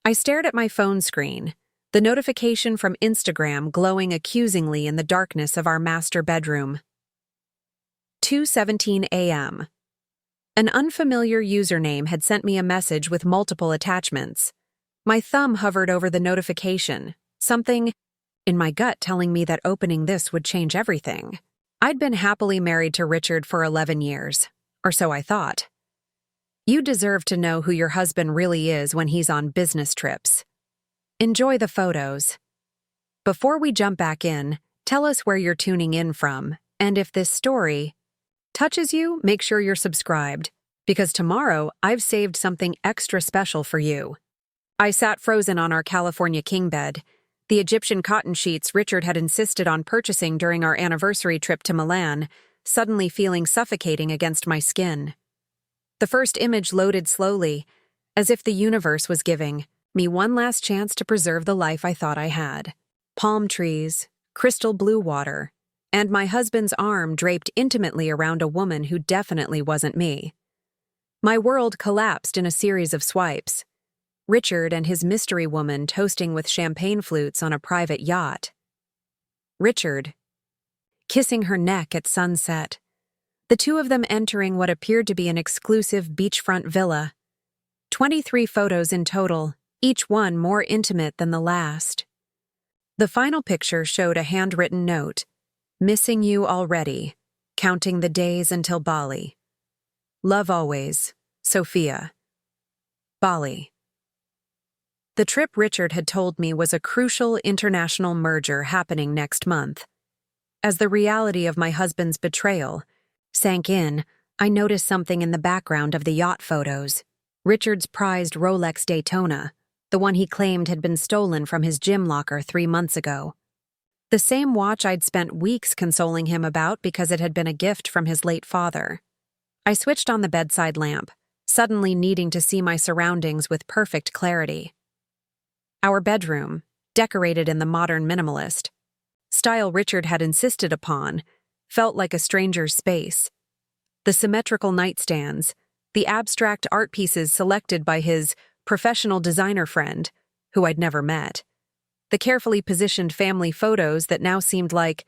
I stared at my phone screen, the notification from Instagram glowing accusingly in the darkness of our master bedroom. 2:17 a.m. An unfamiliar username had sent me a message with multiple attachments. My thumb hovered over the notification, something in my gut telling me that opening this would change everything. I'd been happily married to Richard for 11 years, or so I thought. You deserve to know who your husband really is when he's on business trips. Enjoy the photos. Before we jump back in, tell us where you're tuning in from, and if this story touches you, make sure you're subscribed, because tomorrow I've saved something extra special for you. I sat frozen on our California king bed, the Egyptian cotton sheets Richard had insisted on purchasing during our anniversary trip to Milan, suddenly feeling suffocating against my skin. The first image loaded slowly, as if the universe was giving me one last chance to preserve the life I thought I had. Palm trees, crystal blue water, and my husband's arm draped intimately around a woman who definitely wasn't me. My world collapsed in a series of swipes. Richard and his mystery woman toasting with champagne flutes on a private yacht. Richard kissing her neck at sunset. The two of them entering what appeared to be an exclusive beachfront villa. 23 photos in total, each one more intimate than the last. The final picture showed a handwritten note, "Missing you already, counting the days until Bali. Love always, Sophia." Bali. The trip Richard had told me was a crucial international merger happening next month. As the reality of my husband's betrayal sank in, I noticed something in the background of the yacht photos. Richard's prized Rolex Daytona, the one he claimed had been stolen from his gym locker 3 months ago. The same watch I'd spent weeks consoling him about because it had been a gift from his late father. I switched on the bedside lamp, suddenly needing to see my surroundings with perfect clarity. Our bedroom, decorated in the modern minimalist style Richard had insisted upon, felt like a stranger's space. The symmetrical nightstands, the abstract art pieces selected by his professional designer friend, who I'd never met, the carefully positioned family photos that now seemed like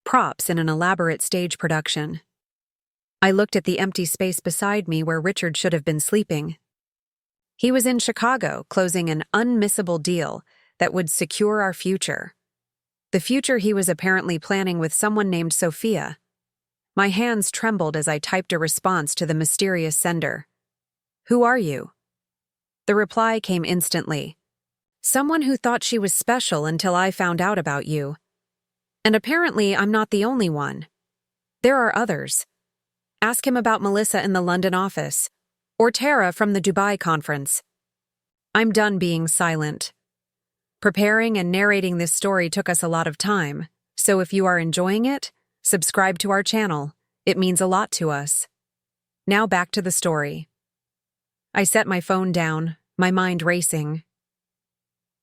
props in an elaborate stage production. I looked at the empty space beside me where Richard should have been sleeping. He was in Chicago, closing an unmissable deal that would secure our future. The future he was apparently planning with someone named Sophia. My hands trembled as I typed a response to the mysterious sender. "Who are you?" The reply came instantly. "Someone who thought she was special until I found out about you. And apparently I'm not the only one. There are others. Ask him about Melissa in the London office, or Tara from the Dubai conference." I'm done being silent. Preparing and narrating this story took us a lot of time, so if you are enjoying it, subscribe to our channel. It means a lot to us. Now back to the story. I set my phone down, my mind racing.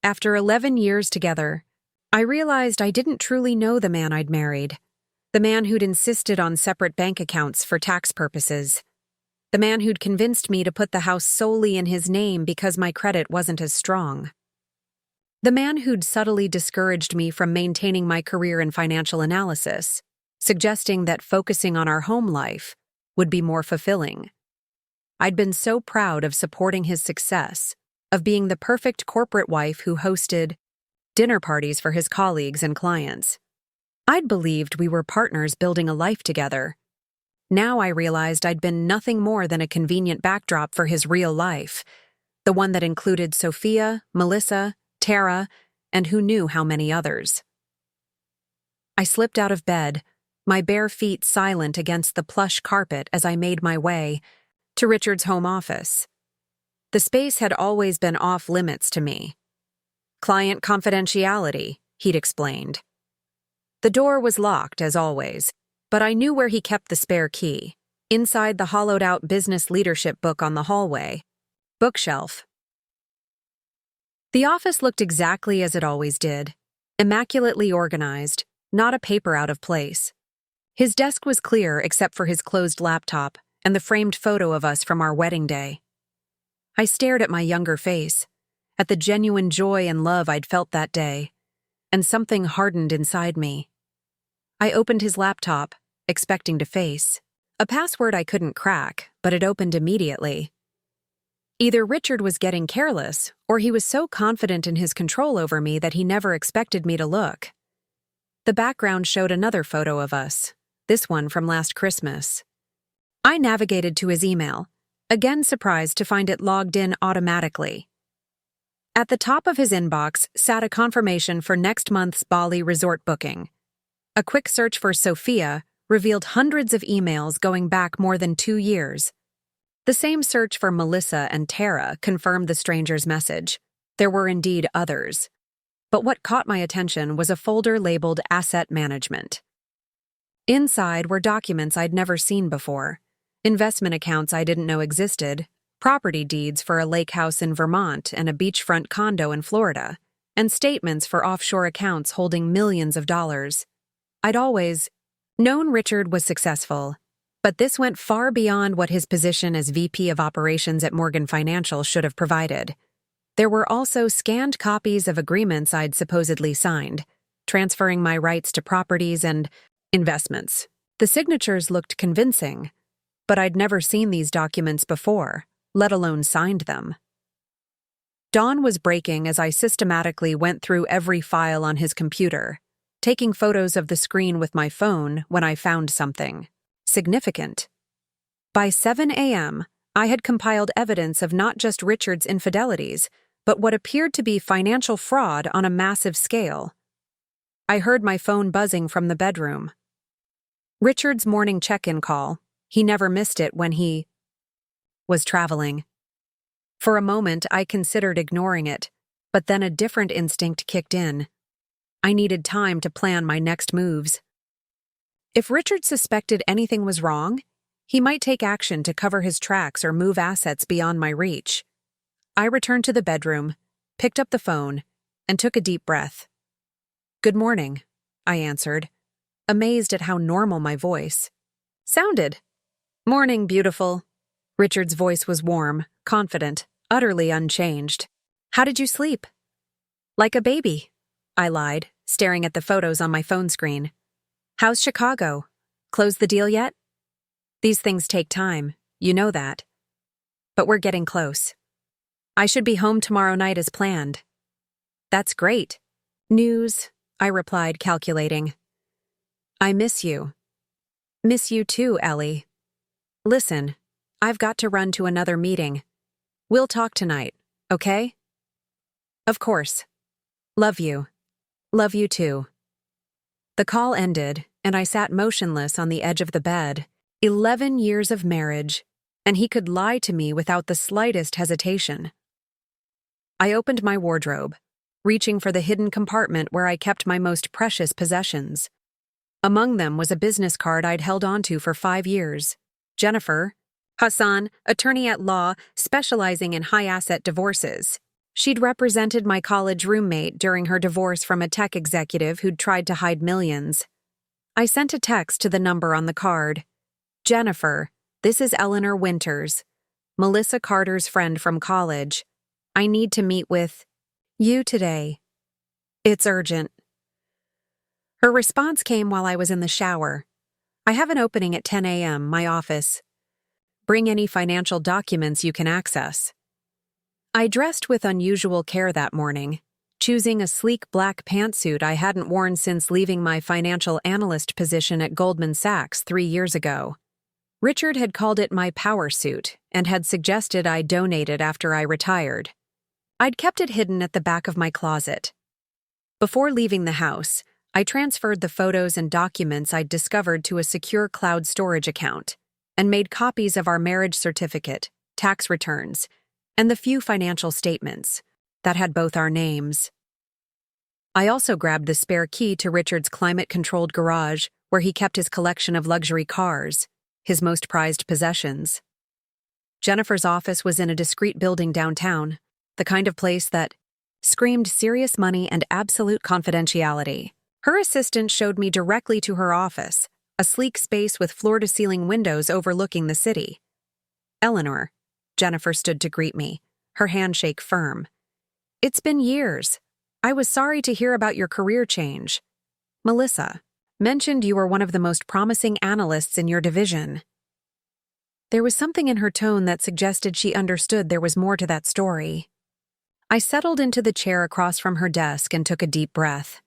After 11 years together, I realized I didn't truly know the man I'd married, the man who'd insisted on separate bank accounts for tax purposes, the man who'd convinced me to put the house solely in his name because my credit wasn't as strong. The man who'd subtly discouraged me from maintaining my career in financial analysis, suggesting that focusing on our home life would be more fulfilling. I'd been so proud of supporting his success, of being the perfect corporate wife who hosted dinner parties for his colleagues and clients. I'd believed we were partners building a life together. Now I realized I'd been nothing more than a convenient backdrop for his real life, the one that included Sophia, Melissa, Tara, and who knew how many others. I slipped out of bed, my bare feet silent against the plush carpet as I made my way to Richard's home office. The space had always been off limits to me. Client confidentiality, he'd explained. The door was locked, as always, but I knew where he kept the spare key, inside the hollowed-out business leadership book on the hallway bookshelf. The office looked exactly as it always did, immaculately organized, not a paper out of place. His desk was clear except for his closed laptop and the framed photo of us from our wedding day. I stared at my younger face, at the genuine joy and love I'd felt that day, and something hardened inside me. I opened his laptop, expecting to face a password I couldn't crack, but it opened immediately. Either Richard was getting careless, or he was so confident in his control over me that he never expected me to look. The background showed another photo of us, this one from last Christmas. I navigated to his email, again surprised to find it logged in automatically. At the top of his inbox sat a confirmation for next month's Bali resort booking. A quick search for Sophia revealed hundreds of emails going back more than 2 years. The same search for Melissa and Tara confirmed the stranger's message. There were indeed others. But what caught my attention was a folder labeled Asset Management. Inside were documents I'd never seen before, investment accounts I didn't know existed, property deeds for a lake house in Vermont and a beachfront condo in Florida, and statements for offshore accounts holding millions of dollars. I'd always known Richard was successful, but this went far beyond what his position as VP of Operations at Morgan Financial should have provided. There were also scanned copies of agreements I'd supposedly signed, transferring my rights to properties and investments. The signatures looked convincing, but I'd never seen these documents before, let alone signed them. Dawn was breaking as I systematically went through every file on his computer, taking photos of the screen with my phone when I found something significant. By 7 a.m., I had compiled evidence of not just Richard's infidelities, but what appeared to be financial fraud on a massive scale. I heard my phone buzzing from the bedroom. Richard's morning check-in call. He never missed it when he was traveling. For a moment, I considered ignoring it, but then a different instinct kicked in. I needed time to plan my next moves. If Richard suspected anything was wrong, he might take action to cover his tracks or move assets beyond my reach. I returned to the bedroom, picked up the phone, and took a deep breath. "Good morning," I answered, amazed at how normal my voice sounded. "Morning, beautiful." Richard's voice was warm, confident, utterly unchanged. "How did you sleep?" "Like a baby," I lied, staring at the photos on my phone screen. "How's Chicago? Closed the deal yet?" "These things take time, you know that. But we're getting close. I should be home tomorrow night as planned." "That's great news," I replied, calculating. "I miss you." "Miss you too, Ellie. Listen, I've got to run to another meeting. We'll talk tonight, okay?" "Of course. Love you. Love you too." The call ended, and I sat motionless on the edge of the bed. 11 years of marriage, and he could lie to me without the slightest hesitation. I opened my wardrobe, reaching for the hidden compartment where I kept my most precious possessions. Among them was a business card I'd held onto for 5 years. Jennifer Hassan, attorney at law, specializing in high-asset divorces. She'd represented my college roommate during her divorce from a tech executive who'd tried to hide millions. I sent a text to the number on the card. "Jennifer, this is Eleanor Winters, Melissa Carter's friend from college. I need to meet with you today. It's urgent." Her response came while I was in the shower. "I have an opening at 10 a.m., my office. Bring any financial documents you can access." I dressed with unusual care that morning, choosing a sleek black pantsuit I hadn't worn since leaving my financial analyst position at Goldman Sachs 3 years ago. Richard had called it my power suit and had suggested I donate it after I retired. I'd kept it hidden at the back of my closet. Before leaving the house, I transferred the photos and documents I'd discovered to a secure cloud storage account and made copies of our marriage certificate, tax returns, and the few financial statements that had both our names. I also grabbed the spare key to Richard's climate-controlled garage where he kept his collection of luxury cars, his most prized possessions. Jennifer's office was in a discreet building downtown, the kind of place that screamed serious money and absolute confidentiality. Her assistant showed me directly to her office, a sleek space with floor-to-ceiling windows overlooking the city. "Eleanor," Jennifer stood to greet me, her handshake firm. It's been years. I was sorry to hear about your career change. Melissa mentioned you were one of the most promising analysts in your division. There was something in her tone that suggested she understood there was more to that story. I settled into the chair across from her desk and took a deep breath.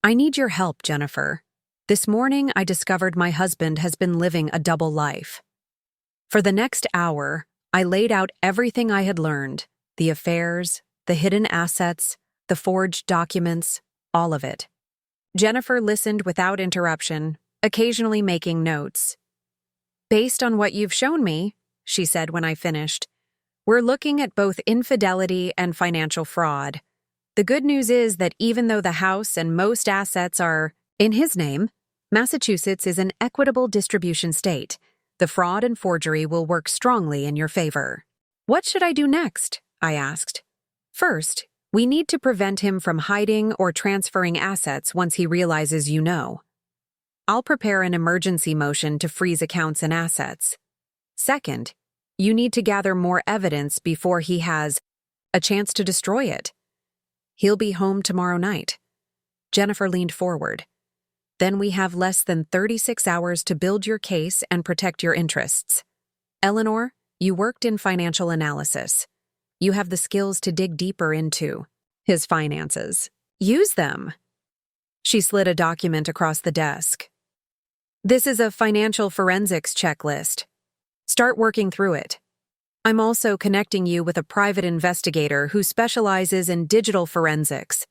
I need your help, Jennifer. This morning I discovered my husband has been living a double life. For the next hour, I laid out everything I had learned, the affairs, the hidden assets, the forged documents, all of it. Jennifer listened without interruption, occasionally making notes. Based on what you've shown me, she said when I finished, we're looking at both infidelity and financial fraud. The good news is that even though the house and most assets are in his name, Massachusetts is an equitable distribution state. The fraud and forgery will work strongly in your favor. What should I do next? I asked. First, we need to prevent him from hiding or transferring assets once he realizes you know. I'll prepare an emergency motion to freeze accounts and assets. Second, you need to gather more evidence before he has a chance to destroy it. He'll be home tomorrow night. Jennifer leaned forward. Then we have less than 36 hours to build your case and protect your interests. Eleanor, you worked in financial analysis. You have the skills to dig deeper into his finances. Use them. She slid a document across the desk. This is a financial forensics checklist. Start working through it. I'm also connecting you with a private investigator who specializes in digital forensics.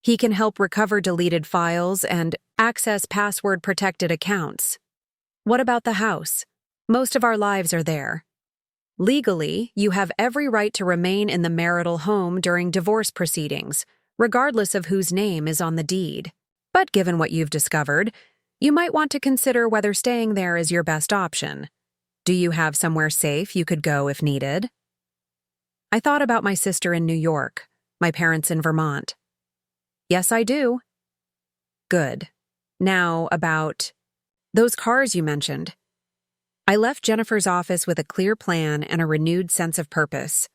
He can help recover deleted files and access password-protected accounts. What about the house? Most of our lives are there. Legally, you have every right to remain in the marital home during divorce proceedings, regardless of whose name is on the deed. But given what you've discovered, you might want to consider whether staying there is your best option. Do you have somewhere safe you could go if needed? I thought about my sister in New York, my parents in Vermont. Yes, I do. Good. Now, about those cars you mentioned. I left Jennifer's office with a clear plan and a renewed sense of purpose.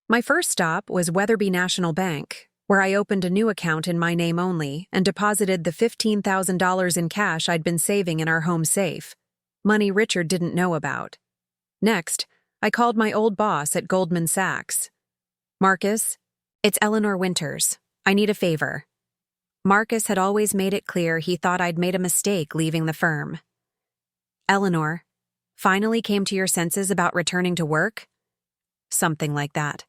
My first stop was Weatherby National Bank, where I opened a new account in my name only and deposited the $15,000 in cash I'd been saving in our home safe, money Richard didn't know about. Next, I called my old boss at Goldman Sachs. Marcus, it's Eleanor Winters. I need a favor. Marcus had always made it clear he thought I'd made a mistake leaving the firm. Eleanor, finally came to your senses about returning to work? Something like that.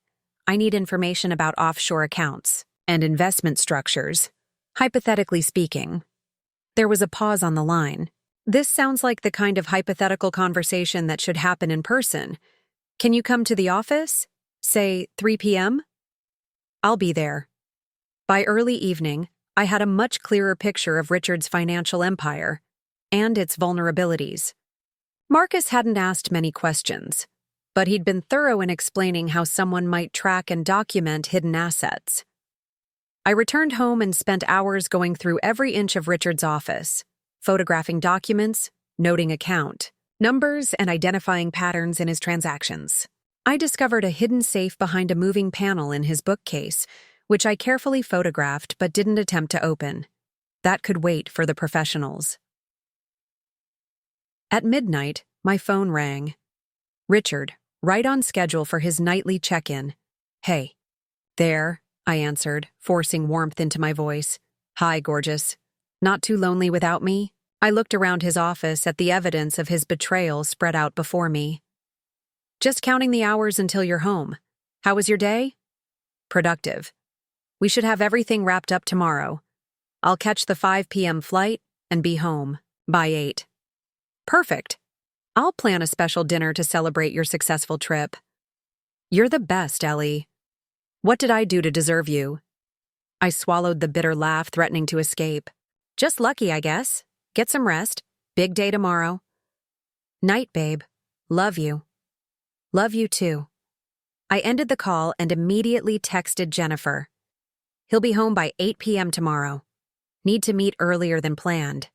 I need information about offshore accounts and investment structures, hypothetically speaking. There was a pause on the line. This sounds like the kind of hypothetical conversation that should happen in person. Can you come to the office? Say 3 p.m.? I'll be there. By early evening, I had a much clearer picture of Richard's financial empire and its vulnerabilities. Marcus hadn't asked many questions, but he'd been thorough in explaining how someone might track and document hidden assets. I returned home and spent hours going through every inch of Richard's office, photographing documents, noting account numbers, and identifying patterns in his transactions. I discovered a hidden safe behind a moving panel in his bookcase, which I carefully photographed but didn't attempt to open. That could wait for the professionals. At midnight, my phone rang. Richard, right on schedule for his nightly check-in. Hey. There, I answered, forcing warmth into my voice. Hi, gorgeous. Not too lonely without me? I looked around his office at the evidence of his betrayal spread out before me. Just counting the hours until you're home. How was your day? Productive. We should have everything wrapped up tomorrow. I'll catch the 5 p.m. flight and be home by 8. Perfect. I'll plan a special dinner to celebrate your successful trip. You're the best, Ellie. What did I do to deserve you? I swallowed the bitter laugh threatening to escape. Just lucky, I guess. Get some rest. Big day tomorrow. Night, babe. Love you. Love you too. I ended the call and immediately texted Jennifer. He'll be home by 8 p.m. tomorrow. Need to meet earlier than planned.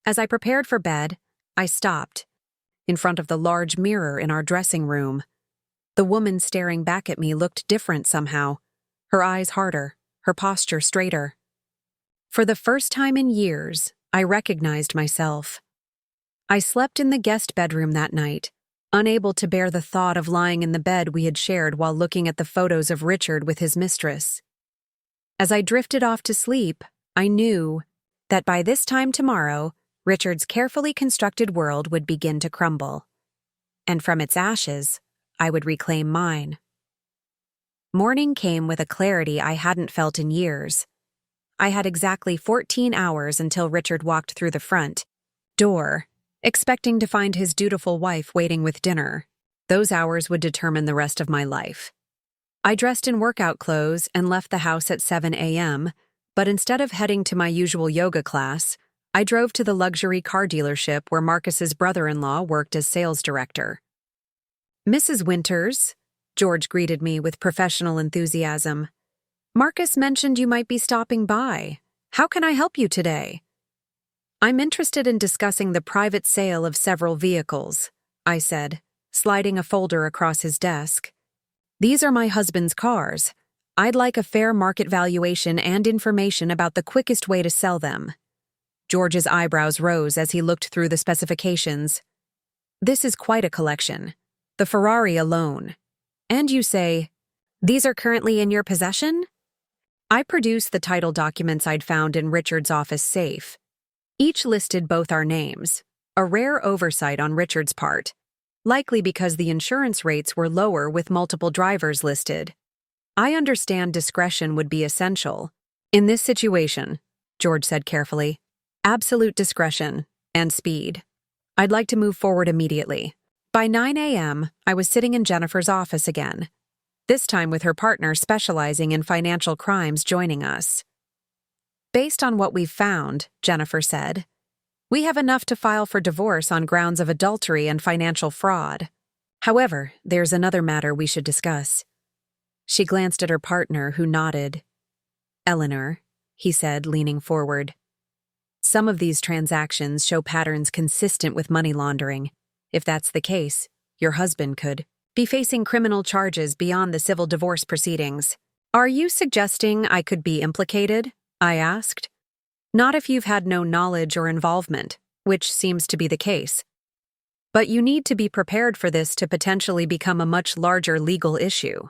As I prepared for bed, I stopped, in front of the large mirror in our dressing room. The woman staring back at me looked different somehow, her eyes harder, her posture straighter. For the first time in years, I recognized myself. I slept in the guest bedroom that night, unable to bear the thought of lying in the bed we had shared while looking at the photos of Richard with his mistress. As I drifted off to sleep, I knew that by this time tomorrow, Richard's carefully constructed world would begin to crumble. And from its ashes, I would reclaim mine. Morning came with a clarity I hadn't felt in years. I had exactly 14 hours until Richard walked through the front door, expecting to find his dutiful wife waiting with dinner. Those hours would determine the rest of my life. I dressed in workout clothes and left the house at 7 a.m., but instead of heading to my usual yoga class, I drove to the luxury car dealership where Marcus's brother-in-law worked as sales director. "Mrs. Winters," George greeted me with professional enthusiasm. "Marcus mentioned you might be stopping by. How can I help you today?" "I'm interested in discussing the private sale of several vehicles," I said, sliding a folder across his desk. "These are my husband's cars. I'd like a fair market valuation and information about the quickest way to sell them." George's eyebrows rose as he looked through the specifications. "This is quite a collection. The Ferrari alone. And you say, these are currently in your possession?" I produced the title documents I'd found in Richard's office safe. Each listed both our names, a rare oversight on Richard's part, likely because the insurance rates were lower with multiple drivers listed. "I understand discretion would be essential. In this situation," George said carefully, "absolute discretion and speed. I'd like to move forward immediately." By 9 a.m., I was sitting in Jennifer's office again, this time with her partner specializing in financial crimes joining us. "Based on what we've found," Jennifer said, "we have enough to file for divorce on grounds of adultery and financial fraud. However, there's another matter we should discuss." She glanced at her partner, who nodded. "Eleanor," he said, leaning forward, "some of these transactions show patterns consistent with money laundering. If that's the case, your husband could be facing criminal charges beyond the civil divorce proceedings." "Are you suggesting I could be implicated?" I asked. "Not if you've had no knowledge or involvement, which seems to be the case. But you need to be prepared for this to potentially become a much larger legal issue."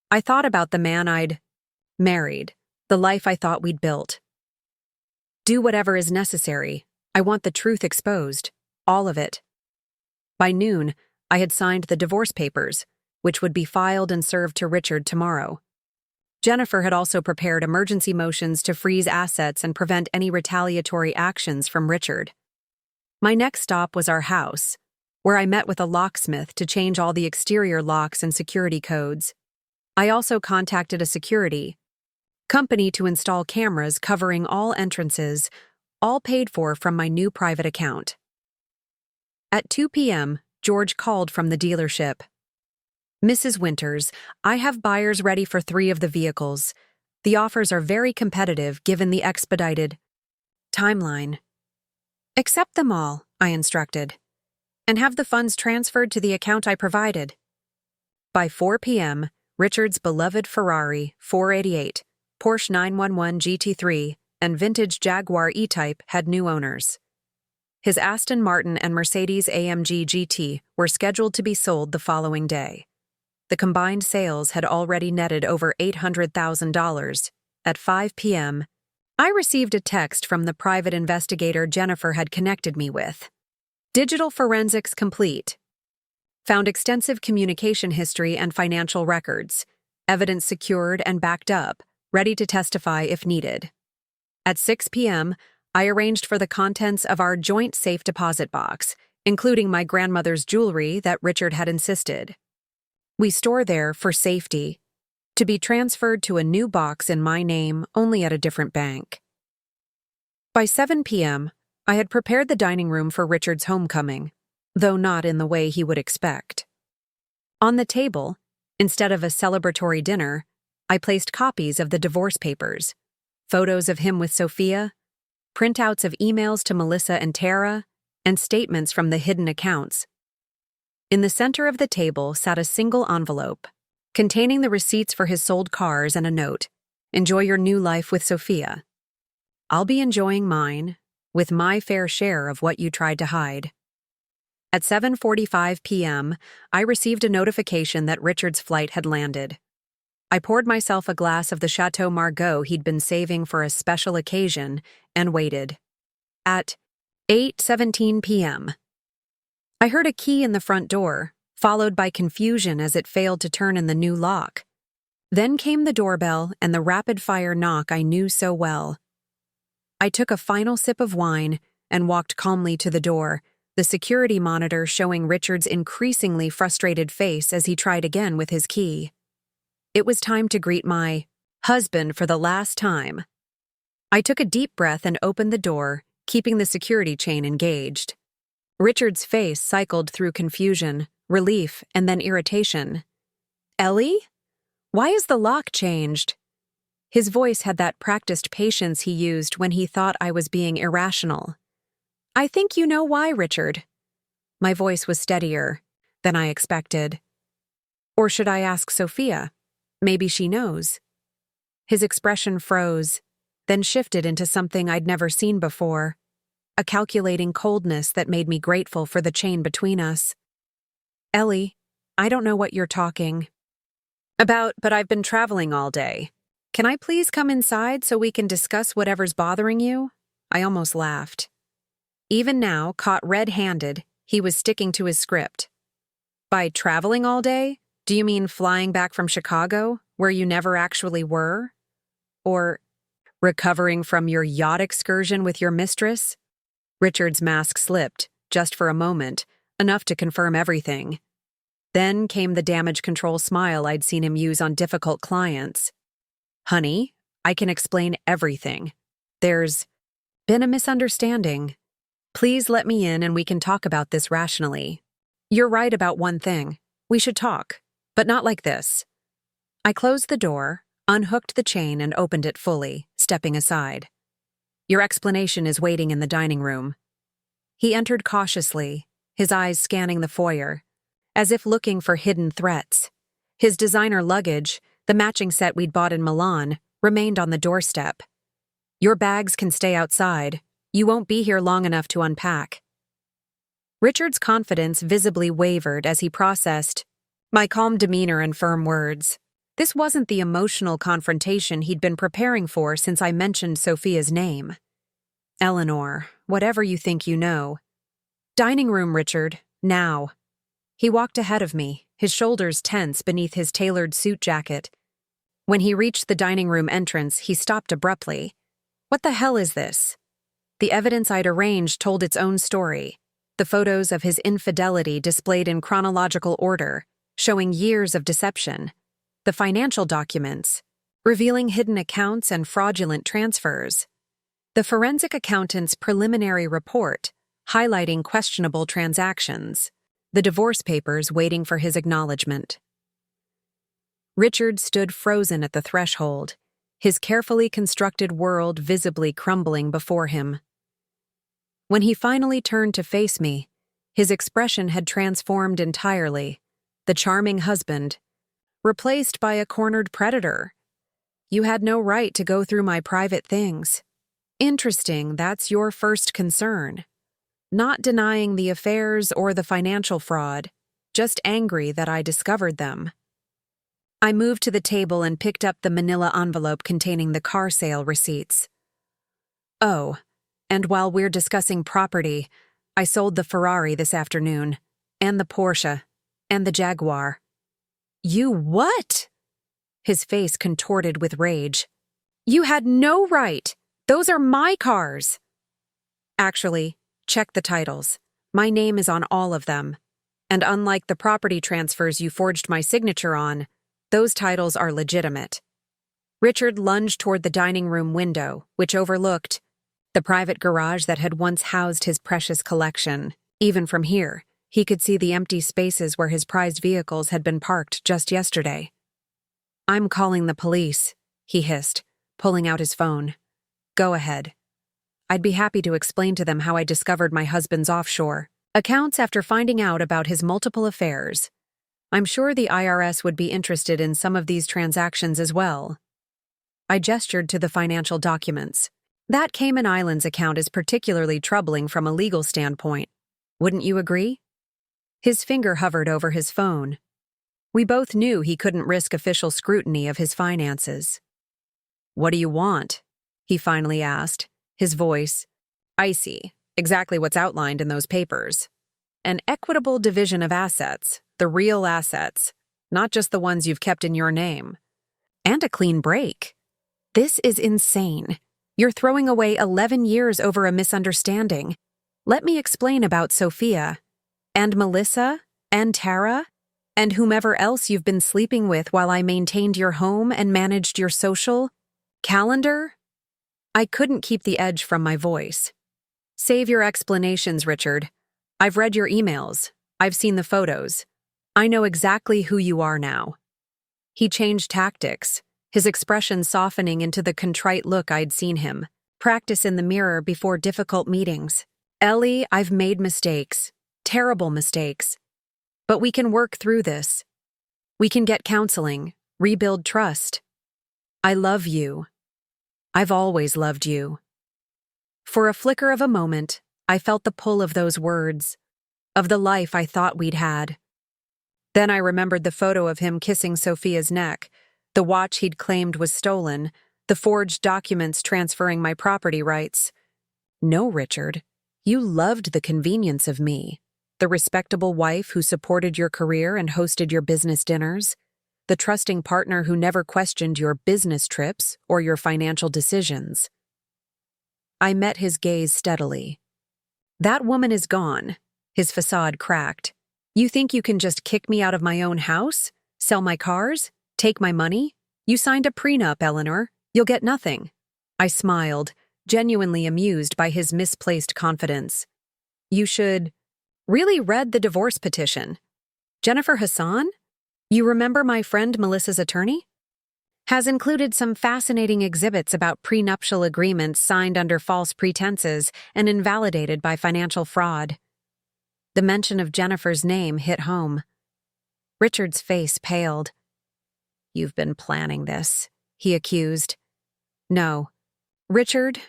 I thought about the man I'd married, the life I thought we'd built. "Do whatever is necessary. I want the truth exposed. All of it." By noon, I had signed the divorce papers, which would be filed and served to Richard tomorrow. Jennifer had also prepared emergency motions to freeze assets and prevent any retaliatory actions from Richard. My next stop was our house, where I met with a locksmith to change all the exterior locks and security codes. I also contacted a security company to install cameras covering all entrances, all paid for from my new private account. At 2 p.m., George called from the dealership. "Mrs. Winters, I have buyers ready for 3 of the vehicles. The offers are very competitive given the expedited timeline." "Accept them all," I instructed, "and have the funds transferred to the account I provided." By 4 p.m., Richard's beloved Ferrari 488, Porsche 911 GT3, and vintage Jaguar E-Type had new owners. His Aston Martin and Mercedes-AMG GT were scheduled to be sold the following day. The combined sales had already netted over $800,000. At 5 p.m., I received a text from the private investigator Jennifer had connected me with. "Digital forensics complete. Found extensive communication history and financial records. Evidence secured and backed up, ready to testify if needed." At 6 p.m., I arranged for the contents of our joint safe deposit box, including my grandmother's jewelry that Richard had insisted we store there for safety, to be transferred to a new box in my name only at a different bank. By 7 p.m., I had prepared the dining room for Richard's homecoming, though not in the way he would expect. On the table, instead of a celebratory dinner, I placed copies of the divorce papers, photos of him with Sophia, printouts of emails to Melissa and Tara, and statements from the hidden accounts. In the center of the table sat a single envelope, containing the receipts for his sold cars and a note. Enjoy your new life with Sophia. I'll be enjoying mine, with my fair share of what you tried to hide. At 7:45 p.m., I received a notification that Richard's flight had landed. I poured myself a glass of the Chateau Margaux he'd been saving for a special occasion and waited. At 8:17 p.m., I heard a key in the front door, followed by confusion as it failed to turn in the new lock. Then came the doorbell and the rapid-fire knock I knew so well. I took a final sip of wine and walked calmly to the door, the security monitor showing Richard's increasingly frustrated face as he tried again with his key. It was time to greet my husband for the last time. I took a deep breath and opened the door, keeping the security chain engaged. Richard's face cycled through confusion, relief, and then irritation. Ellie? Why is the lock changed? His voice had that practiced patience he used when he thought I was being irrational. I think you know why, Richard. My voice was steadier than I expected. Or should I ask Sophia? Maybe she knows. His expression froze, then shifted into something I'd never seen before, a calculating coldness that made me grateful for the chain between us. Ellie, I don't know what you're talking about, but I've been traveling all day. Can I please come inside so we can discuss whatever's bothering you? I almost laughed. Even now, caught red-handed, he was sticking to his script. By traveling all day, do you mean flying back from Chicago, where you never actually were? Or recovering from your yacht excursion with your mistress? Richard's mask slipped, just for a moment, enough to confirm everything. Then came the damage control smile I'd seen him use on difficult clients. Honey, I can explain everything. There's been a misunderstanding. Please let me in and we can talk about this rationally. You're right about one thing. We should talk, but not like this. I closed the door, unhooked the chain, and opened it fully, stepping aside. Your explanation is waiting in the dining room. He entered cautiously, his eyes scanning the foyer, as if looking for hidden threats. His designer luggage, the matching set we'd bought in Milan, remained on the doorstep. Your bags can stay outside. You won't be here long enough to unpack. Richard's confidence visibly wavered as he processed my calm demeanor and firm words. This wasn't the emotional confrontation he'd been preparing for since I mentioned Sophia's name. Eleanor, whatever you think you know. Dining room, Richard, now. He walked ahead of me, his shoulders tense beneath his tailored suit jacket. When he reached the dining room entrance, he stopped abruptly. What the hell is this? The evidence I'd arranged told its own story. The photos of his infidelity displayed in chronological order, showing years of deception. The financial documents, revealing hidden accounts and fraudulent transfers. The forensic accountant's preliminary report, highlighting questionable transactions. The divorce papers waiting for his acknowledgement. Richard stood frozen at the threshold, his carefully constructed world visibly crumbling before him. When he finally turned to face me, his expression had transformed entirely. The charming husband, replaced by a cornered predator. You had no right to go through my private things. Interesting, that's your first concern. Not denying the affairs or the financial fraud, just angry that I discovered them. I moved to the table and picked up the manila envelope containing the car sale receipts. Oh, and while we're discussing property, I sold the Ferrari this afternoon, and the Porsche, and the Jaguar. You what? His face contorted with rage. You had no right. Those are my cars. Actually, check the titles. My name is on all of them. And unlike the property transfers you forged my signature on, those titles are legitimate. Richard lunged toward the dining room window, which overlooked the private garage that had once housed his precious collection. Even from here, he could see the empty spaces where his prized vehicles had been parked just yesterday. I'm calling the police, he hissed, pulling out his phone. Go ahead. I'd be happy to explain to them how I discovered my husband's offshore, Accounts after finding out about his multiple affairs. I'm sure the IRS would be interested in some of these transactions as well. I gestured to the financial documents. That Cayman Islands account is particularly troubling from a legal standpoint. Wouldn't you agree? His finger hovered over his phone. We both knew he couldn't risk official scrutiny of his finances. "What do you want?" he finally asked, his voice icy, exactly what's outlined in those papers. An equitable division of assets, the real assets, not just the ones you've kept in your name. And a clean break. This is insane. You're throwing away 11 years over a misunderstanding. Let me explain about Sophia, and Melissa, and Tara, and whomever else you've been sleeping with while I maintained your home and managed your social calendar. I couldn't keep the edge from my voice. Save your explanations, Richard. I've read your emails. I've seen the photos. I know exactly who you are now. He changed tactics, his expression softening into the contrite look I'd seen him practice in the mirror before difficult meetings. "Ellie, I've made mistakes. Terrible mistakes. But we can work through this. We can get counseling, rebuild trust. I love you. I've always loved you." For a flicker of a moment, I felt the pull of those words, of the life I thought we'd had. Then I remembered the photo of him kissing Sophia's neck, the watch he'd claimed was stolen, the forged documents transferring my property rights. No, Richard, you loved the convenience of me, the respectable wife who supported your career and hosted your business dinners, the trusting partner who never questioned your business trips or your financial decisions. I met his gaze steadily. "That woman is gone," his facade cracked. "You think you can just kick me out of my own house? Sell my cars? Take my money? You signed a prenup, Eleanor. You'll get nothing." I smiled, genuinely amused by his misplaced confidence. "You should really read the divorce petition. Jennifer Hassan? You remember my friend Melissa's attorney? Has included some fascinating exhibits about prenuptial agreements signed under false pretenses and invalidated by financial fraud." The mention of Jennifer's name hit home. Richard's face paled. "You've been planning this," he accused. "No. Richard,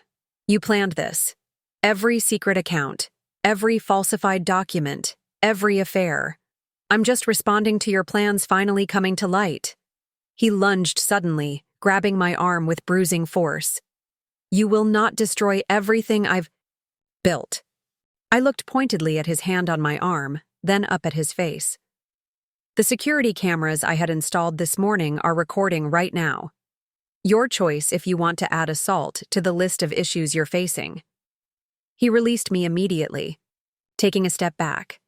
you planned this. Every secret account, every falsified document, every affair. I'm just responding to your plans finally coming to light." He lunged suddenly, grabbing my arm with bruising force. "You will not destroy everything I've built." I looked pointedly at his hand on my arm, then up at his face. "The security cameras I had installed this morning are recording right now. Your choice if you want to add assault to the list of issues you're facing." He released me immediately, taking a step back.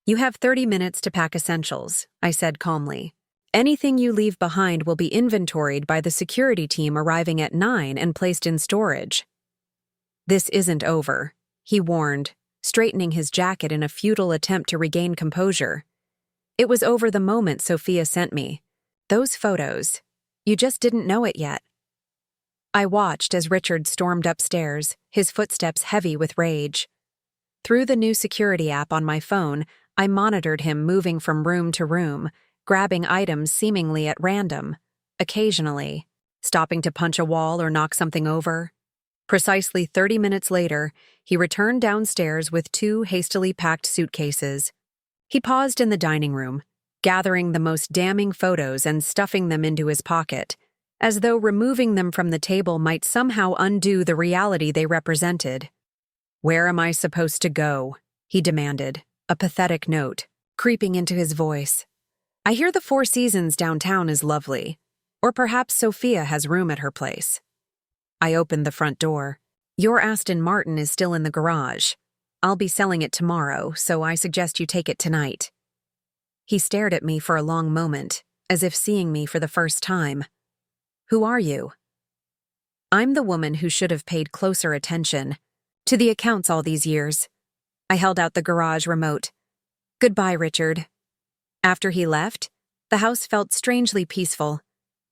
"You have 30 minutes to pack essentials," I said calmly. "Anything you leave behind will be inventoried by the security team arriving at 9 and placed in storage." "This isn't over," he warned, straightening his jacket in a futile attempt to regain composure. "It was over the moment Sophia sent me. Those photos. You just didn't know it yet." I watched as Richard stormed upstairs, his footsteps heavy with rage. Through the new security app on my phone, I monitored him moving from room to room, grabbing items seemingly at random, occasionally, stopping to punch a wall or knock something over. Precisely 30 minutes later, he returned downstairs with 2 hastily packed suitcases. He paused in the dining room, gathering the most damning photos and stuffing them into his pocket, as though removing them from the table might somehow undo the reality they represented. "Where am I supposed to go?" he demanded, a pathetic note creeping into his voice. "I hear the Four Seasons downtown is lovely. Or perhaps Sophia has room at her place." I opened the front door. "Your Aston Martin is still in the garage. I'll be selling it tomorrow, so I suggest you take it tonight." He stared at me for a long moment, as if seeing me for the first time. "Who are you?" "I'm the woman who should have paid closer attention to the accounts all these years." I held out the garage remote. "Goodbye, Richard." After he left, the house felt strangely peaceful.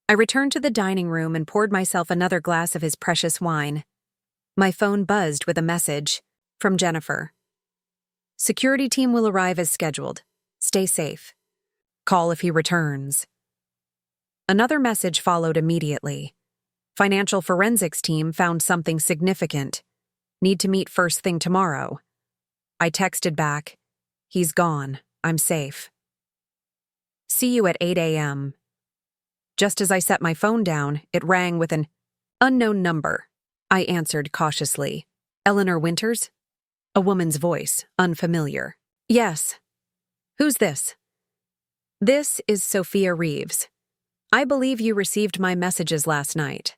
I returned to the dining room and poured myself another glass of his precious wine. My phone buzzed with a message from Jennifer. Security team will arrive as scheduled. Stay safe. Call if he returns. Another message followed immediately. Financial forensics team found something significant. Need to meet first thing tomorrow. I texted back, he's gone, I'm safe. See you at 8 a.m. Just as I set my phone down, it rang with an unknown number. I answered cautiously. Eleanor Winters? A woman's voice, unfamiliar. Yes. Who's this? This is Sophia Reeves. I believe you received my messages last night.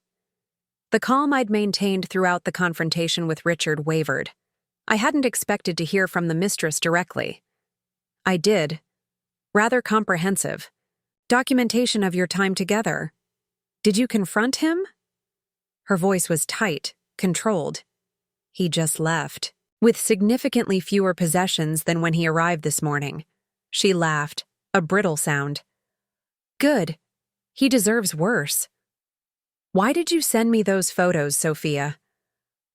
The calm I'd maintained throughout the confrontation with Richard wavered. I hadn't expected to hear from the mistress directly. I did. Rather comprehensive. Documentation of your time together. Did you confront him? Her voice was tight, controlled. He just left, with significantly fewer possessions than when he arrived this morning. She laughed, a brittle sound. Good. He deserves worse. Why did you send me those photos, Sophia?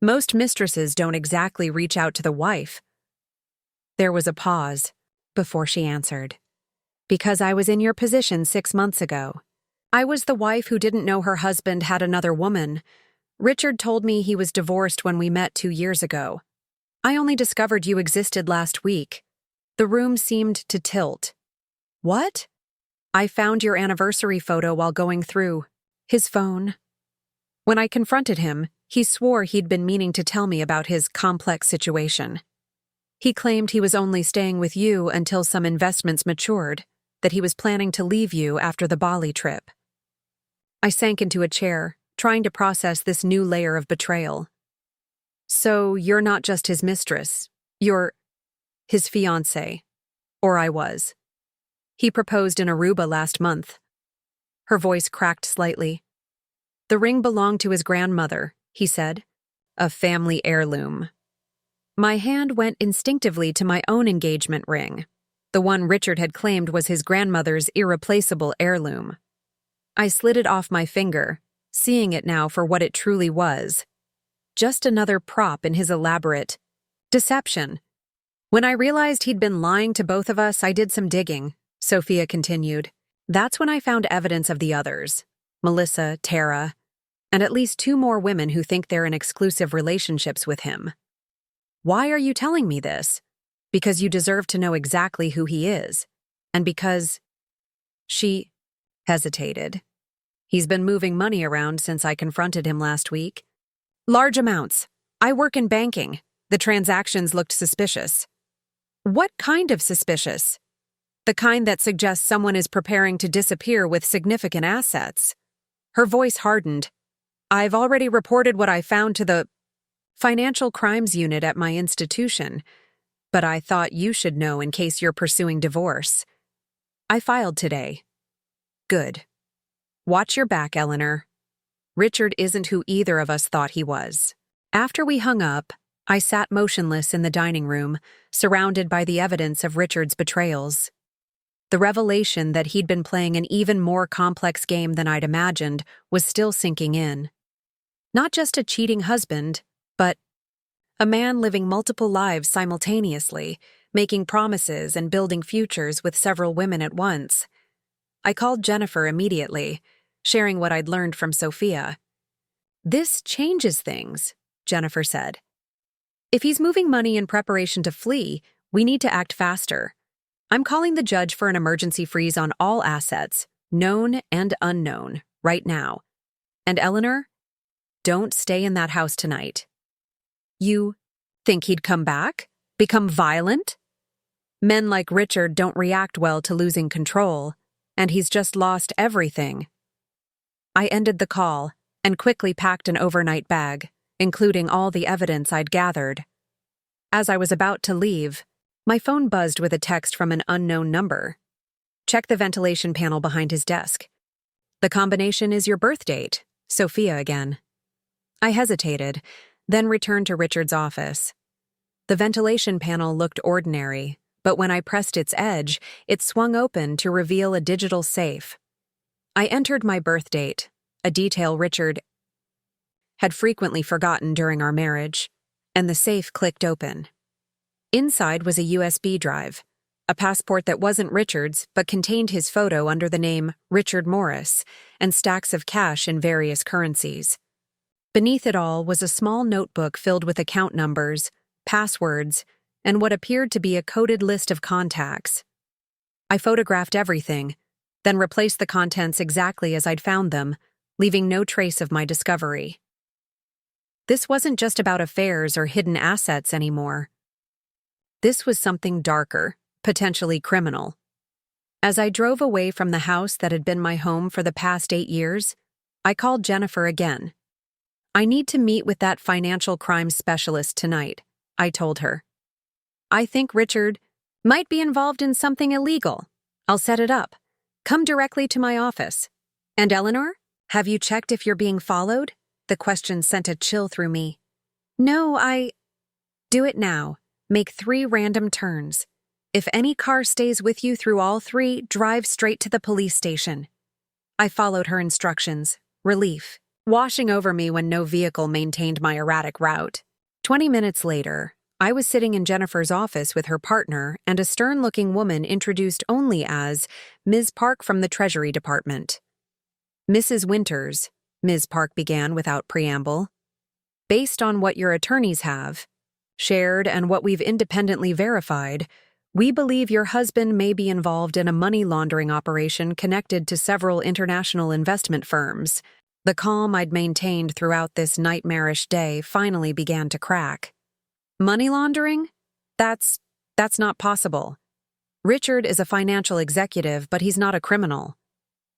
Most mistresses don't exactly reach out to the wife. There was a pause before she answered. Because I was in your position 6 months ago. I was the wife who didn't know her husband had another woman. Richard told me he was divorced when we met 2 years ago. I only discovered you existed last week. The room seemed to tilt. What? I found your anniversary photo while going through his phone. When I confronted him, he swore he'd been meaning to tell me about his complex situation. He claimed he was only staying with you until some investments matured, that he was planning to leave you after the Bali trip. I sank into a chair, trying to process this new layer of betrayal. So you're not just his mistress, you're his fiancée. Or I was. He proposed in Aruba last month. Her voice cracked slightly. The ring belonged to his grandmother, he said. A family heirloom. My hand went instinctively to my own engagement ring, the one Richard had claimed was his grandmother's irreplaceable heirloom. I slid it off my finger, seeing it now for what it truly was. Just another prop in his elaborate deception. When I realized he'd been lying to both of us, I did some digging, Sophia continued. That's when I found evidence of the others, Melissa, Tara, and at least 2 more women who think they're in exclusive relationships with him. Why are you telling me this? Because you deserve to know exactly who he is, and because she hesitated. He's been moving money around since I confronted him last week. Large amounts. I work in banking. The transactions looked suspicious. What kind of suspicious? The kind that suggests someone is preparing to disappear with significant assets. Her voice hardened. I've already reported what I found to the Financial Crimes Unit at my institution, but I thought you should know in case you're pursuing divorce. I filed today. Good. Watch your back, Eleanor. Richard isn't who either of us thought he was. After we hung up, I sat motionless in the dining room, surrounded by the evidence of Richard's betrayals. The revelation that he'd been playing an even more complex game than I'd imagined was still sinking in. Not just a cheating husband, but a man living multiple lives simultaneously, making promises and building futures with several women at once. I called Jennifer immediately, sharing what I'd learned from Sophia. This changes things, Jennifer said. If he's moving money in preparation to flee, we need to act faster. I'm calling the judge for an emergency freeze on all assets, known and unknown, right now. And Eleanor, don't stay in that house tonight. You think he'd come back? Become violent? Men like Richard don't react well to losing control, and he's just lost everything. I ended the call and quickly packed an overnight bag, including all the evidence I'd gathered. As I was about to leave, my phone buzzed with a text from an unknown number. Check the ventilation panel behind his desk. The combination is your birth date, Sophia again. I hesitated, then returned to Richard's office. The ventilation panel looked ordinary, but when I pressed its edge, it swung open to reveal a digital safe. I entered my birth date, a detail Richard had frequently forgotten during our marriage, and the safe clicked open. Inside was a USB drive, a passport that wasn't Richard's but contained his photo under the name Richard Morris, and stacks of cash in various currencies. Beneath it all was a small notebook filled with account numbers, passwords, and what appeared to be a coded list of contacts. I photographed everything, then replaced the contents exactly as I'd found them, leaving no trace of my discovery. This wasn't just about affairs or hidden assets anymore. This was something darker, potentially criminal. As I drove away from the house that had been my home for the past 8 years, I called Jennifer again. "I need to meet with that financial crimes specialist tonight," I told her. "I think Richard might be involved in something illegal. I'll set it up. Come directly to my office. And Eleanor, have you checked if you're being followed?" The question sent a chill through me. "No, Do it now. Make 3 random turns. If any car stays with you through all 3, drive straight to the police station." I followed her instructions, relief washing over me when no vehicle maintained my erratic route. 20 minutes later, I was sitting in Jennifer's office with her partner and a stern-looking woman introduced only as Ms. Park from the Treasury Department. "Mrs. Winters," Ms. Park began without preamble, "based on what your attorneys have shared and what we've independently verified, we believe your husband may be involved in a money laundering operation connected to several international investment firms." The calm I'd maintained throughout this nightmarish day finally began to crack. "Money laundering? That's not possible. Richard is a financial executive, but he's not a criminal."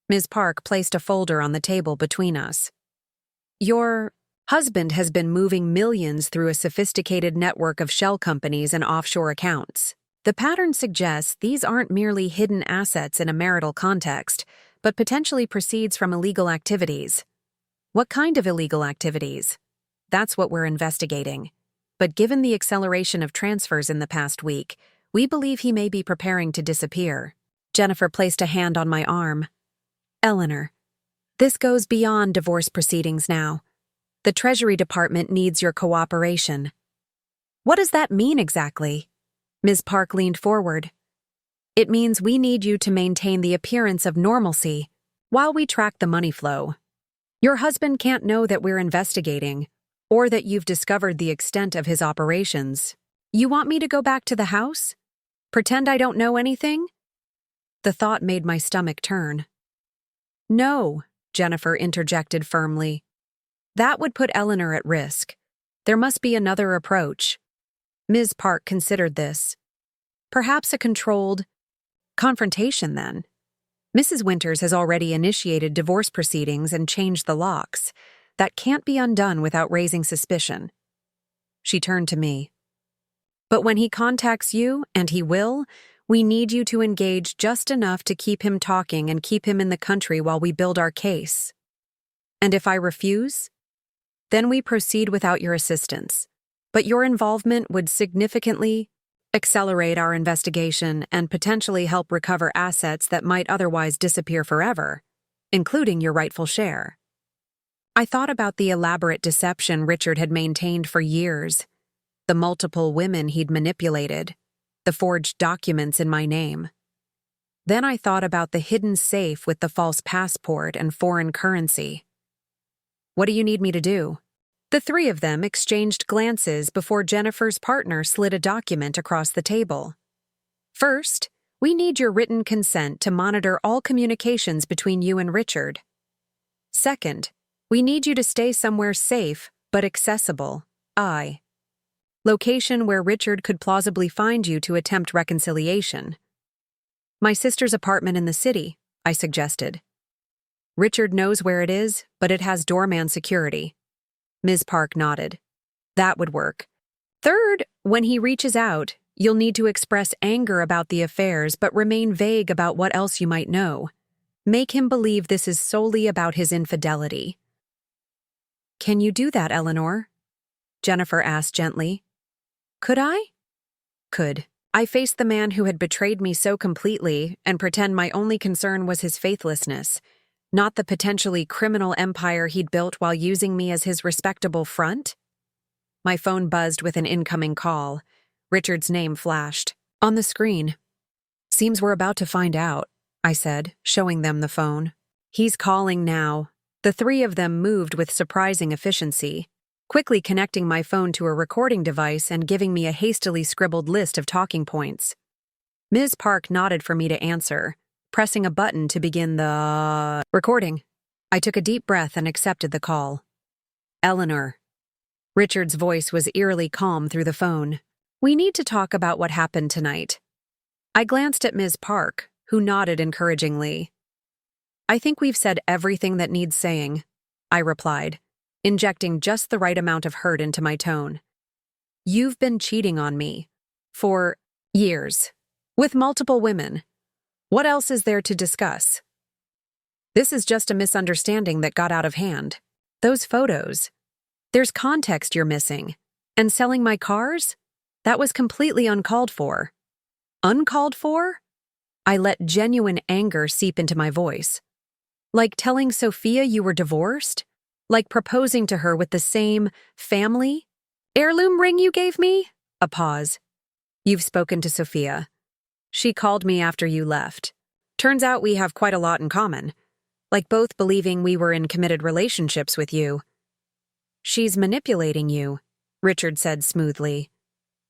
Ms. Park placed a folder on the table between us. "Your husband has been moving millions through a sophisticated network of shell companies and offshore accounts. The pattern suggests these aren't merely hidden assets in a marital context, but potentially proceeds from illegal activities." "What kind of illegal activities?" "That's what we're investigating. But given the acceleration of transfers in the past week, we believe he may be preparing to disappear." Jennifer placed a hand on my arm. "Eleanor, this goes beyond divorce proceedings now. The Treasury Department needs your cooperation." "What does that mean exactly?" Ms. Park leaned forward. "It means we need you to maintain the appearance of normalcy while we track the money flow. Your husband can't know that we're investigating, or that you've discovered the extent of his operations. You want me to go back to the house? Pretend I don't know anything?" The thought made my stomach turn. "No," Jennifer interjected firmly. "That would put Eleanor at risk. There must be another approach." Ms. Park considered this. "Perhaps a controlled confrontation, then. Mrs. Winters has already initiated divorce proceedings and changed the locks. That can't be undone without raising suspicion." She turned to me. "But when he contacts you, and he will, we need you to engage just enough to keep him talking and keep him in the country while we build our case. And if I refuse? Then we proceed without your assistance. But your involvement would significantly accelerate our investigation and potentially help recover assets that might otherwise disappear forever, including your rightful share." I thought about the elaborate deception Richard had maintained for years, the multiple women he'd manipulated, the forged documents in my name. Then I thought about the hidden safe with the false passport and foreign currency. "What do you need me to do?" The 3 of them exchanged glances before Jennifer's partner slid a document across the table. "First, we need your written consent to monitor all communications between you and Richard. Second, we need you to stay somewhere safe but accessible. Location where Richard could plausibly find you to attempt reconciliation." "My sister's apartment in the city," I suggested. "Richard knows where it is, but it has doorman security." Ms. Park nodded. "That would work. Third, when he reaches out, you'll need to express anger about the affairs but remain vague about what else you might know. Make him believe this is solely about his infidelity." "Can you do that, Eleanor?" Jennifer asked gently. "Could I?" "Could. I faced the man who had betrayed me so completely and pretend my only concern was his faithlessness, not the potentially criminal empire he'd built while using me as his respectable front." My phone buzzed with an incoming call. Richard's name flashed. On the screen. Seems we're about to find out, I said, showing them the phone. He's calling now. The three of them moved with surprising efficiency, quickly connecting my phone to a recording device and giving me a hastily scribbled list of talking points. Ms. Park nodded for me to answer, pressing a button to begin the recording. I took a deep breath and accepted the call. Eleanor. Richard's voice was eerily calm through the phone. We need to talk about what happened tonight. I glanced at Ms. Park, who nodded encouragingly. I think we've said everything that needs saying, I replied, injecting just the right amount of hurt into my tone. You've been cheating on me. For years. With multiple women. What else is there to discuss? This is just a misunderstanding that got out of hand. Those photos. There's context you're missing. And selling my cars? That was completely uncalled for. Uncalled for? I let genuine anger seep into my voice. Like telling Sophia you were divorced? Like proposing to her with the same family? Heirloom ring you gave me? A pause. You've spoken to Sophia. She called me after you left. Turns out we have quite a lot in common. Like both believing we were in committed relationships with you. She's manipulating you, Richard said smoothly.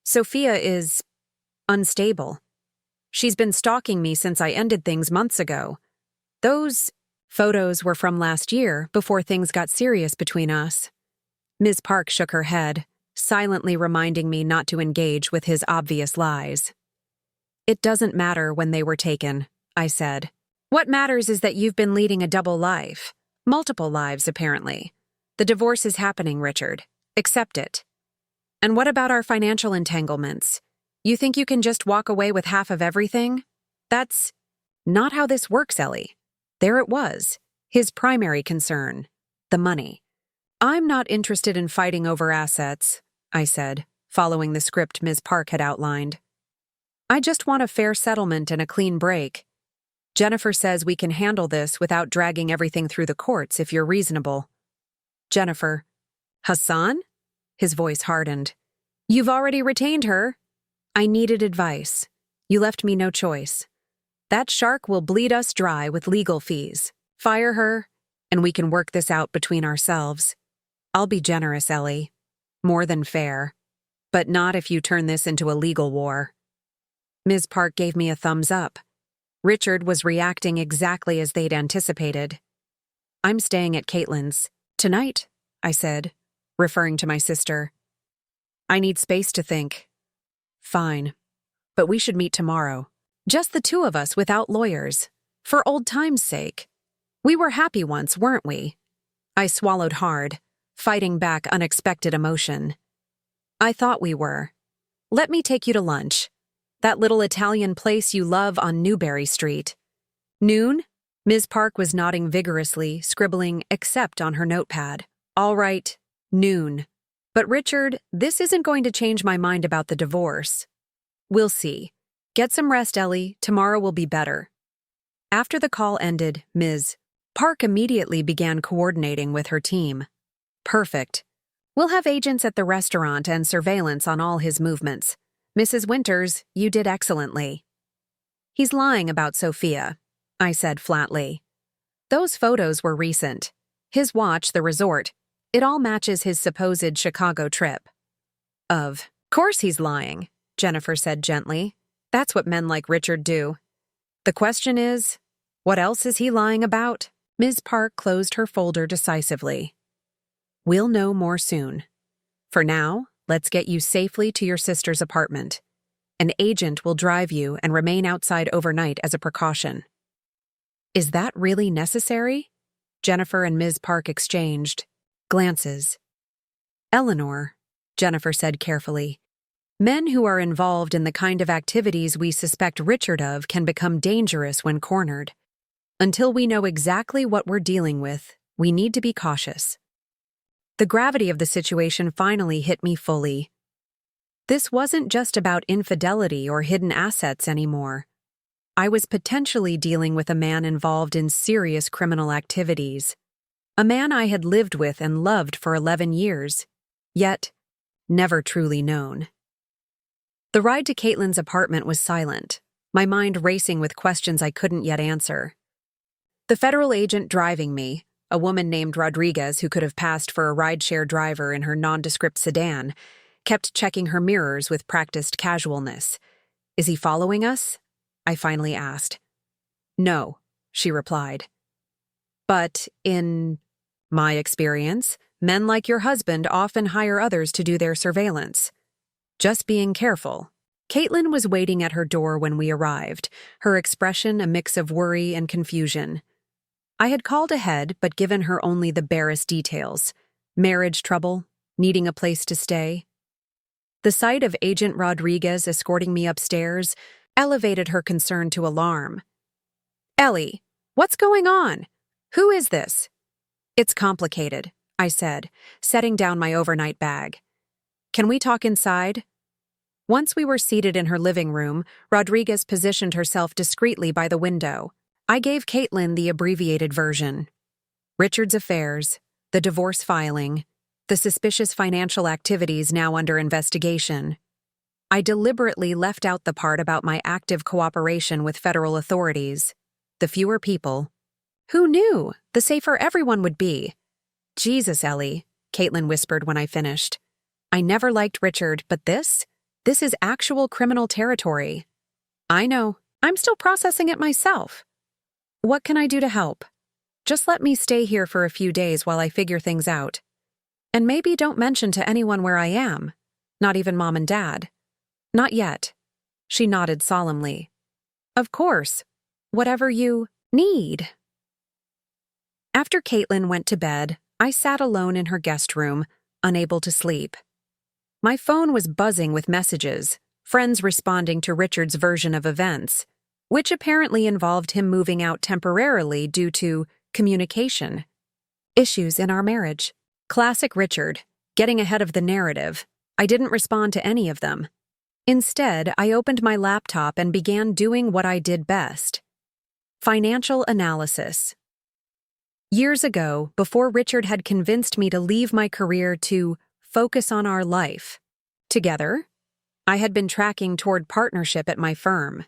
Sophia is unstable. She's been stalking me since I ended things months ago. Those photos were from last year, before things got serious between us. Ms. Park shook her head, silently reminding me not to engage with his obvious lies. It doesn't matter when they were taken, I said. What matters is that you've been leading a double life. Multiple lives, apparently. The divorce is happening, Richard. Accept it. And what about our financial entanglements? You think you can just walk away with half of everything? That's not how this works, Ellie. There it was, his primary concern, the money. I'm not interested in fighting over assets, I said, following the script Ms. Park had outlined. I just want a fair settlement and a clean break. Jennifer says we can handle this without dragging everything through the courts if you're reasonable. Jennifer. Hassan? His voice hardened. You've already retained her. I needed advice. You left me no choice. That shark will bleed us dry with legal fees. Fire her, and we can work this out between ourselves. I'll be generous, Ellie. More than fair. But not if you turn this into a legal war. Ms. Park gave me a thumbs up. Richard was reacting exactly as they'd anticipated. I'm staying at Caitlin's. Tonight, I said, referring to my sister. I need space to think. Fine. But we should meet tomorrow. Just the two of us without lawyers. For old time's sake. We were happy once, weren't we? I swallowed hard, fighting back unexpected emotion. I thought we were. Let me take you to lunch. That little Italian place you love on Newberry Street. Noon? Ms. Park was nodding vigorously, scribbling accept on her notepad. All right, noon. But Richard, this isn't going to change my mind about the divorce. We'll see. Get some rest, Ellie. Tomorrow will be better. After the call ended, Ms. Park immediately began coordinating with her team. Perfect. We'll have agents at the restaurant and surveillance on all his movements. Mrs. Winters, you did excellently. He's lying about Sophia, I said flatly. Those photos were recent. His watch, the resort, it all matches his supposed Chicago trip. Of course he's lying, Jennifer said gently. That's what men like Richard do. The question is, what else is he lying about? Ms. Park closed her folder decisively. We'll know more soon. For now, let's get you safely to your sister's apartment. An agent will drive you and remain outside overnight as a precaution. Is that really necessary? Jennifer and Ms. Park exchanged glances. Eleanor, Jennifer said carefully, men who are involved in the kind of activities we suspect Richard of can become dangerous when cornered. Until we know exactly what we're dealing with, we need to be cautious. The gravity of the situation finally hit me fully. This wasn't just about infidelity or hidden assets anymore. I was potentially dealing with a man involved in serious criminal activities. A man I had lived with and loved for 11 years, yet never truly known. The ride to Caitlin's apartment was silent, my mind racing with questions I couldn't yet answer. The federal agent driving me, a woman named Rodriguez who could have passed for a rideshare driver in her nondescript sedan, kept checking her mirrors with practiced casualness. "Is he following us?" I finally asked. "No," she replied. "But in my experience, men like your husband often hire others to do their surveillance. Just being careful." Caitlin was waiting at her door when we arrived, her expression a mix of worry and confusion. I had called ahead but given her only the barest details: marriage trouble, needing a place to stay. The sight of Agent Rodriguez escorting me upstairs elevated her concern to alarm. "Ellie, what's going on? Who is this?" "It's complicated," I said, setting down my overnight bag. "Can we talk inside?" Once we were seated in her living room, Rodriguez positioned herself discreetly by the window. I gave Caitlin the abbreviated version: Richard's affairs, the divorce filing, the suspicious financial activities now under investigation. I deliberately left out the part about my active cooperation with federal authorities. The fewer people. Who knew? The safer everyone would be. "Jesus, Ellie," Caitlin whispered when I finished. "I never liked Richard, but this is actual criminal territory." "I know. I'm still processing it myself." "What can I do to help?" "Just let me stay here for a few days while I figure things out. And maybe don't mention to anyone where I am. Not even Mom and Dad." "Not yet." She nodded solemnly. "Of course. Whatever you need." After Caitlin went to bed, I sat alone in her guest room, unable to sleep. My phone was buzzing with messages, friends responding to Richard's version of events, which apparently involved him moving out temporarily due to communication issues in our marriage. Classic Richard, getting ahead of the narrative. I didn't respond to any of them. Instead, I opened my laptop and began doing what I did best: financial analysis. Years ago, before Richard had convinced me to leave my career to focus on our life together, I had been tracking toward partnership at my firm.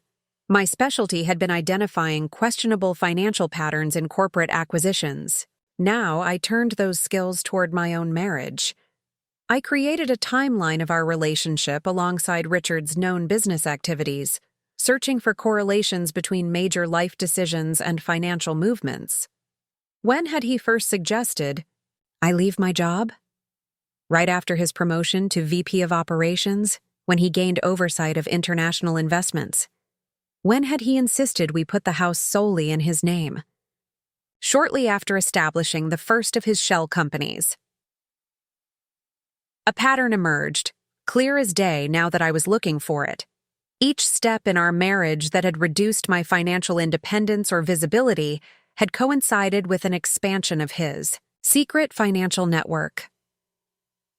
My specialty had been identifying questionable financial patterns in corporate acquisitions. Now I turned those skills toward my own marriage. I created a timeline of our relationship alongside Richard's known business activities, searching for correlations between major life decisions and financial movements. When had he first suggested, "I leave my job?" Right after his promotion to VP of Operations, when he gained oversight of international investments. When had he insisted we put the house solely in his name? Shortly after establishing the first of his shell companies. A pattern emerged, clear as day now that I was looking for it. Each step in our marriage that had reduced my financial independence or visibility had coincided with an expansion of his secret financial network.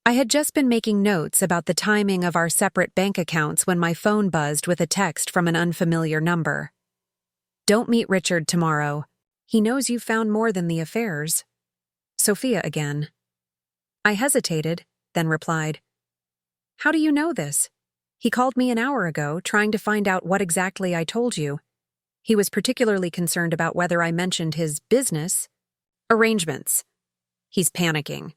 I had just been making notes about the timing of our separate bank accounts when my phone buzzed with a text from an unfamiliar number. "Don't meet Richard tomorrow. He knows you've found more than the affairs." Sophia again. I hesitated, then replied, "How do you know this? He called me an hour ago, trying to find out what exactly I told you. He was particularly concerned about whether I mentioned his business arrangements. He's panicking."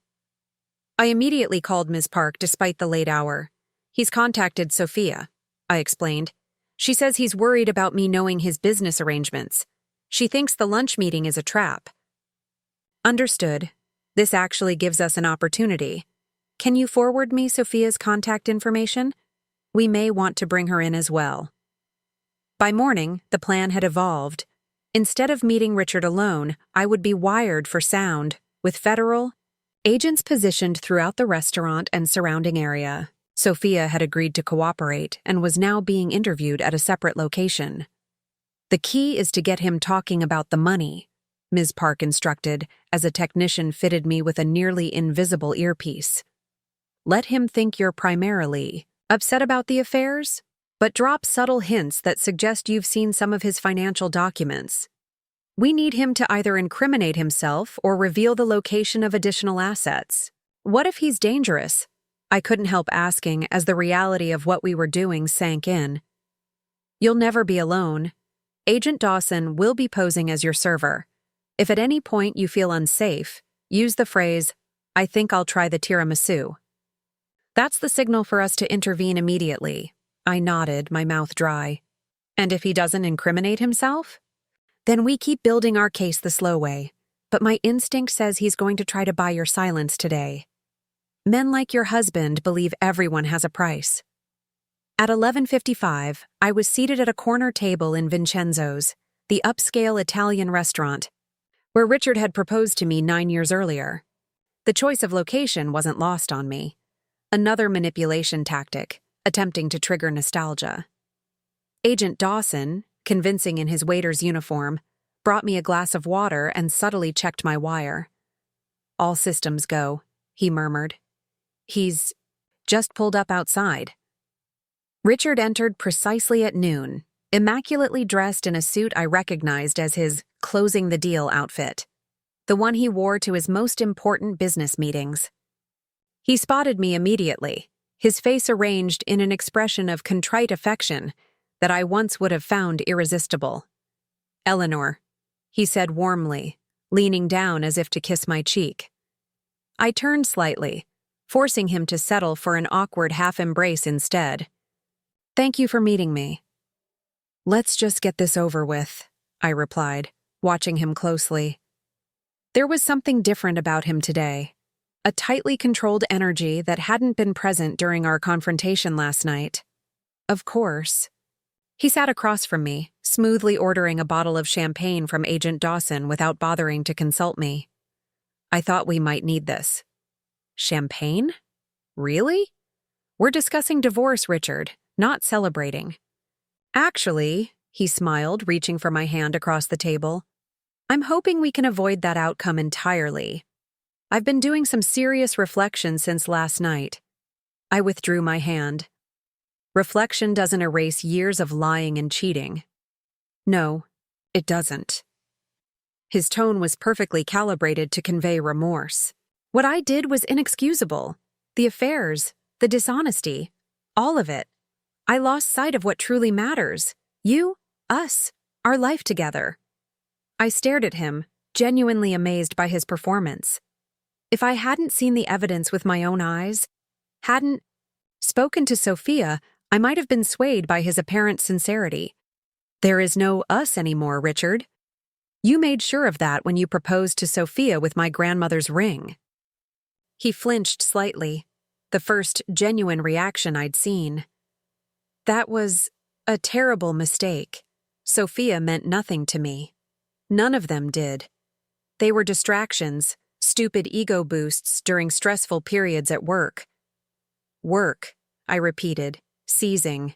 I immediately called Ms. Park despite the late hour. "He's contacted Sophia," I explained. "She says he's worried about me knowing his business arrangements. She thinks the lunch meeting is a trap." "Understood. This actually gives us an opportunity. Can you forward me Sophia's contact information? We may want to bring her in as well." By morning, the plan had evolved. Instead of meeting Richard alone, I would be wired for sound, with federal agents positioned throughout the restaurant and surrounding area. Sophia had agreed to cooperate and was now being interviewed at a separate location. "The key is to get him talking about the money," Ms. Park instructed as a technician fitted me with a nearly invisible earpiece. "Let him think you're primarily upset about the affairs, but drop subtle hints that suggest you've seen some of his financial documents. We need him to either incriminate himself or reveal the location of additional assets. What if he's dangerous? I couldn't help asking as the reality of what we were doing sank in. You'll never be alone. Agent Dawson will be posing as your server. If at any point you feel unsafe, use the phrase, "I think I'll try the tiramisu." That's the signal for us to intervene immediately. I nodded, my mouth dry. And if he doesn't incriminate himself? Then we keep building our case the slow way. But my instinct says he's going to try to buy your silence today. Men like your husband believe everyone has a price. At 11:55, I was seated at a corner table in Vincenzo's, the upscale Italian restaurant, where Richard had proposed to me 9 years earlier. The choice of location wasn't lost on me. Another manipulation tactic, attempting to trigger nostalgia. Agent Dawson, convincing in his waiter's uniform, brought me a glass of water and subtly checked my wire. "All systems go," he murmured. "He's just pulled up outside." Richard entered precisely at noon, immaculately dressed in a suit I recognized as his closing the deal outfit, the one he wore to his most important business meetings. He spotted me immediately, his face arranged in an expression of contrite affection that I once would have found irresistible. "Eleanor," he said warmly, leaning down as if to kiss my cheek. I turned slightly, forcing him to settle for an awkward half-embrace instead. "Thank you for meeting me." "Let's just get this over with," I replied, watching him closely. There was something different about him today, a tightly controlled energy that hadn't been present during our confrontation last night. Of course. He sat across from me, smoothly ordering a bottle of champagne from Agent Dawson without bothering to consult me. "I thought we might need this." "Champagne? Really? We're discussing divorce, Richard, not celebrating." "Actually," he smiled, reaching for my hand across the table, "I'm hoping we can avoid that outcome entirely. I've been doing some serious reflection since last night." I withdrew my hand. Reflection doesn't erase years of lying and cheating. "No, it doesn't." His tone was perfectly calibrated to convey remorse. What I did was inexcusable. The affairs, the dishonesty, all of it. I lost sight of what truly matters. You, us, our life together. I stared at him, genuinely amazed by his performance. If I hadn't seen the evidence with my own eyes, hadn't spoken to Sophia, I might have been swayed by his apparent sincerity. There is no us anymore, Richard. You made sure of that when you proposed to Sophia with my grandmother's ring. He flinched slightly, the first genuine reaction I'd seen. That was a terrible mistake. Sophia meant nothing to me. None of them did. They were distractions, stupid ego boosts during stressful periods at work. "Work," I repeated, seizing.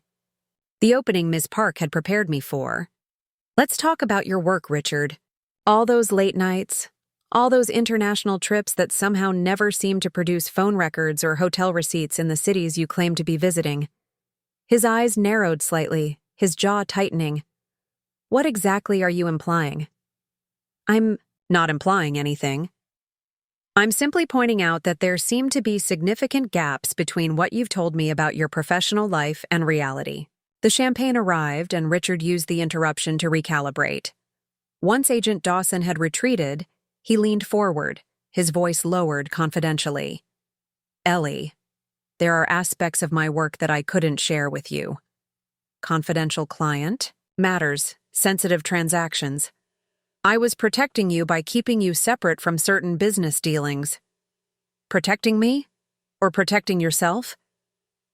The opening Ms. Park had prepared me for. "Let's talk about your work, Richard. All those late nights, all those international trips that somehow never seem to produce phone records or hotel receipts in the cities you claim to be visiting." His eyes narrowed slightly, his jaw tightening. "What exactly are you implying?" "I'm not implying anything. I'm simply pointing out that there seem to be significant gaps between what you've told me about your professional life and reality." The champagne arrived, and Richard used the interruption to recalibrate. Once Agent Dawson had retreated, he leaned forward, his voice lowered confidentially. "Ellie, there are aspects of my work that I couldn't share with you. Confidential client, matters, sensitive transactions. I was protecting you by keeping you separate from certain business dealings." "Protecting me? Or protecting yourself?"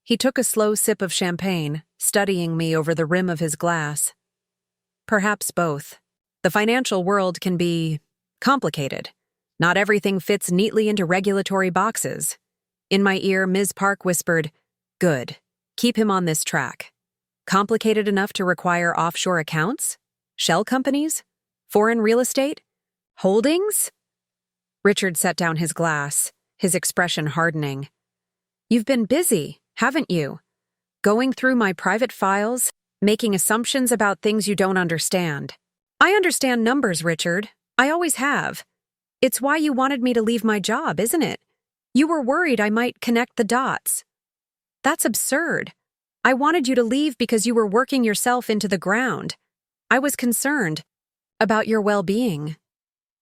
He took a slow sip of champagne, studying me over the rim of his glass. "Perhaps both. The financial world can be complicated. Not everything fits neatly into regulatory boxes." In my ear, Ms. Park whispered, "Good. Keep him on this track. Complicated enough to require offshore accounts? Shell companies? Foreign real estate? Holdings?" Richard set down his glass, his expression hardening. "You've been busy, haven't you? Going through my private files, making assumptions about things you don't understand." "I understand numbers, Richard. I always have. It's why you wanted me to leave my job, isn't it? You were worried I might connect the dots. That's absurd. I wanted you to leave because you were working yourself into the ground. I was concerned about your well-being.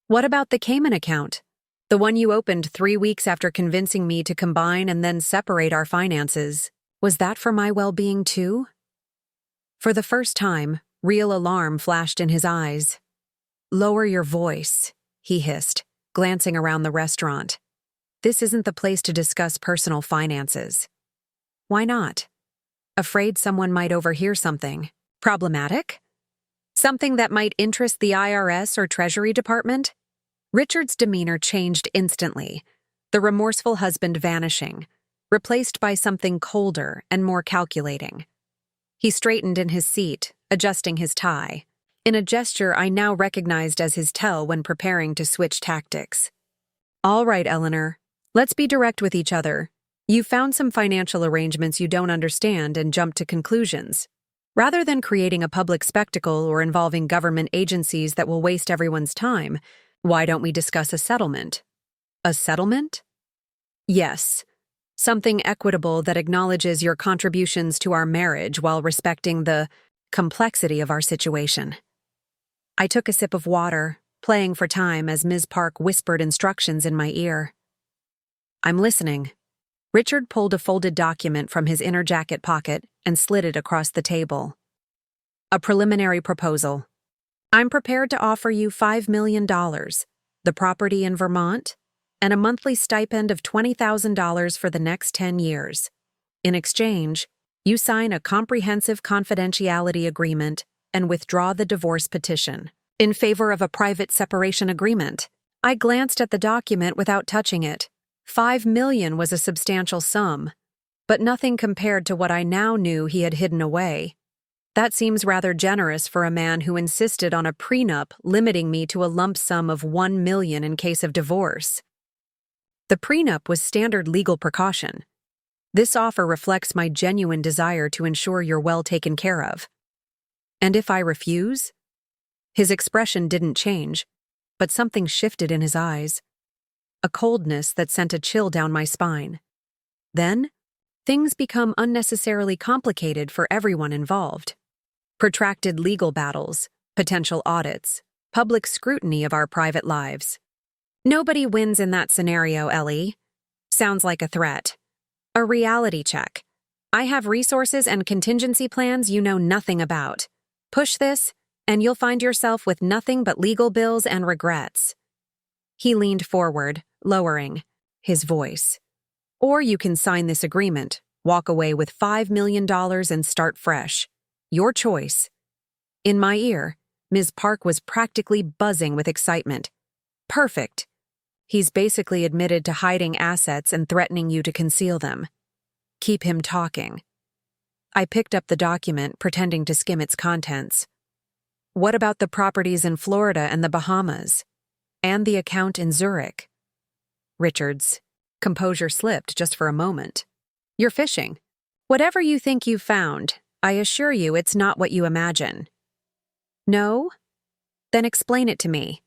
What about the Cayman account? The one you opened 3 weeks after convincing me to combine and then separate our finances. Was that for my well-being too? For the first time, real alarm flashed in his eyes. Lower your voice, he hissed, glancing around the restaurant. This isn't the place to discuss personal finances. Why not? Afraid someone might overhear something problematic? Something that might interest the IRS or Treasury Department? Richard's demeanor changed instantly, the remorseful husband vanishing, replaced by something colder and more calculating. He straightened in his seat, adjusting his tie, in a gesture I now recognized as his tell when preparing to switch tactics. All right, Eleanor, let's be direct with each other. You found some financial arrangements you don't understand and jumped to conclusions. Rather than creating a public spectacle or involving government agencies that will waste everyone's time, why don't we discuss a settlement? A settlement? Yes. Something equitable that acknowledges your contributions to our marriage while respecting the complexity of our situation. I took a sip of water, playing for time as Ms. Park whispered instructions in my ear. I'm listening. Richard pulled a folded document from his inner jacket pocket and slid it across the table. A preliminary proposal. I'm prepared to offer you $5 million, the property in Vermont, and a monthly stipend of $20,000 for the next 10 years. In exchange, you sign a comprehensive confidentiality agreement and withdraw the divorce petition. In favor of a private separation agreement. I glanced at the document without touching it. $5 million was a substantial sum, but nothing compared to what I now knew he had hidden away. That seems rather generous for a man who insisted on a prenup limiting me to a lump sum of $1 million in case of divorce. The prenup was standard legal precaution. This offer reflects my genuine desire to ensure you're well taken care of. And if I refuse? His expression didn't change, but something shifted in his eyes. A coldness that sent a chill down my spine. Then, things become unnecessarily complicated for everyone involved. Protracted legal battles, potential audits, public scrutiny of our private lives. Nobody wins in that scenario, Ellie. Sounds like a threat. A reality check. I have resources and contingency plans you know nothing about. Push this, and you'll find yourself with nothing but legal bills and regrets. He leaned forward, lowering his voice. Or you can sign this agreement, walk away with $5 million and start fresh. Your choice. In my ear, Ms. Park was practically buzzing with excitement. Perfect. He's basically admitted to hiding assets and threatening you to conceal them. Keep him talking. I picked up the document, pretending to skim its contents. What about the properties in Florida and the Bahamas? And the account in Zurich? Richard's composure slipped just for a moment. You're fishing. Whatever you think you found, I assure you it's not what you imagine. No? Then explain it to me.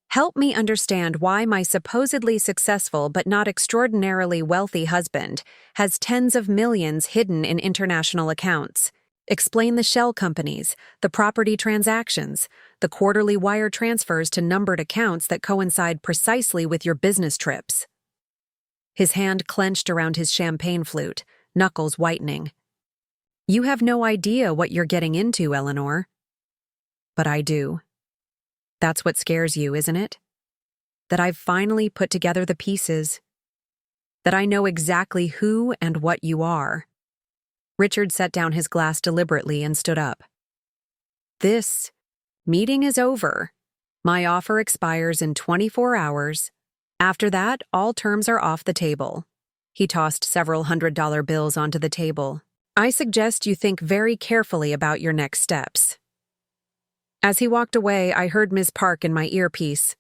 Help me understand why my supposedly successful but not extraordinarily wealthy husband has tens of millions hidden in international accounts. Explain the shell companies, the property transactions, the quarterly wire transfers to numbered accounts that coincide precisely with your business trips. His hand clenched around his champagne flute, knuckles whitening. You have no idea what you're getting into, Eleanor. But I do. That's what scares you, isn't it? That I've finally put together the pieces. That I know exactly who and what you are. Richard set down his glass deliberately and stood up. This meeting is over. My offer expires in 24 hours. After that, all terms are off the table. He tossed several $100 bills onto the table. I suggest you think very carefully about your next steps. As he walked away, I heard Ms. Park in my earpiece.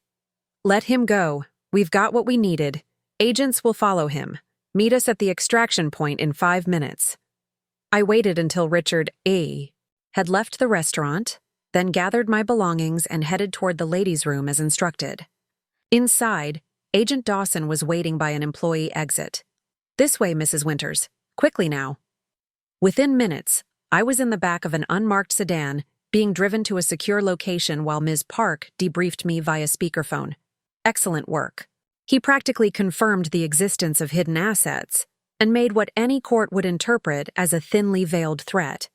Let him go. We've got what we needed. Agents will follow him. Meet us at the extraction point in 5 minutes. I waited until Richard A. had left the restaurant, then gathered my belongings and headed toward the ladies' room as instructed. Inside, Agent Dawson was waiting by an employee exit. "This way, Mrs. Winters. Quickly now." Within minutes, I was in the back of an unmarked sedan, being driven to a secure location while Ms. Park debriefed me via speakerphone. Excellent work. He practically confirmed the existence of hidden assets and made what any court would interpret as a thinly veiled threat.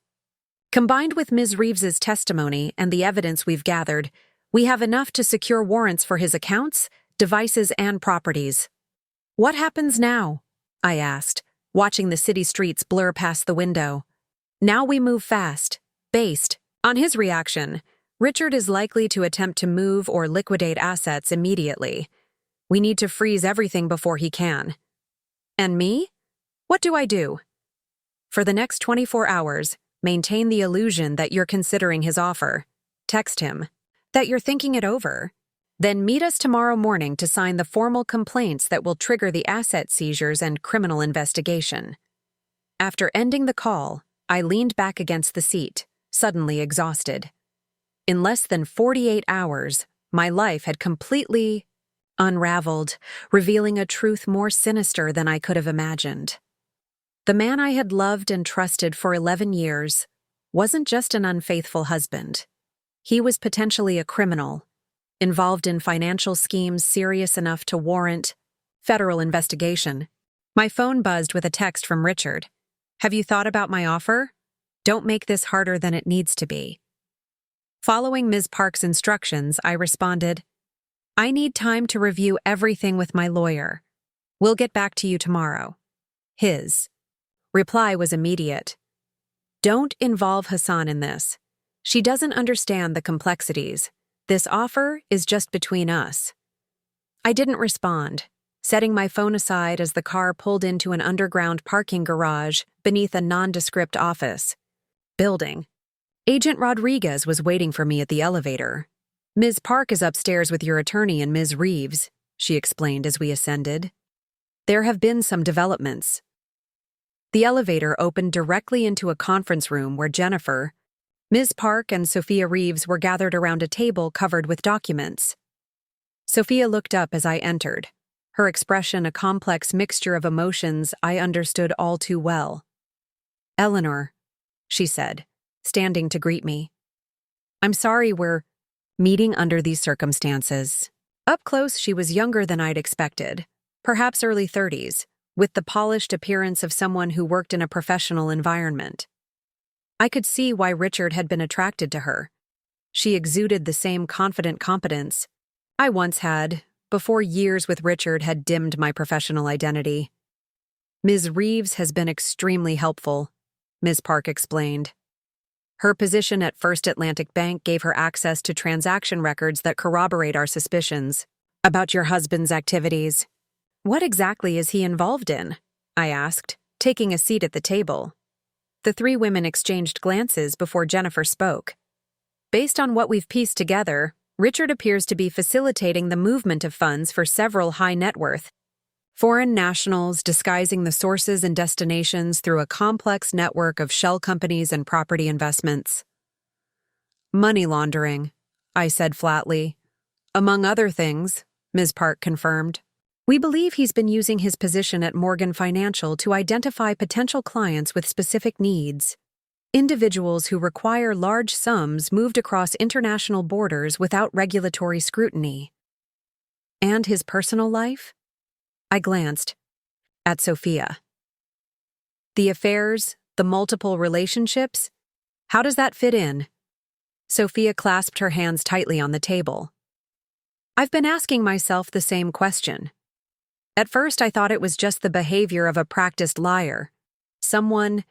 Combined with Ms. Reeves's testimony and the evidence we've gathered, we have enough to secure warrants for his accounts, devices, and properties. "What happens now?" I asked, watching the city streets blur past the window. "Now we move fast." Based on his reaction, Richard is likely to attempt to move or liquidate assets immediately. We need to freeze everything before he can. And me? What do I do? For the next 24 hours, maintain the illusion that you're considering his offer. Text him that you're thinking it over. Then meet us tomorrow morning to sign the formal complaints that will trigger the asset seizures and criminal investigation. After ending the call, I leaned back against the seat, suddenly exhausted. In less than 48 hours, my life had completely unraveled, revealing a truth more sinister than I could have imagined. The man I had loved and trusted for 11 years wasn't just an unfaithful husband. He was potentially a criminal, involved in financial schemes serious enough to warrant federal investigation. My phone buzzed with a text from Richard. "Have you thought about my offer? Don't make this harder than it needs to be." Following Ms. Park's instructions, I responded, "I need time to review everything with my lawyer. We'll get back to you tomorrow." His reply was immediate. "Don't involve Hassan in this. She doesn't understand the complexities. This offer is just between us." I didn't respond, setting my phone aside as the car pulled into an underground parking garage beneath a nondescript office building. Agent Rodriguez was waiting for me at the elevator. "Ms. Park is upstairs with your attorney and Ms. Reeves," she explained as we ascended. "There have been some developments." The elevator opened directly into a conference room where Jennifer, Ms. Park, and Sophia Reeves were gathered around a table covered with documents. Sophia looked up as I entered, her expression a complex mixture of emotions I understood all too well. "Eleanor," she said, standing to greet me. "I'm sorry we're meeting under these circumstances." Up close, she was younger than I'd expected, perhaps early 30s, with the polished appearance of someone who worked in a professional environment. I could see why Richard had been attracted to her. She exuded the same confident competence I once had, before years with Richard had dimmed my professional identity. "Ms. Reeves has been extremely helpful," Ms. Park explained. "Her position at First Atlantic Bank gave her access to transaction records that corroborate our suspicions about your husband's activities." "What exactly is he involved in?" I asked, taking a seat at the table. The three women exchanged glances before Jennifer spoke. "Based on what we've pieced together, Richard appears to be facilitating the movement of funds for several high-net-worth foreign nationals, disguising the sources and destinations through a complex network of shell companies and property investments." "Money laundering," I said flatly. "Among other things," Ms. Park confirmed. "We believe he's been using his position at Morgan Financial to identify potential clients with specific needs. Individuals who require large sums moved across international borders without regulatory scrutiny." "And his personal life?" I glanced at Sophia. "The affairs, the multiple relationships, how does that fit in?" Sophia clasped her hands tightly on the table. "I've been asking myself the same question. At first, I thought it was just the behavior of a practiced liar, someone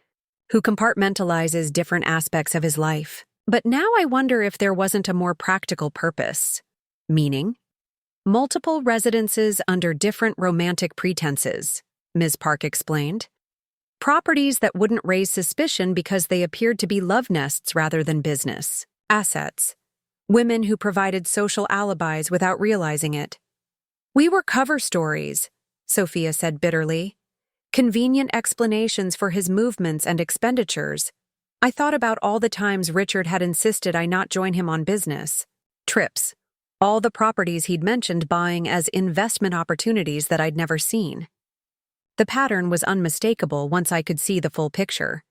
who compartmentalizes different aspects of his life. But now I wonder if there wasn't a more practical purpose. Meaning? Multiple residences under different romantic pretenses, Ms. Park explained. Properties that wouldn't raise suspicion because they appeared to be love nests rather than business assets. Women who provided social alibis without realizing it. We were cover stories, Sophia said bitterly. Convenient explanations for his movements and expenditures. I thought about all the times Richard had insisted I not join him on business trips, all the properties he'd mentioned buying as investment opportunities that I'd never seen. The pattern was unmistakable once I could see the full picture.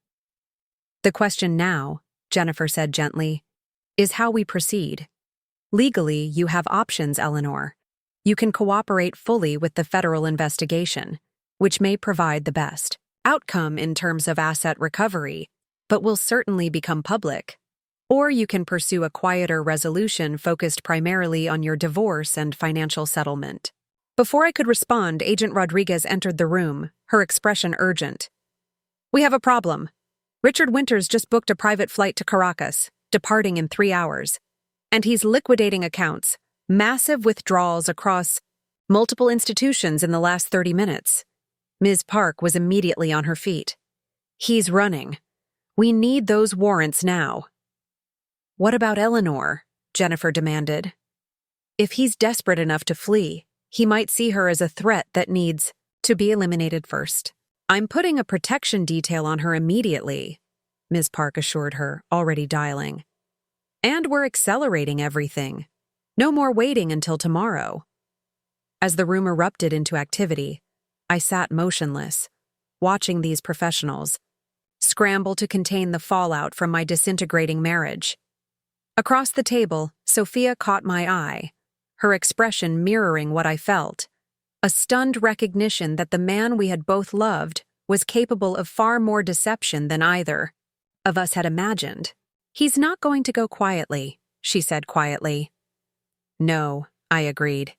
The question now, Jennifer said gently, is how we proceed. Legally, you have options, Eleanor. You can cooperate fully with the federal investigation, which may provide the best outcome in terms of asset recovery, but will certainly become public. Or you can pursue a quieter resolution focused primarily on your divorce and financial settlement. Before I could respond, Agent Rodriguez entered the room, her expression urgent. We have a problem. Richard Winters just booked a private flight to Caracas, departing in 3 hours. And he's liquidating accounts, massive withdrawals across multiple institutions in the last 30 minutes. Ms. Park was immediately on her feet. He's running. We need those warrants now. What about Eleanor? Jennifer demanded. If he's desperate enough to flee, he might see her as a threat that needs to be eliminated first. I'm putting a protection detail on her immediately, Ms. Park assured her, already dialing. And we're accelerating everything. No more waiting until tomorrow. As the room erupted into activity, I sat motionless, watching these professionals scramble to contain the fallout from my disintegrating marriage. Across the table, Sophia caught my eye, her expression mirroring what I felt, a stunned recognition that the man we had both loved was capable of far more deception than either of us had imagined. He's not going to go quietly, she said quietly. No, I agreed.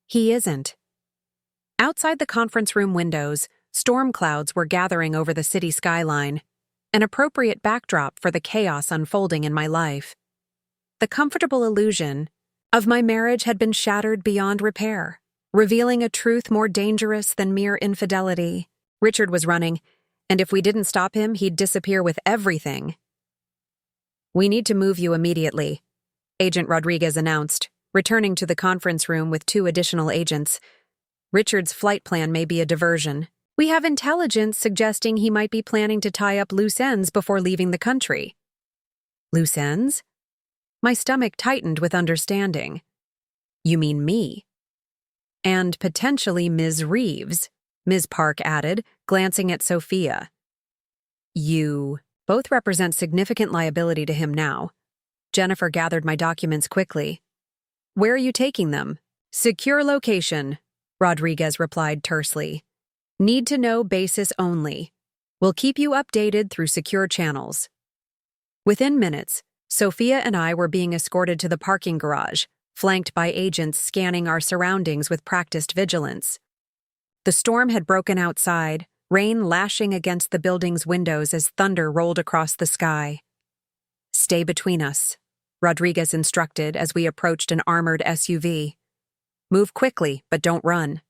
He isn't. Outside the conference room windows, storm clouds were gathering over the city skyline, an appropriate backdrop for the chaos unfolding in my life. The comfortable illusion of my marriage had been shattered beyond repair, revealing a truth more dangerous than mere infidelity. Richard was running, and if we didn't stop him, he'd disappear with everything. We need to move you immediately, Agent Rodriguez announced, returning to the conference room with 2 additional agents. Richard's flight plan may be a diversion. We have intelligence suggesting he might be planning to tie up loose ends before leaving the country. Loose ends? My stomach tightened with understanding. You mean me? And potentially Ms. Reeves, Ms. Park added, glancing at Sophia. You both represent significant liability to him now. Jennifer gathered my documents quickly. Where are you taking them? Secure location, Rodriguez replied tersely. Need to know basis only. We'll keep you updated through secure channels. Within minutes, Sophia and I were being escorted to the parking garage, flanked by agents scanning our surroundings with practiced vigilance. The storm had broken outside, rain lashing against the building's windows as thunder rolled across the sky. Stay between us, Rodriguez instructed as we approached an armored SUV. Move quickly, but don't run.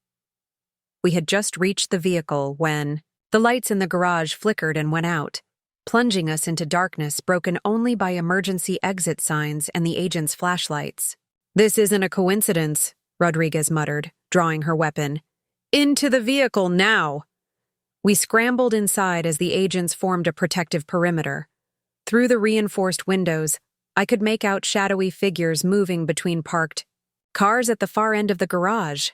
We had just reached the vehicle when the lights in the garage flickered and went out, plunging us into darkness broken only by emergency exit signs and the agents' flashlights. This isn't a coincidence, Rodriguez muttered, drawing her weapon. Into the vehicle now! We scrambled inside as the agents formed a protective perimeter. Through the reinforced windows, I could make out shadowy figures moving between parked cars at the far end of the garage.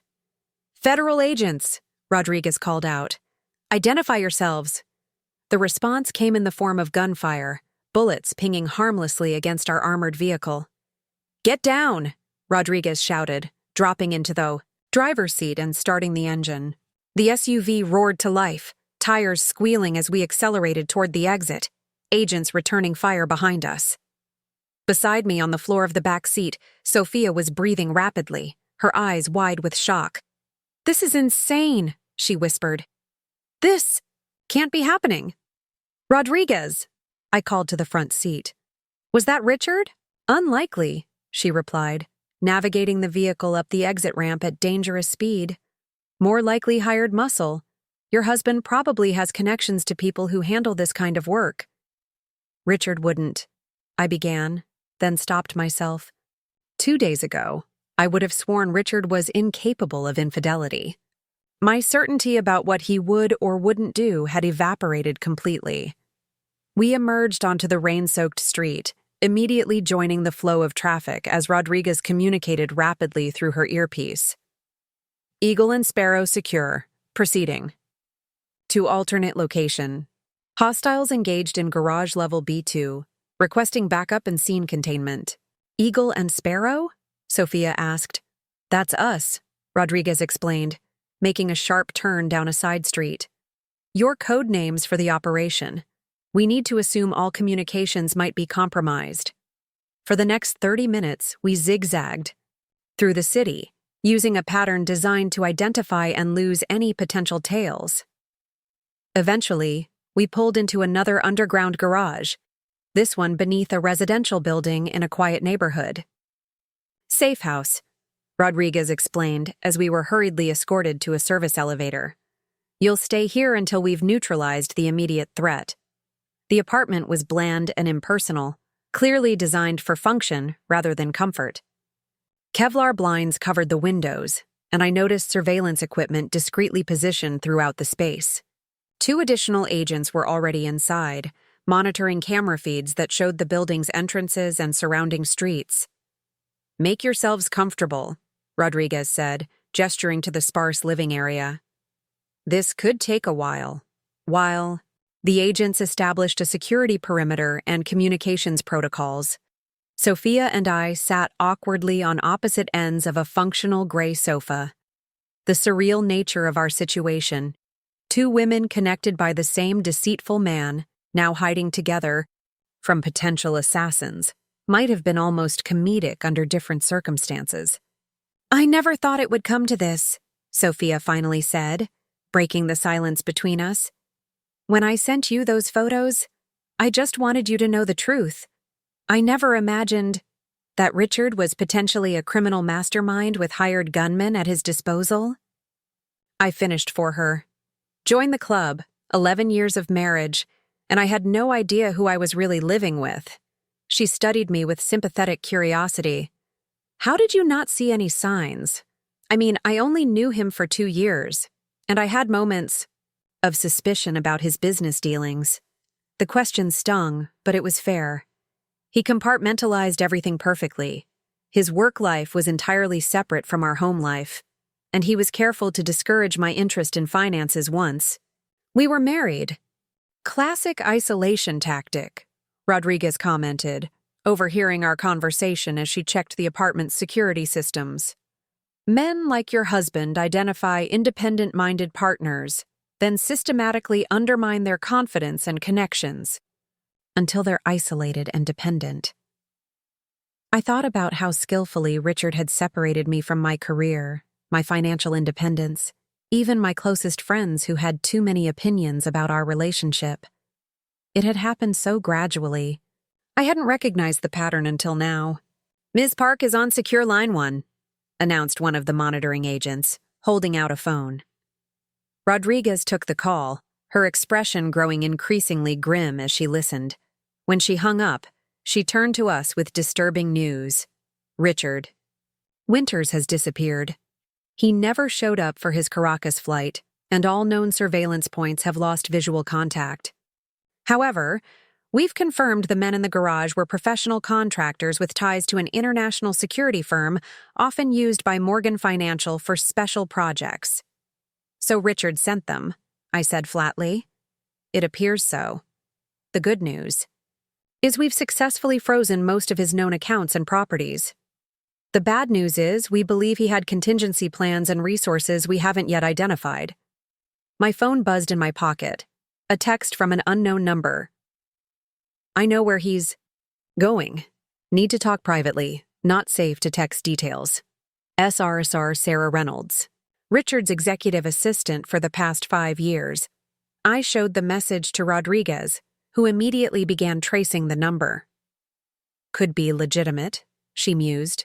Federal agents, Rodriguez called out. Identify yourselves. The response came in the form of gunfire, bullets pinging harmlessly against our armored vehicle. Get down, Rodriguez shouted, dropping into the driver's seat and starting the engine. The SUV roared to life, tires squealing as we accelerated toward the exit, agents returning fire behind us. Beside me on the floor of the back seat, Sophia was breathing rapidly, her eyes wide with shock. This is insane, she whispered. This can't be happening. Rodriguez, I called to the front seat. Was that Richard? Unlikely, she replied, navigating the vehicle up the exit ramp at dangerous speed. More likely hired muscle. Your husband probably has connections to people who handle this kind of work. Richard wouldn't, I began, then stopped myself. 2 days ago, I would have sworn Richard was incapable of infidelity. My certainty about what he would or wouldn't do had evaporated completely. We emerged onto the rain-soaked street, immediately joining the flow of traffic as Rodriguez communicated rapidly through her earpiece. Eagle and Sparrow secure. Proceeding. To alternate location. Hostiles engaged in garage level B2, requesting backup and scene containment. Eagle and Sparrow? Sophia asked. That's us, Rodriguez explained, making a sharp turn down a side street. Your code names for the operation. We need to assume all communications might be compromised. For the next 30 minutes, we zigzagged through the city, using a pattern designed to identify and lose any potential tails. Eventually, we pulled into another underground garage, this one beneath a residential building in a quiet neighborhood. Safe house, Rodriguez explained as we were hurriedly escorted to a service elevator. You'll stay here until we've neutralized the immediate threat. The apartment was bland and impersonal, clearly designed for function rather than comfort. Kevlar blinds covered the windows, and I noticed surveillance equipment discreetly positioned throughout the space. 2 additional agents were already inside, monitoring camera feeds that showed the building's entrances and surrounding streets. Make yourselves comfortable, Rodriguez said, gesturing to the sparse living area. This could take a while. While the agents established a security perimeter and communications protocols, Sophia and I sat awkwardly on opposite ends of a functional gray sofa. The surreal nature of our situation, 2 women connected by the same deceitful man, now hiding together from potential assassins, might have been almost comedic under different circumstances. I never thought it would come to this, Sophia finally said, breaking the silence between us. When I sent you those photos, I just wanted you to know the truth. I never imagined that Richard was potentially a criminal mastermind with hired gunmen at his disposal. I finished for her. Joined the club, 11 years of marriage, and I had no idea who I was really living with. She studied me with sympathetic curiosity. How did you not see any signs? I mean, I only knew him for 2 years, and I had moments of suspicion about his business dealings. The question stung, but it was fair. He compartmentalized everything perfectly. His work life was entirely separate from our home life, and he was careful to discourage my interest in finances once. We were married. Classic isolation tactic, Rodriguez commented, overhearing our conversation as she checked the apartment's security systems. Men like your husband identify independent-minded partners, then systematically undermine their confidence and connections until they're isolated and dependent. I thought about how skillfully Richard had separated me from my career, my financial independence, even my closest friends who had too many opinions about our relationship. It had happened so gradually. I hadn't recognized the pattern until now. Ms. Park is on secure line 1, announced one of the monitoring agents, holding out a phone. Rodriguez took the call, her expression growing increasingly grim as she listened. When she hung up, she turned to us with disturbing news. Richard. Winters has disappeared. He never showed up for his Caracas flight, and all known surveillance points have lost visual contact. However, we've confirmed the men in the garage were professional contractors with ties to an international security firm often used by Morgan Financial for special projects. So Richard sent them, I said flatly. It appears so. The good news is we've successfully frozen most of his known accounts and properties. The bad news is we believe he had contingency plans and resources we haven't yet identified. My phone buzzed in my pocket. A text from an unknown number. I know where he's going. Need to talk privately. Not safe to text details. SRSR Sarah Reynolds. Richard's executive assistant for the past 5 years. I showed the message to Rodriguez, who immediately began tracing the number. Could be legitimate, she mused.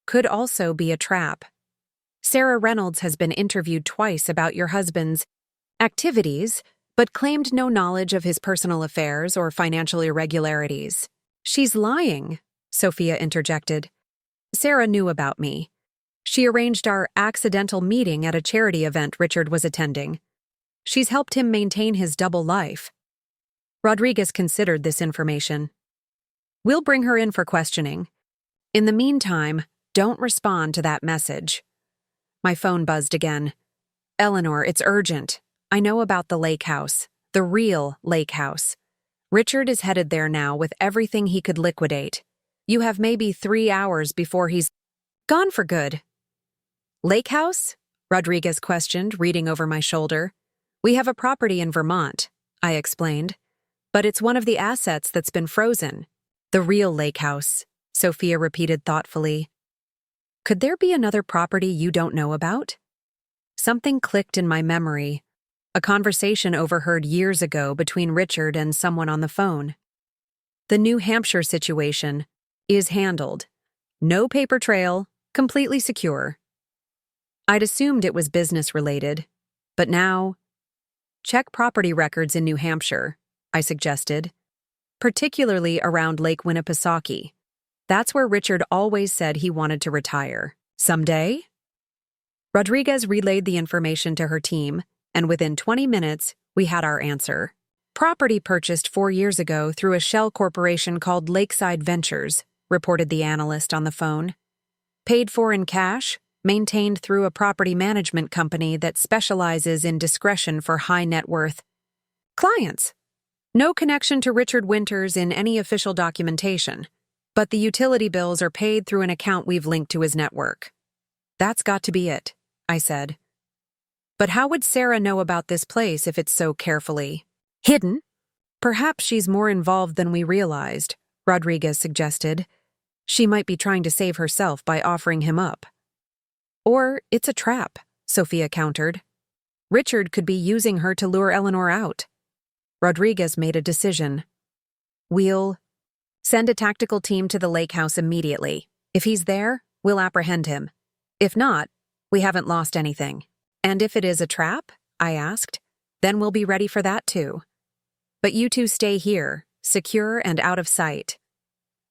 Could also be a trap. Sarah Reynolds has been interviewed twice about your husband's activities, but claimed no knowledge of his personal affairs or financial irregularities. She's lying, Sophia interjected. Sarah knew about me. She arranged our accidental meeting at a charity event Richard was attending. She's helped him maintain his double life. Rodriguez considered this information. We'll bring her in for questioning. In the meantime, don't respond to that message. My phone buzzed again. Eleanor, it's urgent. I know about the lake house. The real lake house. Richard is headed there now with everything he could liquidate. You have maybe 3 hours before he's gone for good. Lake house? Rodriguez questioned, reading over my shoulder. We have a property in Vermont, I explained. But it's one of the assets that's been frozen. The real lake house, Sophia repeated thoughtfully. Could there be another property you don't know about? Something clicked in my memory. A conversation overheard years ago between Richard and someone on the phone. The New Hampshire situation is handled. No paper trail, completely secure. I'd assumed it was business-related, but now… Check property records in New Hampshire, I suggested, particularly around Lake Winnipesaukee. That's where Richard always said he wanted to retire. Someday? Rodriguez relayed the information to her team, and within 20 minutes, we had our answer. Property purchased 4 years ago through a shell corporation called Lakeside Ventures, reported the analyst on the phone. Paid for in cash, maintained through a property management company that specializes in discretion for high net worth clients. No connection to Richard Winters in any official documentation, but the utility bills are paid through an account we've linked to his network. That's got to be it, I said. But how would Sarah know about this place if it's so carefully hidden? Perhaps she's more involved than we realized, Rodriguez suggested. She might be trying to save herself by offering him up. Or it's a trap, Sophia countered. Richard could be using her to lure Eleanor out. Rodriguez made a decision. We'll send a tactical team to the lake house immediately. If he's there, we'll apprehend him. If not, we haven't lost anything. And if it is a trap, I asked, then we'll be ready for that too. But you two stay here, secure and out of sight.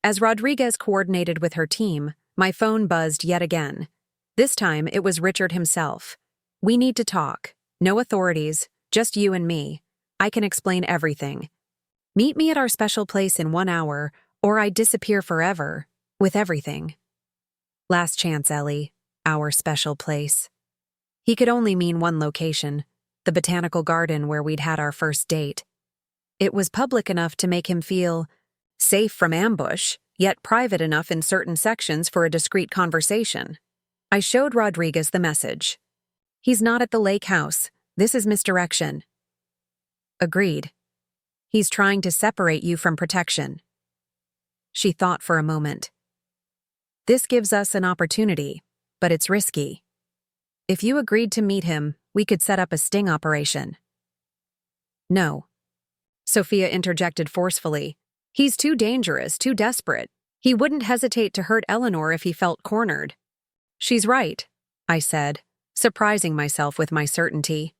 As Rodriguez coordinated with her team, my phone buzzed yet again. This time it was Richard himself. We need to talk. No authorities, just you and me. I can explain everything. Meet me at our special place in 1 hour, or I disappear forever, with everything. Last chance, Ellie. Our special place. He could only mean one location, the botanical garden where we'd had our first date. It was public enough to make him feel safe from ambush, yet private enough in certain sections for a discreet conversation. I showed Rodriguez the message. He's not at the lake house. This is misdirection. Agreed. He's trying to separate you from protection. She thought for a moment. This gives us an opportunity, but it's risky. If you agreed to meet him, we could set up a sting operation. No. Sophia interjected forcefully. He's too dangerous, too desperate. He wouldn't hesitate to hurt Eleanor if he felt cornered. She's right, I said, surprising myself with my certainty.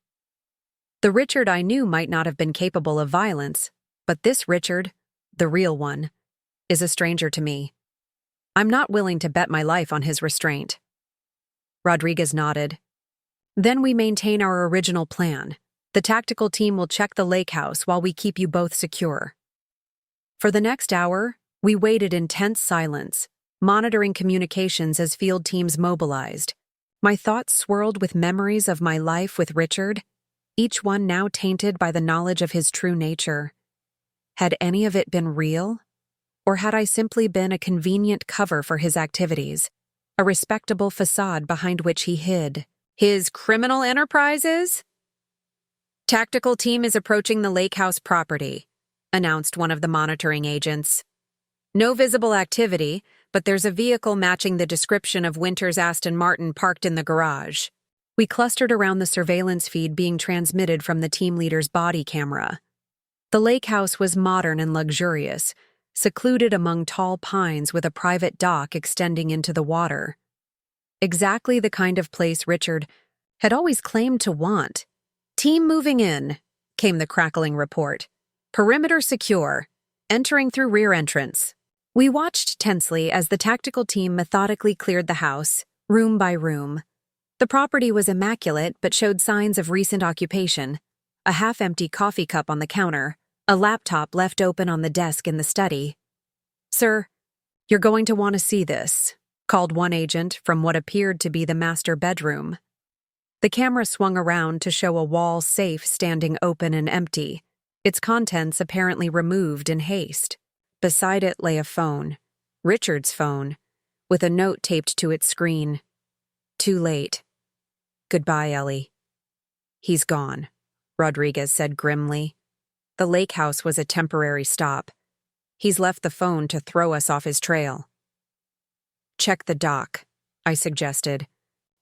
The Richard I knew might not have been capable of violence, but this Richard, the real one, is a stranger to me. I'm not willing to bet my life on his restraint. Rodriguez nodded. Then we maintain our original plan. The tactical team will check the lake house while we keep you both secure. For the next hour, we waited in tense silence, monitoring communications as field teams mobilized. My thoughts swirled with memories of my life with Richard, each one now tainted by the knowledge of his true nature. Had any of it been real? Or had I simply been a convenient cover for his activities, a respectable facade behind which he hid his criminal enterprises? Tactical team is approaching the lake house property, announced one of the monitoring agents. No visible activity, but there's a vehicle matching the description of Winter's Aston Martin parked in the garage. We clustered around the surveillance feed being transmitted from the team leader's body camera. The lake house was modern and luxurious, secluded among tall pines with a private dock extending into the water. Exactly the kind of place Richard had always claimed to want. Team moving in, came the crackling report. Perimeter secure, entering through rear entrance. We watched tensely as the tactical team methodically cleared the house, room by room. The property was immaculate but showed signs of recent occupation. A half-empty coffee cup on the counter, a laptop left open on the desk in the study. "Sir, you're going to want to see this," called one agent from what appeared to be the master bedroom. The camera swung around to show a wall safe standing open and empty, its contents apparently removed in haste. Beside it lay a phone, Richard's phone, with a note taped to its screen. "Too late. Goodbye, Ellie." "He's gone," Rodriguez said grimly. "The lake house was a temporary stop. He's left the phone to throw us off his trail." "Check the dock," I suggested,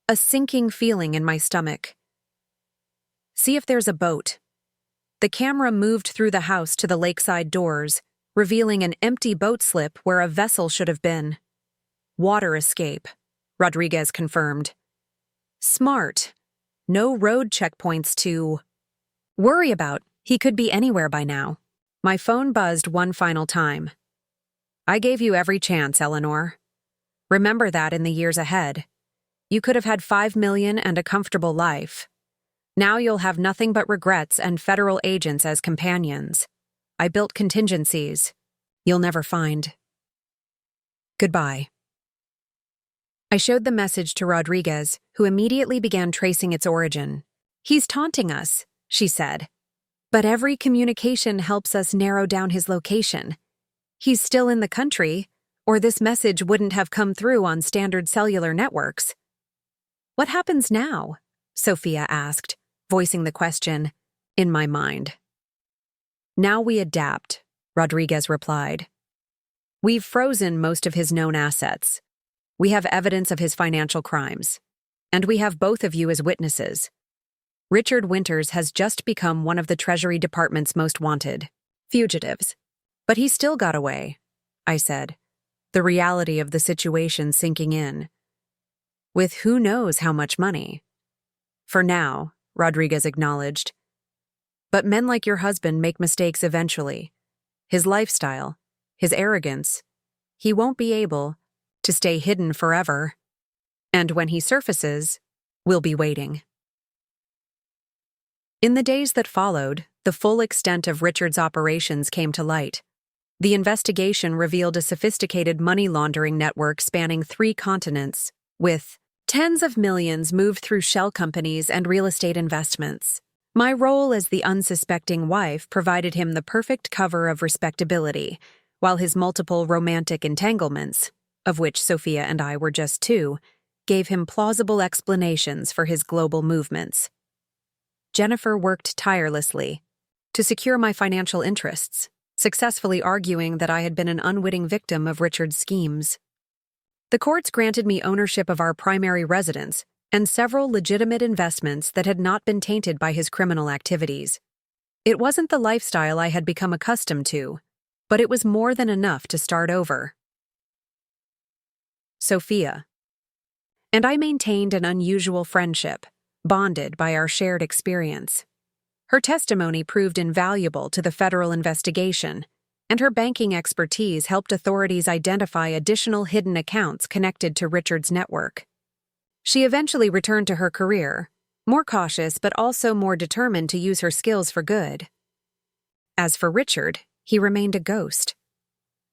a sinking feeling in my stomach. "See if there's a boat." The camera moved through the house to the lakeside doors, revealing an empty boat slip where a vessel should have been. "Water escape," Rodriguez confirmed. "Smart. No road checkpoints to worry about. He could be anywhere by now." My phone buzzed one final time. "I gave you every chance, Eleanor. Remember that in the years ahead. You could have had 5 million and a comfortable life. Now you'll have nothing but regrets and federal agents as companions. I built contingencies you'll never find. Goodbye." I showed the message to Rodriguez, who immediately began tracing its origin. "He's taunting us," she said. "But every communication helps us narrow down his location. He's still in the country, or this message wouldn't have come through on standard cellular networks." "What happens now?" Sophia asked, voicing the question in my mind. "Now we adapt," Rodriguez replied. "We've frozen most of his known assets. We have evidence of his financial crimes. And we have both of you as witnesses. Richard Winters has just become one of the Treasury Department's most wanted fugitives. But he still got away," I said, the reality of the situation sinking in. "With who knows how much money." "For now," Rodriguez acknowledged. "But men like your husband make mistakes eventually. His lifestyle, his arrogance, he won't be able to stay hidden forever. And when he surfaces, we'll be waiting." In the days that followed, the full extent of Richard's operations came to light. The investigation revealed a sophisticated money laundering network spanning 3 continents, with tens of millions moved through shell companies and real estate investments. My role as the unsuspecting wife provided him the perfect cover of respectability, while his multiple romantic entanglements, of which Sophia and I were just 2, gave him plausible explanations for his global movements. Jennifer worked tirelessly to secure my financial interests, successfully arguing that I had been an unwitting victim of Richard's schemes. The courts granted me ownership of our primary residence and several legitimate investments that had not been tainted by his criminal activities. It wasn't the lifestyle I had become accustomed to, but it was more than enough to start over. Sophia and I maintained an unusual friendship, bonded by our shared experience. Her testimony proved invaluable to the federal investigation, and her banking expertise helped authorities identify additional hidden accounts connected to Richard's network. She eventually returned to her career, more cautious but also more determined to use her skills for good. As for Richard, he remained a ghost.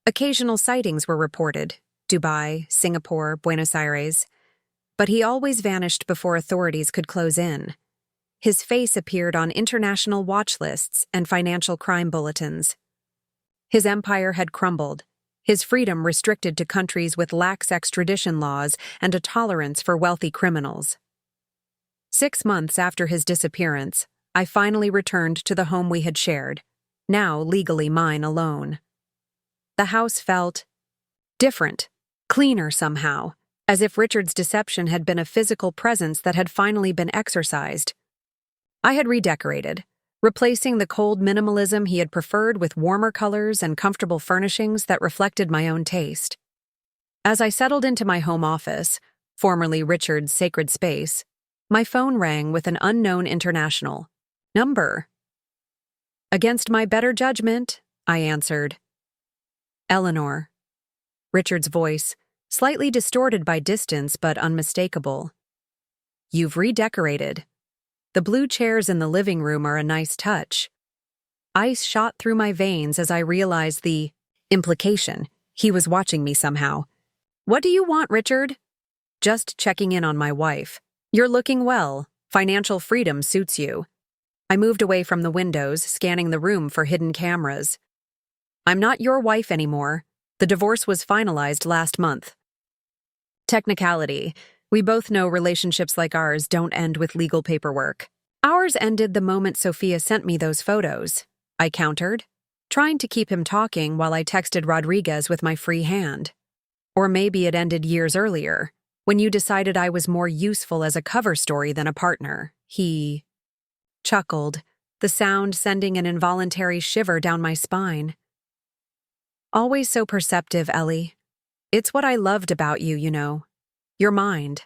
Occasional sightings were reported, Dubai, Singapore, Buenos Aires, but he always vanished before authorities could close in. His face appeared on international watch lists and financial crime bulletins. His empire had crumbled, his freedom restricted to countries with lax extradition laws and a tolerance for wealthy criminals. 6 months after his disappearance, I finally returned to the home we had shared, now legally mine alone. The house felt different, cleaner somehow, as if Richard's deception had been a physical presence that had finally been exorcised. I had redecorated, replacing the cold minimalism he had preferred with warmer colors and comfortable furnishings that reflected my own taste. As I settled into my home office, formerly Richard's sacred space, my phone rang with an unknown international number. Against my better judgment, I answered. Eleanor. Richard's voice, slightly distorted by distance but unmistakable. You've redecorated. The blue chairs in the living room are a nice touch. Ice shot through my veins as I realized the implication He was watching me somehow. "What do you want, Richard?" "Just checking in on my wife. You're looking well. Financial freedom suits you." I moved away from the windows, scanning the room for hidden cameras. "I'm not your wife anymore. The divorce was finalized last month." Technicality. We both know relationships like ours don't end with legal paperwork. Ours ended the moment Sophia sent me those photos, I countered, trying to keep him talking while I texted Rodriguez with my free hand. Or maybe it ended years earlier, when you decided I was more useful as a cover story than a partner. He chuckled, the sound sending an involuntary shiver down my spine. "Always so perceptive, Ellie. It's what I loved about you, you know. Your mind.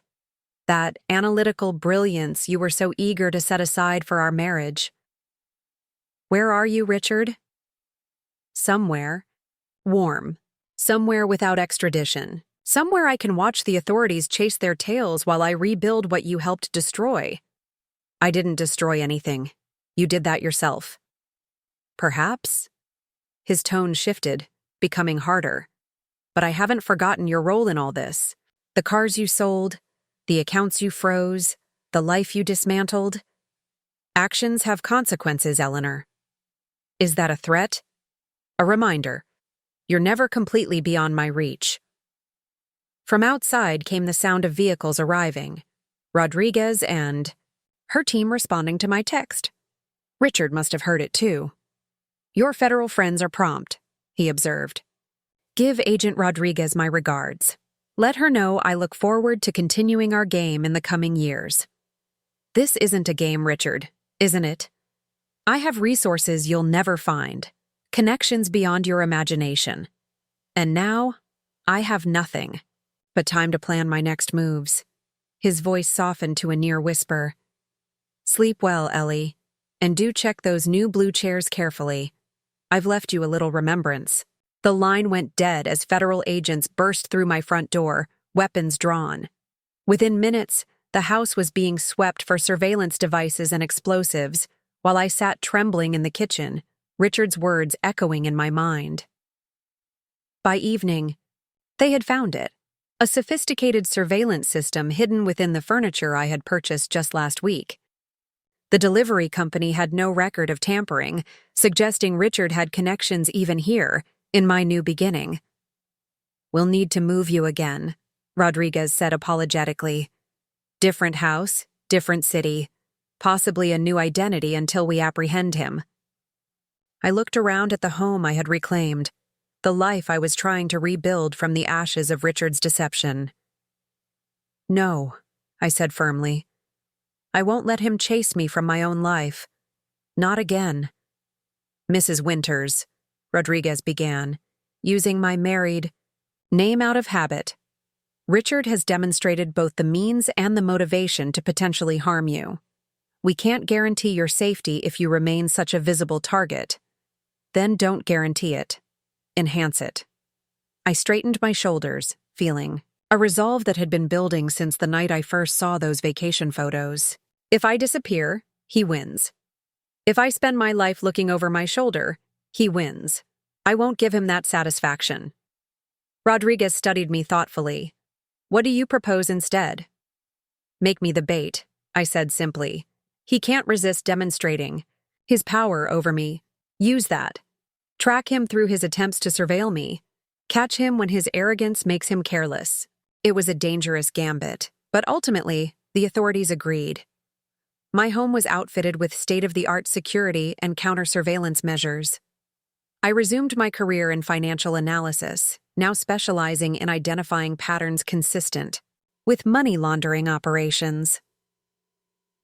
That analytical brilliance you were so eager to set aside for our marriage." "Where are you, Richard?" "Somewhere. Warm. Somewhere without extradition. Somewhere I can watch the authorities chase their tails while I rebuild what you helped destroy." "I didn't destroy anything. You did that yourself." "Perhaps." His tone shifted, becoming harder. "But I haven't forgotten your role in all this. The cars you sold, the accounts you froze, the life you dismantled. Actions have consequences, Eleanor." "Is that a threat?" "A reminder. You're never completely beyond my reach." From outside came the sound of vehicles arriving. Rodriguez and her team responding to my text. Richard must have heard it too. "Your federal friends are prompt," he observed. "Give Agent Rodriguez my regards. Let her know I look forward to continuing our game in the coming years." "This isn't a game, Richard, isn't it? I have resources you'll never find, connections beyond your imagination. And now, I have nothing. But time to plan my next moves." His voice softened to a near whisper. "Sleep well, Ellie, and do check those new blue chairs carefully. I've left you a little remembrance." The line went dead as federal agents burst through my front door, weapons drawn. Within minutes, the house was being swept for surveillance devices and explosives, while I sat trembling in the kitchen, Richard's words echoing in my mind. By evening, they had found it, a sophisticated surveillance system hidden within the furniture I had purchased just last week. The delivery company had no record of tampering, suggesting Richard had connections even here, in my new beginning. "We'll need to move you again," Rodriguez said apologetically. "Different house, different city, possibly a new identity until we apprehend him." I looked around at the home I had reclaimed, the life I was trying to rebuild from the ashes of Richard's deception. "No," I said firmly. "I won't let him chase me from my own life. Not again." "Mrs. Winters," Rodriguez began, using my married name out of habit. "Richard has demonstrated both the means and the motivation to potentially harm you. We can't guarantee your safety if you remain such a visible target. Then don't guarantee it. Enhance it." I straightened my shoulders, feeling a resolve that had been building since the night I first saw those vacation photos. If I disappear, he wins. If I spend my life looking over my shoulder, he wins. I won't give him that satisfaction. Rodriguez studied me thoughtfully. "What do you propose instead?" "Make me the bait," I said simply. "He can't resist demonstrating his power over me. Use that. Track him through his attempts to surveil me. Catch him when his arrogance makes him careless." It was a dangerous gambit, but ultimately, the authorities agreed. My home was outfitted with state-of-the-art security and counter-surveillance measures. I resumed my career in financial analysis, now specializing in identifying patterns consistent with money laundering operations.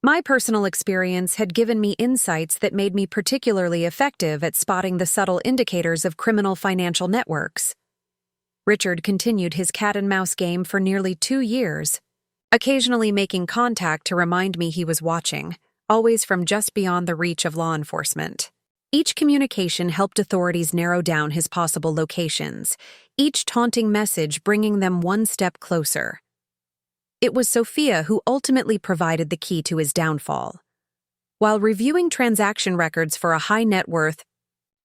My personal experience had given me insights that made me particularly effective at spotting the subtle indicators of criminal financial networks. Richard continued his cat-and-mouse game for nearly 2 years, occasionally making contact to remind me he was watching, always from just beyond the reach of law enforcement. Each communication helped authorities narrow down his possible locations, each taunting message bringing them one step closer. It was Sophia who ultimately provided the key to his downfall. While reviewing transaction records for a high-net-worth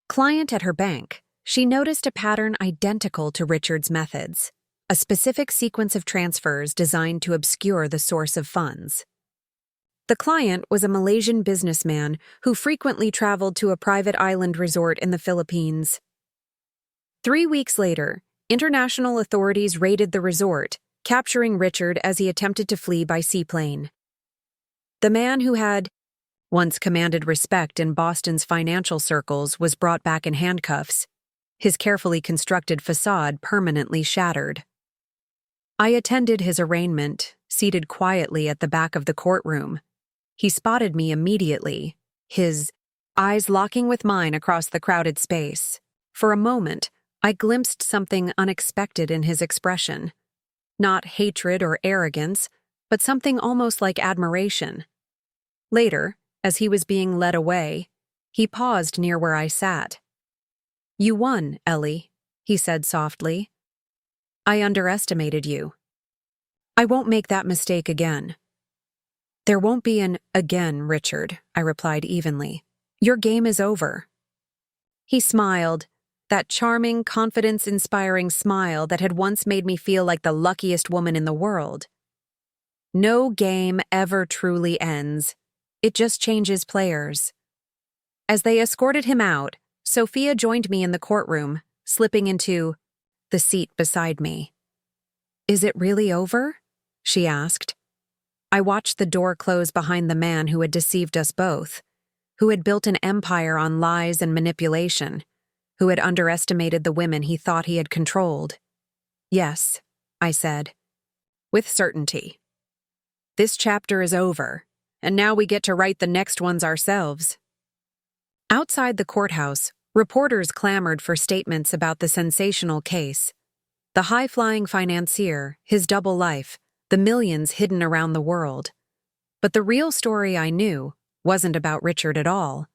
client at her bank, she noticed a pattern identical to Richard's methods, a specific sequence of transfers designed to obscure the source of funds. The client was a Malaysian businessman who frequently traveled to a private island resort in the Philippines. 3 weeks later, international authorities raided the resort, capturing Richard as he attempted to flee by seaplane. The man who had once commanded respect in Boston's financial circles was brought back in handcuffs, his carefully constructed facade permanently shattered. I attended his arraignment, seated quietly at the back of the courtroom. He spotted me immediately, his eyes locking with mine across the crowded space. For a moment, I glimpsed something unexpected in his expression. Not hatred or arrogance, but something almost like admiration. Later, as he was being led away, he paused near where I sat. "You won, Ellie," he said softly. "I underestimated you. I won't make that mistake again." "There won't be an again, Richard," I replied evenly. "Your game is over." He smiled, that charming, confidence-inspiring smile that had once made me feel like the luckiest woman in the world. No game ever truly ends. It just changes players. As they escorted him out, Sophia joined me in the courtroom, slipping into the seat beside me. "Is it really over?" she asked. I watched the door close behind the man who had deceived us both, who had built an empire on lies and manipulation, who had underestimated the women he thought he had controlled. "Yes," I said, with certainty. "This chapter is over, and now we get to write the next ones ourselves." Outside the courthouse, reporters clamored for statements about the sensational case. The high-flying financier, his double life, the millions hidden around the world. But the real story I knew wasn't about Richard at all.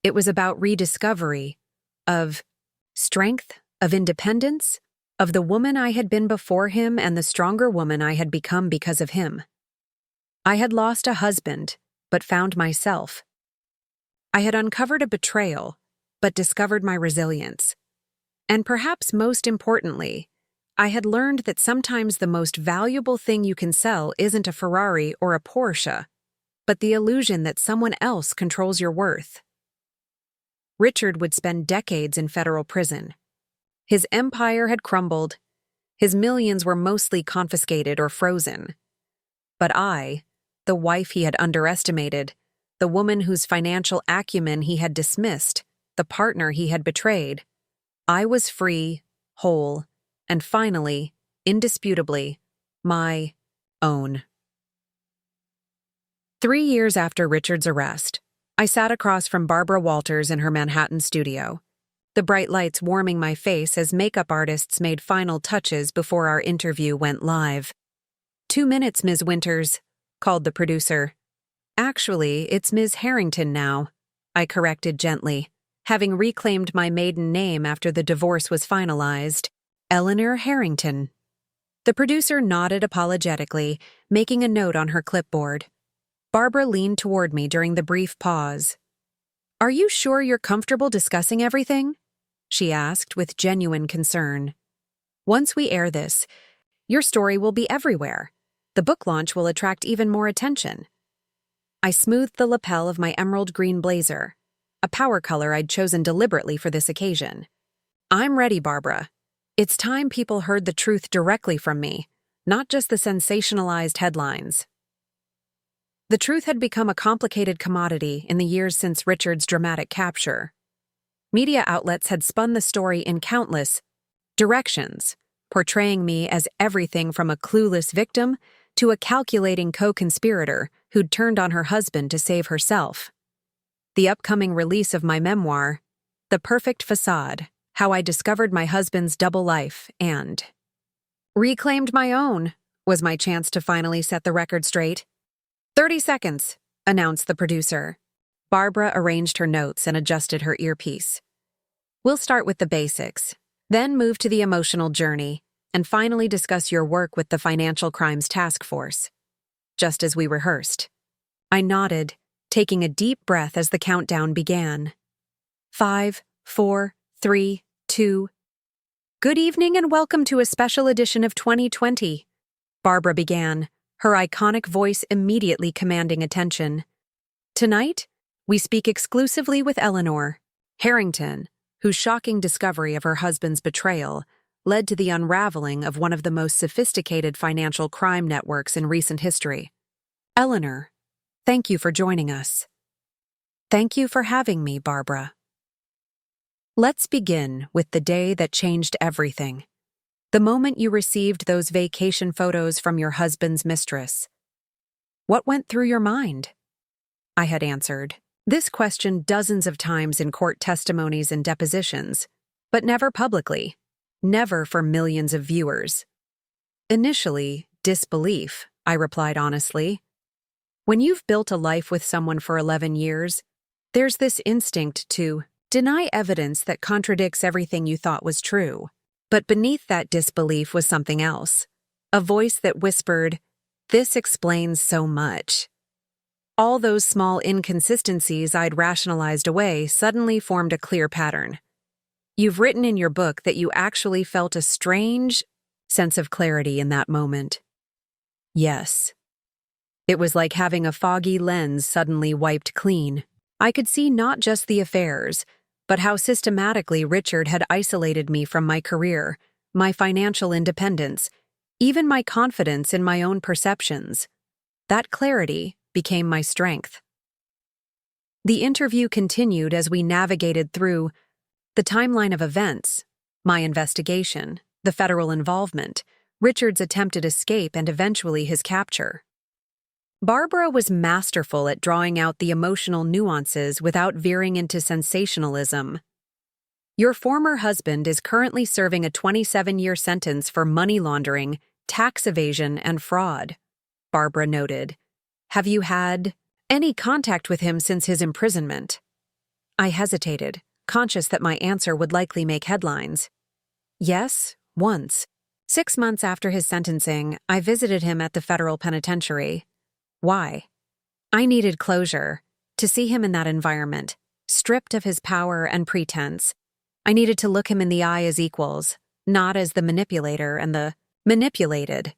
It was about rediscovery, of strength, of independence, of the woman I had been before him and the stronger woman I had become because of him. I had lost a husband, but found myself. I had uncovered a betrayal, but discovered my resilience. And perhaps most importantly, I had learned that sometimes the most valuable thing you can sell isn't a Ferrari or a Porsche, but the illusion that someone else controls your worth. Richard would spend decades in federal prison. His empire had crumbled. His millions were mostly confiscated or frozen. But I, the wife he had underestimated, the woman whose financial acumen he had dismissed, the partner he had betrayed, I was free, whole, and finally, indisputably, my own. 3 years after Richard's arrest, I sat across from Barbara Walters in her Manhattan studio, the bright lights warming my face as makeup artists made final touches before our interview went live. 2 minutes, Ms. Winters," called the producer. "Actually, it's Ms. Harrington now," I corrected gently, having reclaimed my maiden name after the divorce was finalized. "Eleanor Harrington." The producer nodded apologetically, making a note on her clipboard. Barbara leaned toward me during the brief pause. "Are you sure you're comfortable discussing everything?" she asked with genuine concern. "Once we air this, your story will be everywhere. The book launch will attract even more attention." I smoothed the lapel of my emerald green blazer, a power color I'd chosen deliberately for this occasion. "I'm ready, Barbara. It's time people heard the truth directly from me, not just the sensationalized headlines." The truth had become a complicated commodity in the years since Richard's dramatic capture. Media outlets had spun the story in countless directions, portraying me as everything from a clueless victim to a calculating co-conspirator who'd turned on her husband to save herself. The upcoming release of my memoir, The Perfect Facade, How I Discovered My Husband's Double Life and reclaimed my own, was my chance to finally set the record straight. 30 seconds, announced the producer. Barbara arranged her notes and adjusted her earpiece. "We'll start with the basics, then move to the emotional journey, and finally discuss your work with the Financial Crimes Task Force." Just as we rehearsed. I nodded, taking a deep breath as the countdown began. 5, 4, 3, 2. Good evening and welcome to a special edition of 2020. Barbara began, her iconic voice immediately commanding attention. Tonight, we speak exclusively with Eleanor Harrington, whose shocking discovery of her husband's betrayal led to the unraveling of one of the most sophisticated financial crime networks in recent history. Eleanor, thank you for joining us. Thank you for having me, Barbara. Let's begin with the day that changed everything. The moment you received those vacation photos from your husband's mistress. What went through your mind? I had answered this question dozens of times in court testimonies and depositions, but never publicly, never for millions of viewers. Initially, disbelief, I replied honestly. When you've built a life with someone for 11 years, there's this instinct to deny evidence that contradicts everything you thought was true. But beneath that disbelief was something else, a voice that whispered, "This explains so much." All those small inconsistencies I'd rationalized away suddenly formed a clear pattern. You've written in your book that you actually felt a strange sense of clarity in that moment. Yes. It was like having a foggy lens suddenly wiped clean. I could see not just the affairs, but how systematically Richard had isolated me from my career, my financial independence, even my confidence in my own perceptions. That clarity became my strength. The interview continued as we navigated through the timeline of events, my investigation, the federal involvement, Richard's attempted escape, and eventually his capture. Barbara was masterful at drawing out the emotional nuances without veering into sensationalism. Your former husband is currently serving a 27-year sentence for money laundering, tax evasion, and fraud, Barbara noted. Have you had any contact with him since his imprisonment? I hesitated, conscious that my answer would likely make headlines. Yes, once. 6 months after his sentencing, I visited him at the federal penitentiary. Why? I needed closure, to see him in that environment, stripped of his power and pretense. I needed to look him in the eye as equals, not as the manipulator and the manipulated.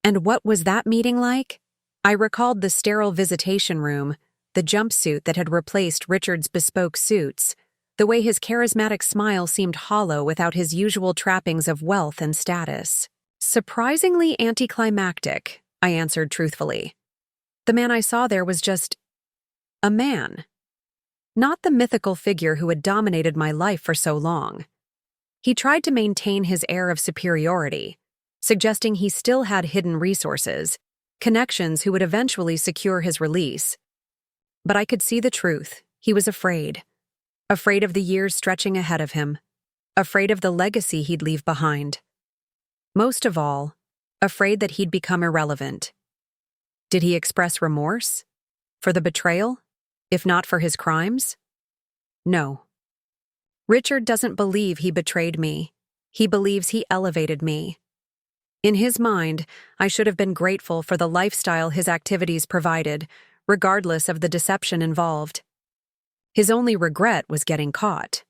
And what was that meeting like? I recalled the sterile visitation room, the jumpsuit that had replaced Richard's bespoke suits, the way his charismatic smile seemed hollow without his usual trappings of wealth and status. Surprisingly anticlimactic, I answered truthfully. The man I saw there was just a man. Not the mythical figure who had dominated my life for so long. He tried to maintain his air of superiority, suggesting he still had hidden resources, connections who would eventually secure his release. But I could see the truth. He was afraid. Afraid of the years stretching ahead of him. Afraid of the legacy he'd leave behind. Most of all, afraid that he'd become irrelevant. Did he express remorse? For the betrayal? If not for his crimes? No. Richard doesn't believe he betrayed me. He believes he elevated me. In his mind, I should have been grateful for the lifestyle his activities provided, regardless of the deception involved. His only regret was getting caught.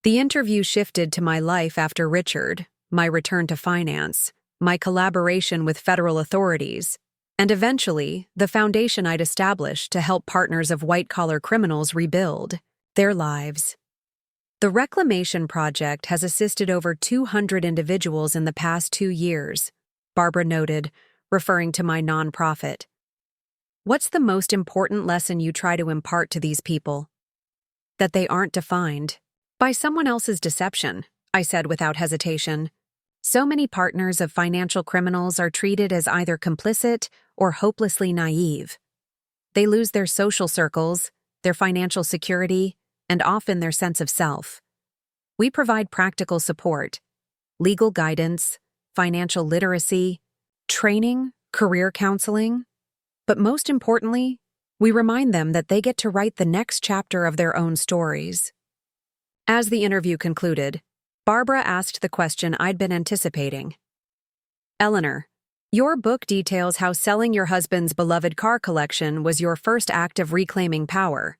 The interview shifted to my life after Richard, my return to finance, my collaboration with federal authorities, and eventually the foundation I'd established to help partners of white-collar criminals rebuild their lives. The Reclamation Project has assisted over 200 individuals in the past 2 years, Barbara noted, referring to my nonprofit. What's the most important lesson you try to impart to these people? That they aren't defined by someone else's deception, I said without hesitation. So many partners of financial criminals are treated as either complicit or hopelessly naive. They lose their social circles, their financial security, and often their sense of self. We provide practical support, legal guidance, financial literacy, training, career counseling, but most importantly, we remind them that they get to write the next chapter of their own stories. As the interview concluded, Barbara asked the question I'd been anticipating. Eleanor, your book details how selling your husband's beloved car collection was your first act of reclaiming power.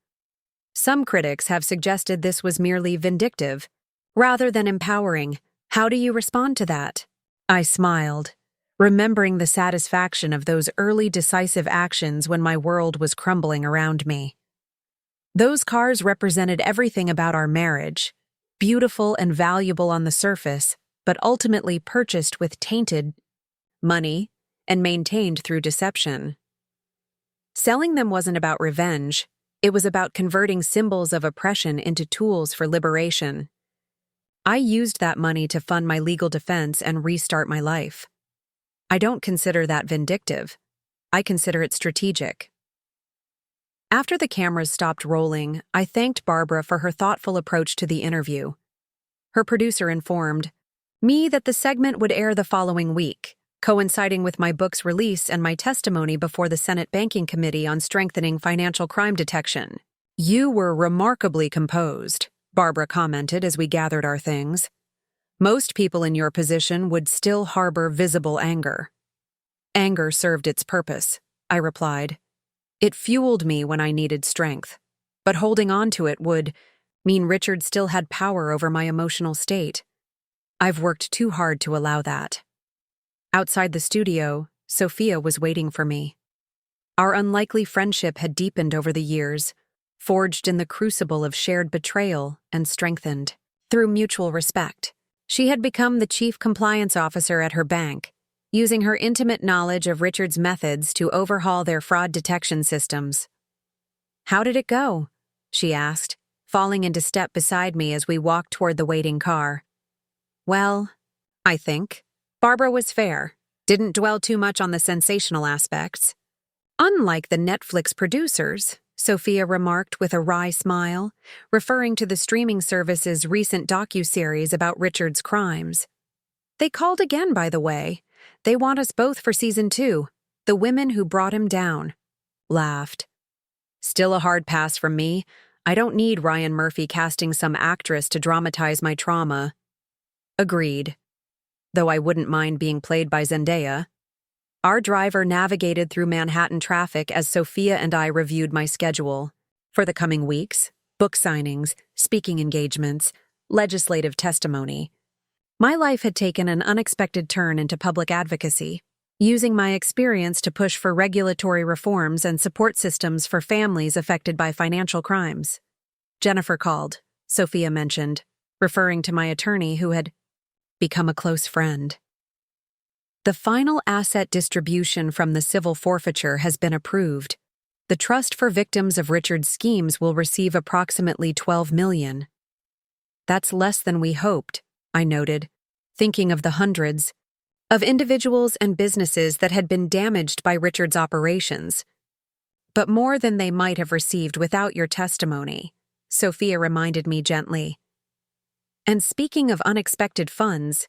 Some critics have suggested this was merely vindictive, rather than empowering. How do you respond to that? I smiled, remembering the satisfaction of those early decisive actions when my world was crumbling around me. Those cars represented everything about our marriage, beautiful and valuable on the surface, but ultimately purchased with tainted money and maintained through deception. Selling them wasn't about revenge, it was about converting symbols of oppression into tools for liberation. I used that money to fund my legal defense and restart my life. I don't consider that vindictive. I consider it strategic. After the cameras stopped rolling, I thanked Barbara for her thoughtful approach to the interview. Her producer informed me that the segment would air the following week, coinciding with my book's release and my testimony before the Senate Banking Committee on strengthening financial crime detection. You were remarkably composed, Barbara commented as we gathered our things. Most people in your position would still harbor visible anger. Anger served its purpose, I replied. It fueled me when I needed strength, but holding on to it would mean Richard still had power over my emotional state. I've worked too hard to allow that. Outside the studio, Sophia was waiting for me. Our unlikely friendship had deepened over the years, forged in the crucible of shared betrayal and strengthened through mutual respect. She had become the chief compliance officer at her bank, using her intimate knowledge of Richard's methods to overhaul their fraud detection systems. "How did it go?" she asked, falling into step beside me as we walked toward the waiting car. "Well, I think." Barbara was fair, didn't dwell too much on the sensational aspects. "Unlike the Netflix producers," Sophia remarked with a wry smile, referring to the streaming service's recent docuseries about Richard's crimes. "They called again, by the way. They want us both for season 2, The Women Who Brought Him Down." Laughed. "Still a hard pass from me. I don't need Ryan Murphy casting some actress to dramatize my trauma." Agreed. Though I wouldn't mind being played by Zendaya. Our driver navigated through Manhattan traffic as Sophia and I reviewed my schedule. For the coming weeks, book signings, speaking engagements, legislative testimony. My life had taken an unexpected turn into public advocacy, using my experience to push for regulatory reforms and support systems for families affected by financial crimes. Jennifer called, Sophia mentioned, referring to my attorney who had become a close friend. The final asset distribution from the civil forfeiture has been approved. The Trust for Victims of Richard's Schemes will receive approximately $12 million. That's less than we hoped, I noted, thinking of the hundreds of individuals and businesses that had been damaged by Richard's operations. But more than they might have received without your testimony, Sophia reminded me gently. And speaking of unexpected funds,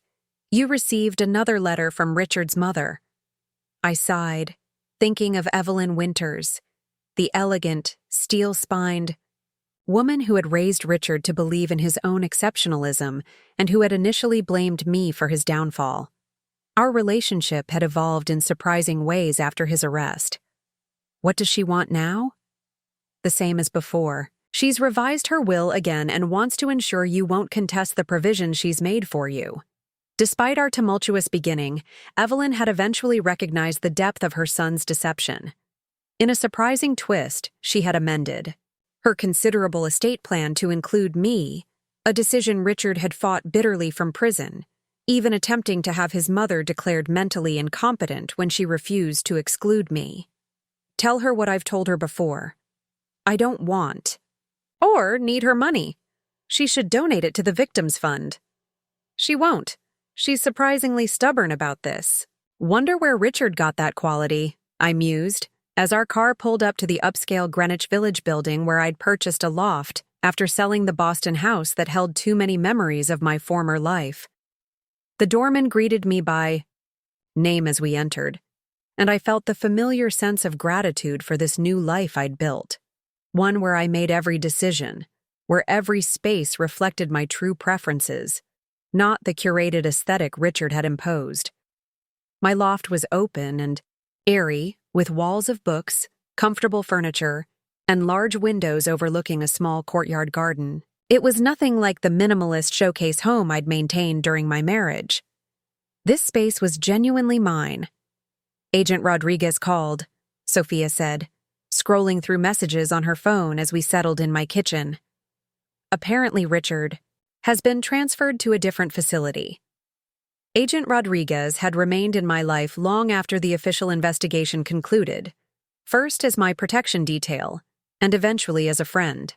you received another letter from Richard's mother. I sighed, thinking of Evelyn Winters, the elegant, steel-spined woman who had raised Richard to believe in his own exceptionalism and who had initially blamed me for his downfall. Our relationship had evolved in surprising ways after his arrest. What does she want now? The same as before. She's revised her will again and wants to ensure you won't contest the provisions she's made for you. Despite our tumultuous beginning, Evelyn had eventually recognized the depth of her son's deception. In a surprising twist, she had amended her considerable estate plan to include me, a decision Richard had fought bitterly from prison, even attempting to have his mother declared mentally incompetent when she refused to exclude me. Tell her what I've told her before. I don't want or need her money. She should donate it to the Victims Fund. She won't. She's surprisingly stubborn about this. Wonder where Richard got that quality, I mused, as our car pulled up to the upscale Greenwich Village building where I'd purchased a loft after selling the Boston house that held too many memories of my former life. The doorman greeted me by name as we entered, and I felt the familiar sense of gratitude for this new life I'd built. One where I made every decision, where every space reflected my true preferences, not the curated aesthetic Richard had imposed. My loft was open and airy, with walls of books, comfortable furniture, and large windows overlooking a small courtyard garden. It was nothing like the minimalist showcase home I'd maintained during my marriage. This space was genuinely mine. "Agent Rodriguez called," Sophia said, scrolling through messages on her phone as we settled in my kitchen. "Apparently Richard has been transferred to a different facility." Agent Rodriguez had remained in my life long after the official investigation concluded, first as my protection detail, and eventually as a friend.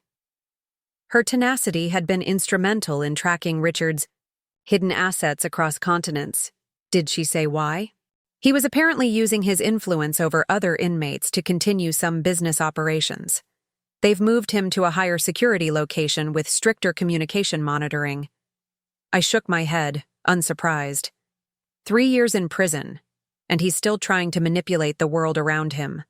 Her tenacity had been instrumental in tracking Richard's hidden assets across continents. Did she say why? He was apparently using his influence over other inmates to continue some business operations. They've moved him to a higher security location with stricter communication monitoring. I shook my head, unsurprised. 3 years in prison, and he's still trying to manipulate the world around him.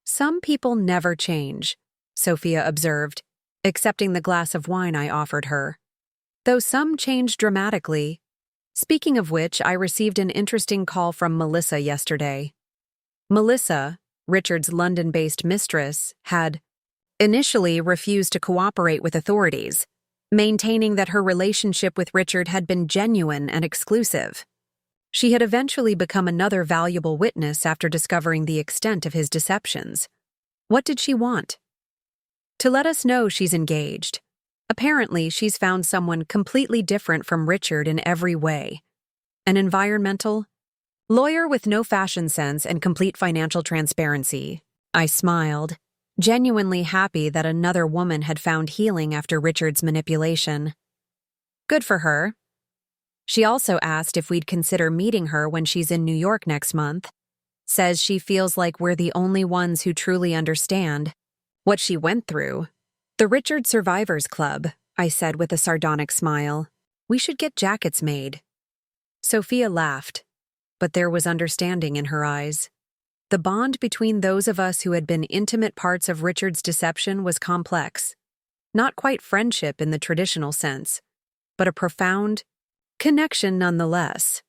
"Some people never change," Sophia observed, accepting the glass of wine I offered her. "Though some change dramatically." Speaking of which, I received an interesting call from Melissa yesterday. Melissa, Richard's London-based mistress, had initially refused to cooperate with authorities, maintaining that her relationship with Richard had been genuine and exclusive. She had eventually become another valuable witness after discovering the extent of his deceptions. What did she want? To let us know she's engaged. Apparently, she's found someone completely different from Richard in every way. An environmental lawyer with no fashion sense and complete financial transparency. I smiled, genuinely happy that another woman had found healing after Richard's manipulation. Good for her. She also asked if we'd consider meeting her when she's in New York next month. Says she feels like we're the only ones who truly understand what she went through. "The Richard Survivors Club," I said with a sardonic smile. "We should get jackets made." Sophia laughed, but there was understanding in her eyes. The bond between those of us who had been intimate parts of Richard's deception was complex. Not quite friendship in the traditional sense, but a profound connection nonetheless.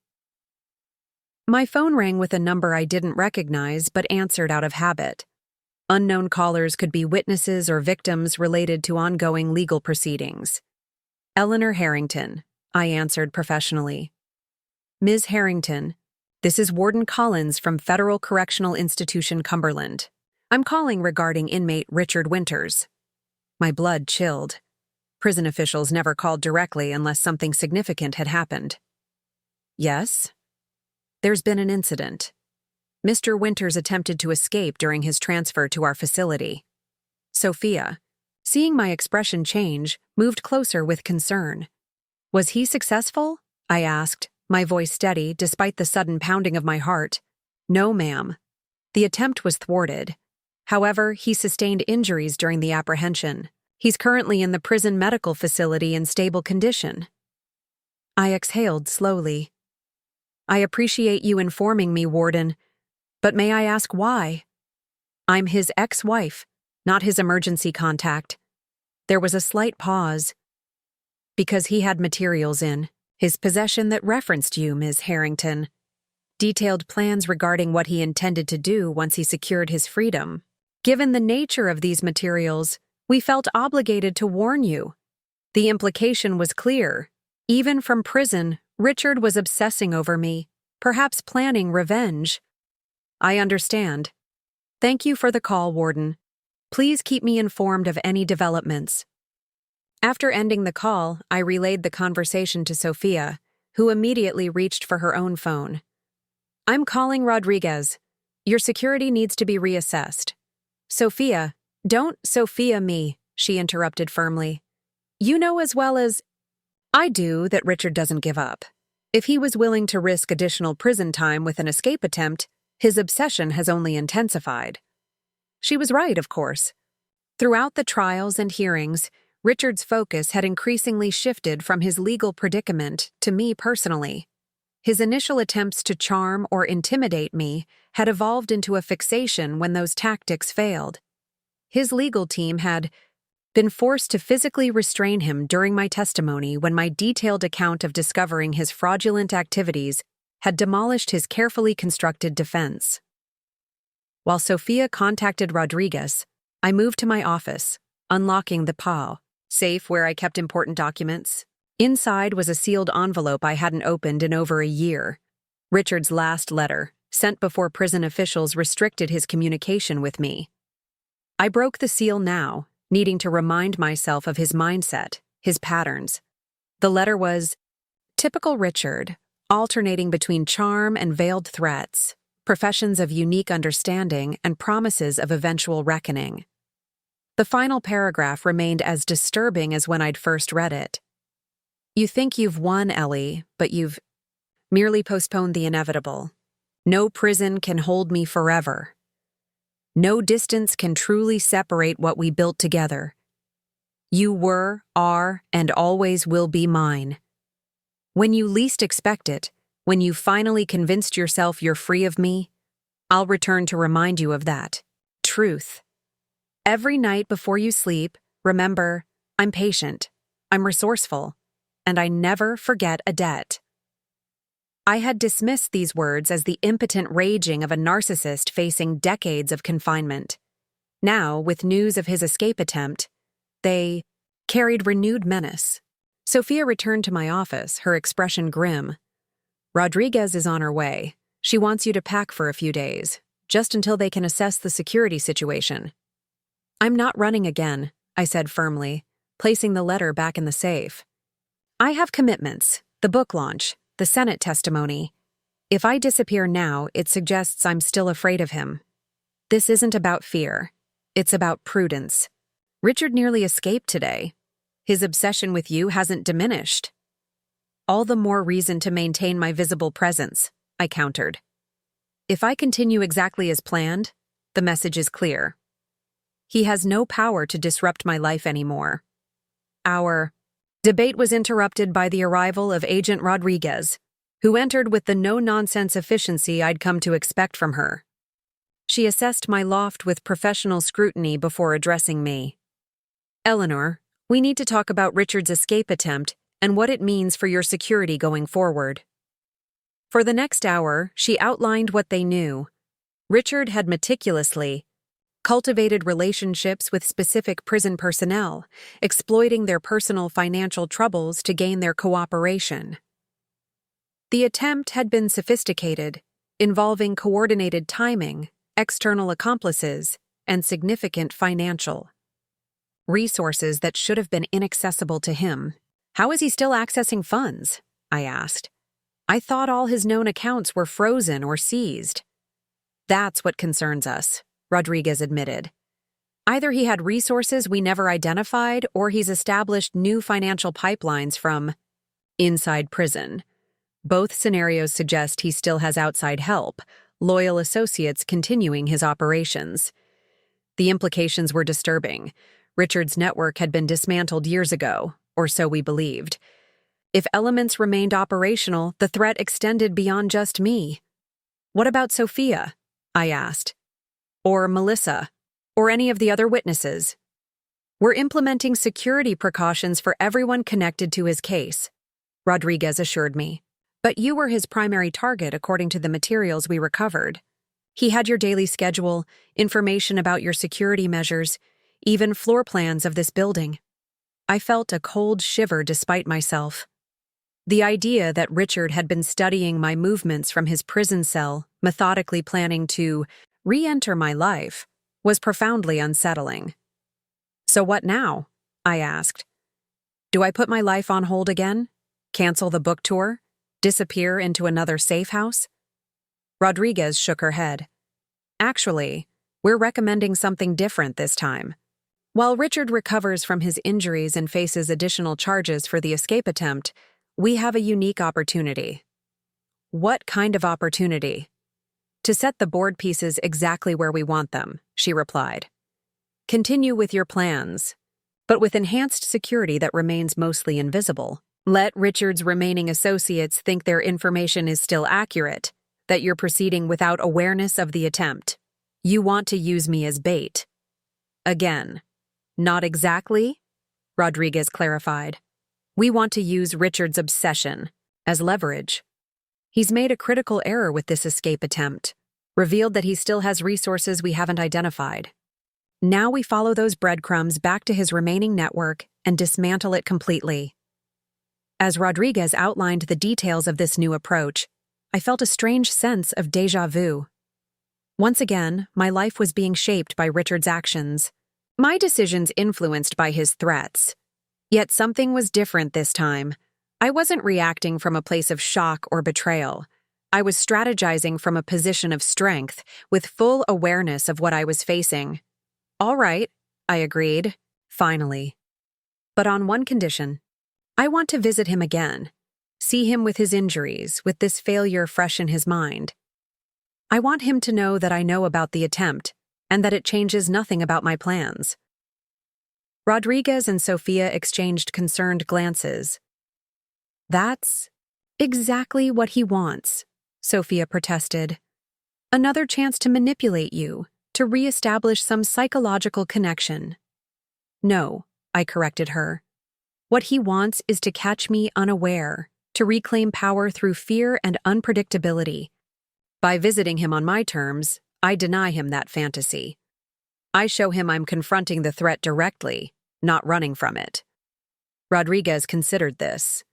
My phone rang with a number I didn't recognize but answered out of habit. Unknown callers could be witnesses or victims related to ongoing legal proceedings. "Eleanor Harrington," I answered professionally. "Ms. Harrington, this is Warden Collins from Federal Correctional Institution, Cumberland. I'm calling regarding inmate Richard Winters." My blood chilled. Prison officials never called directly unless something significant had happened. "Yes?" "There's been an incident. Mr. Winters attempted to escape during his transfer to our facility." Sophia, seeing my expression change, moved closer with concern. "Was he successful?" I asked, my voice steady despite the sudden pounding of my heart. "No, ma'am. The attempt was thwarted. However, he sustained injuries during the apprehension. He's currently in the prison medical facility in stable condition." I exhaled slowly. "I appreciate you informing me, Warden. But may I ask why?" "I'm his ex-wife, not his emergency contact." There was a slight pause. "Because he had materials in his possession that referenced you, Ms. Harrington. Detailed plans regarding what he intended to do once he secured his freedom. Given the nature of these materials, we felt obligated to warn you. The implication was clear. Even from prison, Richard was obsessing over me, perhaps planning revenge." "I understand. Thank you for the call, Warden. Please keep me informed of any developments." After ending the call, I relayed the conversation to Sophia, who immediately reached for her own phone. "I'm calling Rodriguez. Your security needs to be reassessed." "Sophia, don't Sophia me," she interrupted firmly. "You know as well as I do that Richard doesn't give up. If he was willing to risk additional prison time with an escape attempt, his obsession has only intensified." She was right, of course. Throughout the trials and hearings, Richard's focus had increasingly shifted from his legal predicament to me personally. His initial attempts to charm or intimidate me had evolved into a fixation when those tactics failed. His legal team had been forced to physically restrain him during my testimony when my detailed account of discovering his fraudulent activities had demolished his carefully constructed defense. While Sophia contacted Rodriguez, I moved to my office, unlocking the PAW safe where I kept important documents. Inside was a sealed envelope I hadn't opened in over a year. Richard's last letter, sent before prison officials restricted his communication with me. I broke the seal now, needing to remind myself of his mindset, his patterns. The letter was typical Richard, alternating between charm and veiled threats, professions of unique understanding and promises of eventual reckoning. The final paragraph remained as disturbing as when I'd first read it. You think you've won, Ellie, but you've merely postponed the inevitable. No prison can hold me forever. No distance can truly separate what we built together. You were, are, and always will be mine. When you least expect it, when you finally convinced yourself you're free of me, I'll return to remind you of that. Truth. Every night before you sleep, remember, I'm patient, I'm resourceful, and I never forget a debt. I had dismissed these words as the impotent raging of a narcissist facing decades of confinement. Now, with news of his escape attempt, they carried renewed menace. Sophia returned to my office, her expression grim. Rodriguez is on her way. She wants you to pack for a few days, just until they can assess the security situation. I'm not running again, I said firmly, placing the letter back in the safe. I have commitments, the book launch, the Senate testimony. If I disappear now, it suggests I'm still afraid of him. This isn't about fear. It's about prudence. Richard nearly escaped today. His obsession with you hasn't diminished. All the more reason to maintain my visible presence, I countered. If I continue exactly as planned, the message is clear. He has no power to disrupt my life anymore. Our debate was interrupted by the arrival of Agent Rodriguez, who entered with the no-nonsense efficiency I'd come to expect from her. She assessed my loft with professional scrutiny before addressing me. Eleanor, we need to talk about Richard's escape attempt and what it means for your security going forward. For the next hour, she outlined what they knew. Richard had meticulously cultivated relationships with specific prison personnel, exploiting their personal financial troubles to gain their cooperation. The attempt had been sophisticated, involving coordinated timing, external accomplices, and significant financial resources that should have been inaccessible to him. How is he still accessing funds? I asked. I thought all his known accounts were frozen or seized. That's what concerns us, Rodriguez admitted. Either he had resources we never identified, or he's established new financial pipelines from inside prison. Both scenarios suggest he still has outside help, loyal associates continuing his operations. The implications were disturbing. Richard's network had been dismantled years ago, or so we believed. If elements remained operational, the threat extended beyond just me. What about Sophia? I asked. Or Melissa, or any of the other witnesses. We're implementing security precautions for everyone connected to his case, Rodriguez assured me. But you were his primary target according to the materials we recovered. He had your daily schedule, information about your security measures, even floor plans of this building. I felt a cold shiver despite myself. The idea that Richard had been studying my movements from his prison cell, methodically planning to re-enter my life, was profoundly unsettling. So what now? I asked. Do I put my life on hold again? Cancel the book tour? Disappear into another safe house? Rodriguez shook her head. Actually, we're recommending something different this time. While Richard recovers from his injuries and faces additional charges for the escape attempt, we have a unique opportunity. What kind of opportunity? To set the board pieces exactly where we want them, she replied. Continue with your plans, but with enhanced security that remains mostly invisible. Let Richard's remaining associates think their information is still accurate, that you're proceeding without awareness of the attempt. You want to use me as bait. Again, not exactly, Rodriguez clarified. We want to use Richard's obsession as leverage. He's made a critical error with this escape attempt, revealed that he still has resources we haven't identified. Now we follow those breadcrumbs back to his remaining network and dismantle it completely. As Rodriguez outlined the details of this new approach, I felt a strange sense of déjà vu. Once again, my life was being shaped by Richard's actions, my decisions influenced by his threats. Yet something was different this time. I wasn't reacting from a place of shock or betrayal. I was strategizing from a position of strength, with full awareness of what I was facing. All right, I agreed, finally. But on one condition. I want to visit him again, see him with his injuries, with this failure fresh in his mind. I want him to know that I know about the attempt, and that it changes nothing about my plans. Rodriguez and Sophia exchanged concerned glances. That's exactly what he wants, Sophia protested. Another chance to manipulate you, to re-establish some psychological connection. No, I corrected her. What he wants is to catch me unaware, to reclaim power through fear and unpredictability. By visiting him on my terms, I deny him that fantasy. I show him I'm confronting the threat directly, not running from it. Rodriguez considered this.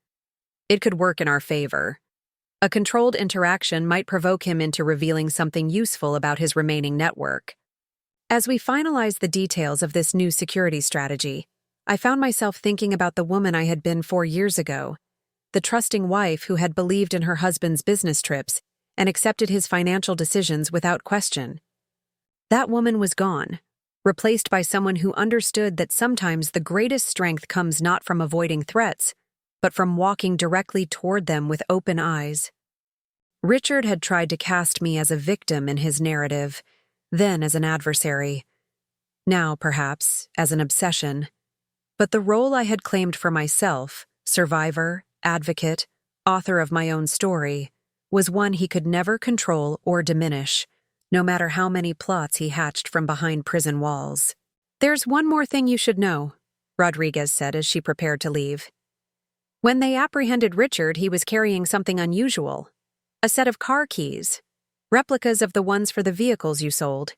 It could work in our favor. A controlled interaction might provoke him into revealing something useful about his remaining network. As we finalized the details of this new security strategy, I found myself thinking about the woman I had been 4 years ago, the trusting wife who had believed in her husband's business trips and accepted his financial decisions without question. That woman was gone, replaced by someone who understood that sometimes the greatest strength comes not from avoiding threats, but from walking directly toward them with open eyes. Richard had tried to cast me as a victim in his narrative, then as an adversary. Now, perhaps, as an obsession. But the role I had claimed for myself, survivor, advocate, author of my own story, was one he could never control or diminish, no matter how many plots he hatched from behind prison walls. There's one more thing you should know, Rodriguez said as she prepared to leave. When they apprehended Richard, he was carrying something unusual. A set of car keys, replicas of the ones for the vehicles you sold.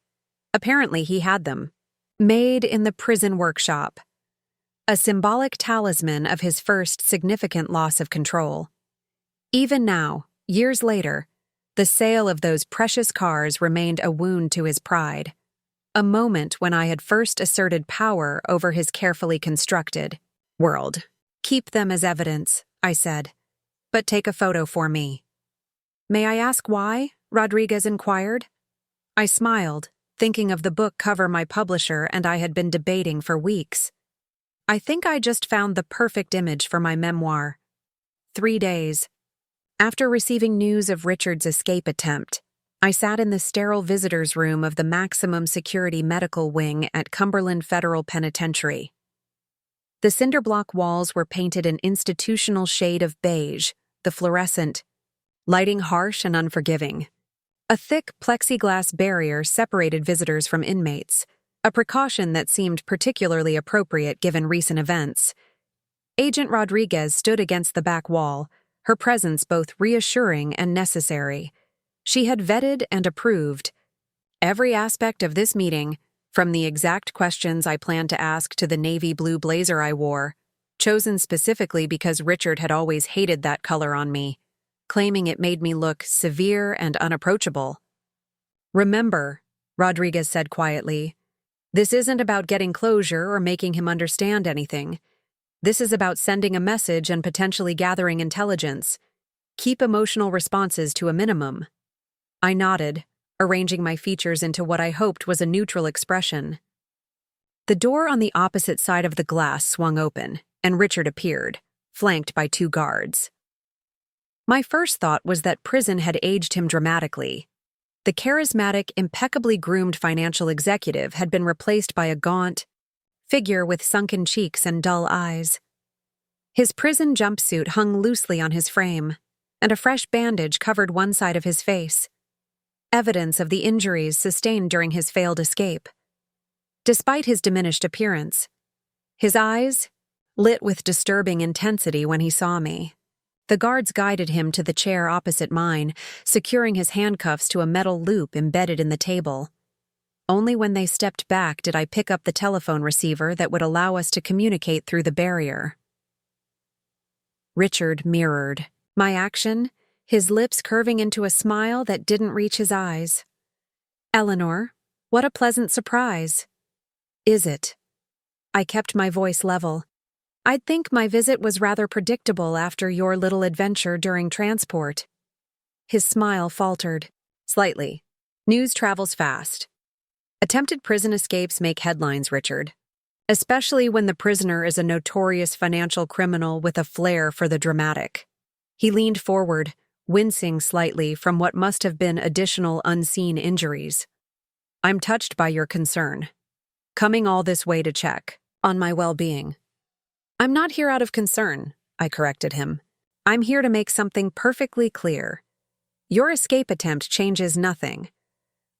Apparently he had them. Made in the prison workshop. A symbolic talisman of his first significant loss of control. Even now, years later, the sale of those precious cars remained a wound to his pride. A moment when I had first asserted power over his carefully constructed world. Keep them as evidence, I said, but take a photo for me. May I ask why? Rodriguez inquired. I smiled, thinking of the book cover my publisher and I had been debating for weeks. I think I just found the perfect image for my memoir. 3 days. After receiving news of Richard's escape attempt, I sat in the sterile visitors' room of the maximum security medical wing at Cumberland Federal Penitentiary. The cinder block walls were painted an institutional shade of beige, the fluorescent, lighting harsh and unforgiving. A thick plexiglass barrier separated visitors from inmates, a precaution that seemed particularly appropriate given recent events. Agent Rodriguez stood against the back wall, her presence both reassuring and necessary. She had vetted and approved every aspect of this meeting, from the exact questions I planned to ask to the navy blue blazer I wore, chosen specifically because Richard had always hated that color on me, claiming it made me look severe and unapproachable. Remember, Rodriguez said quietly, this isn't about getting closure or making him understand anything. This is about sending a message and potentially gathering intelligence. Keep emotional responses to a minimum. I nodded, arranging my features into what I hoped was a neutral expression. The door on the opposite side of the glass swung open, and Richard appeared, flanked by 2 guards. My first thought was that prison had aged him dramatically. The charismatic, impeccably groomed financial executive had been replaced by a gaunt figure with sunken cheeks and dull eyes. His prison jumpsuit hung loosely on his frame, and a fresh bandage covered one side of his face, evidence of the injuries sustained during his failed escape. Despite his diminished appearance, his eyes lit with disturbing intensity when he saw me. The guards guided him to the chair opposite mine, securing his handcuffs to a metal loop embedded in the table. Only when they stepped back did I pick up the telephone receiver that would allow us to communicate through the barrier. Richard mirrored my action, his lips curving into a smile that didn't reach his eyes. "Eleanor, what a pleasant surprise." "Is it?" I kept my voice level. "I'd think my visit was rather predictable after your little adventure during transport." His smile faltered. "Slightly. News travels fast. Attempted prison escapes make headlines, Richard. Especially when the prisoner is a notorious financial criminal with a flair for the dramatic." He leaned forward, wincing slightly from what must have been additional unseen injuries. "I'm touched by your concern. Coming all this way to check on my well-being." "I'm not here out of concern," I corrected him. "I'm here to make something perfectly clear. Your escape attempt changes nothing.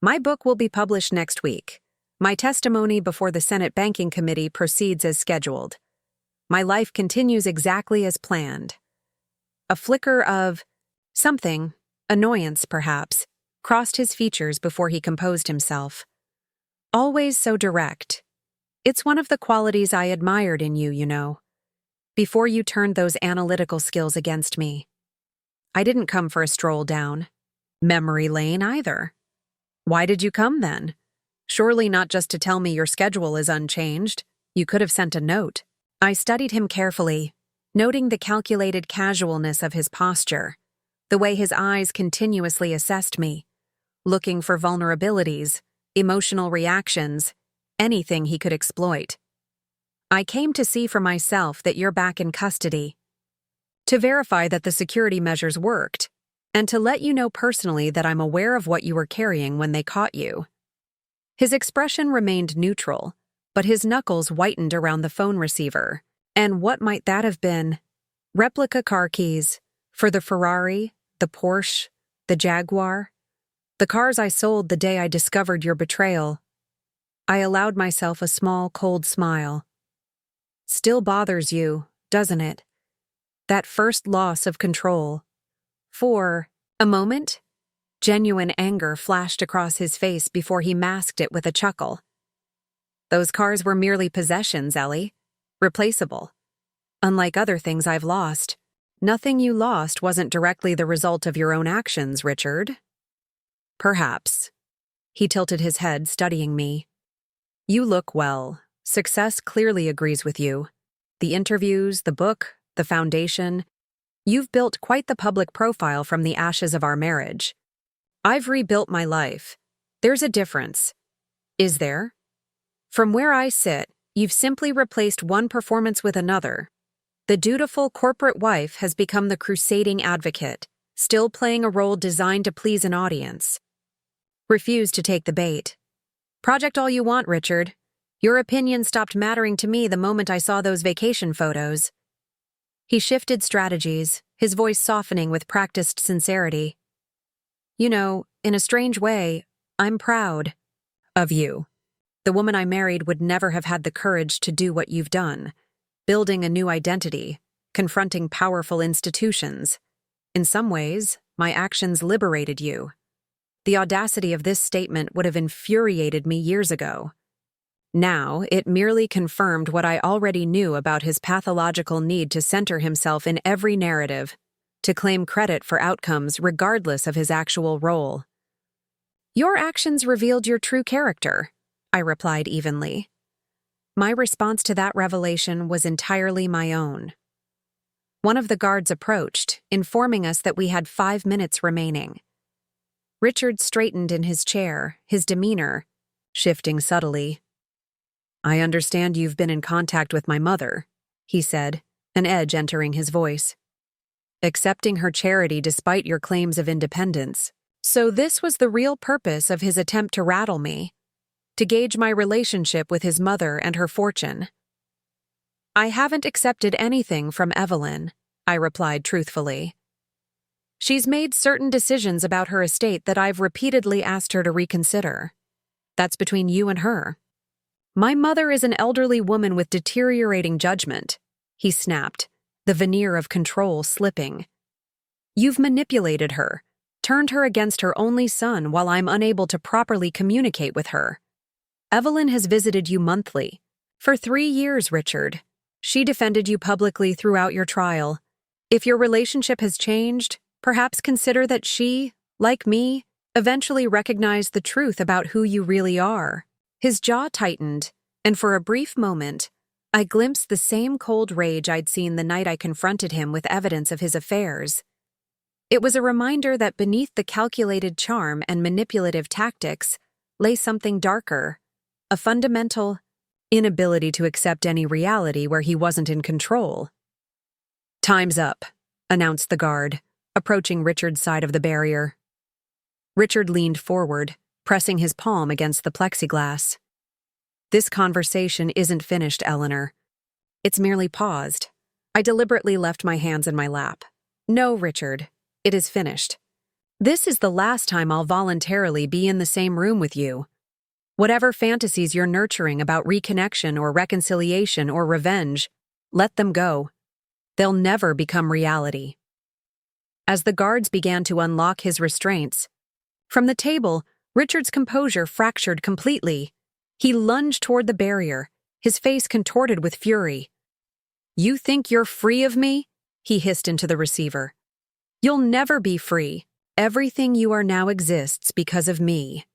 My book will be published next week. My testimony before the Senate Banking Committee proceeds as scheduled. My life continues exactly as planned." A flicker of something, annoyance perhaps, crossed his features before he composed himself. "Always so direct. It's one of the qualities I admired in you, you know. Before you turned those analytical skills against me. I didn't come for a stroll down memory lane either. Why did you come then? Surely not just to tell me your schedule is unchanged. You could have sent a note." I studied him carefully, noting the calculated casualness of his posture, the way his eyes continuously assessed me, looking for vulnerabilities, emotional reactions, anything he could exploit. "I came to see for myself that you're back in custody, to verify that the security measures worked, and to let you know personally that I'm aware of what you were carrying when they caught you." His expression remained neutral, but his knuckles whitened around the phone receiver. And what might that have been? Replica car keys for the Ferrari, the Porsche, the Jaguar, the cars I sold the day I discovered your betrayal. I allowed myself a small, cold smile. "Still bothers you, doesn't it? That first loss of control." For a moment, genuine anger flashed across his face before he masked it with a chuckle. "Those cars were merely possessions, Ellie. Replaceable. Unlike other things I've lost, nothing you lost wasn't directly the result of your own actions, Richard." "Perhaps." He tilted his head, studying me. "You look well. Success clearly agrees with you. The interviews, the book, the foundation. You've built quite the public profile from the ashes of our marriage. I've rebuilt my life. There's a difference. Is there? From where I sit, you've simply replaced one performance with another. The dutiful corporate wife has become the crusading advocate, still playing a role designed to please an audience." Refused to take the bait. "Project all you want, Richard. Your opinion stopped mattering to me the moment I saw those vacation photos." He shifted strategies, his voice softening with practiced sincerity. "You know, in a strange way, I'm proud of you. The woman I married would never have had the courage to do what you've done, building a new identity, confronting powerful institutions. In some ways, my actions liberated you. The audacity of this statement would have infuriated me years ago. Now, it merely confirmed what I already knew about his pathological need to center himself in every narrative, to claim credit for outcomes regardless of his actual role." "Your actions revealed your true character," I replied evenly. My response to that revelation was entirely my own. One of the guards approached, informing us that we had 5 minutes remaining. Richard straightened in his chair, his demeanor shifting subtly. "I understand you've been in contact with my mother," he said, an edge entering his voice. "Accepting her charity despite your claims of independence. So this was the real purpose of his attempt to rattle me, to gauge my relationship with his mother and her fortune." "I haven't accepted anything from Evelyn," I replied truthfully. "She's made certain decisions about her estate that I've repeatedly asked her to reconsider. That's between you and her." "My mother is an elderly woman with deteriorating judgment," he snapped, the veneer of control slipping. "You've manipulated her, turned her against her only son while I'm unable to properly communicate with her. Evelyn has visited you monthly. For 3 years, Richard. She defended you publicly throughout your trial. If your relationship has changed, perhaps consider that she, like me, eventually recognized the truth about who you really are. His jaw tightened, and for a brief moment, I glimpsed the same cold rage I'd seen the night I confronted him with evidence of his affairs. It was a reminder that beneath the calculated charm and manipulative tactics lay something darker, a fundamental inability to accept any reality where he wasn't in control. "Time's up," announced the guard, approaching Richard's side of the barrier. Richard leaned forward, pressing his palm against the plexiglass. "This conversation isn't finished, Eleanor. It's merely paused." I deliberately left my hands in my lap. "No, Richard, it is finished. This is the last time I'll voluntarily be in the same room with you. Whatever fantasies you're nurturing about reconnection or reconciliation or revenge, let them go. They'll never become reality." As the guards began to unlock his restraints, from the table, Richard's composure fractured completely. He lunged toward the barrier, his face contorted with fury. "You think you're free of me?" he hissed into the receiver. "You'll never be free. Everything you are now exists because of me.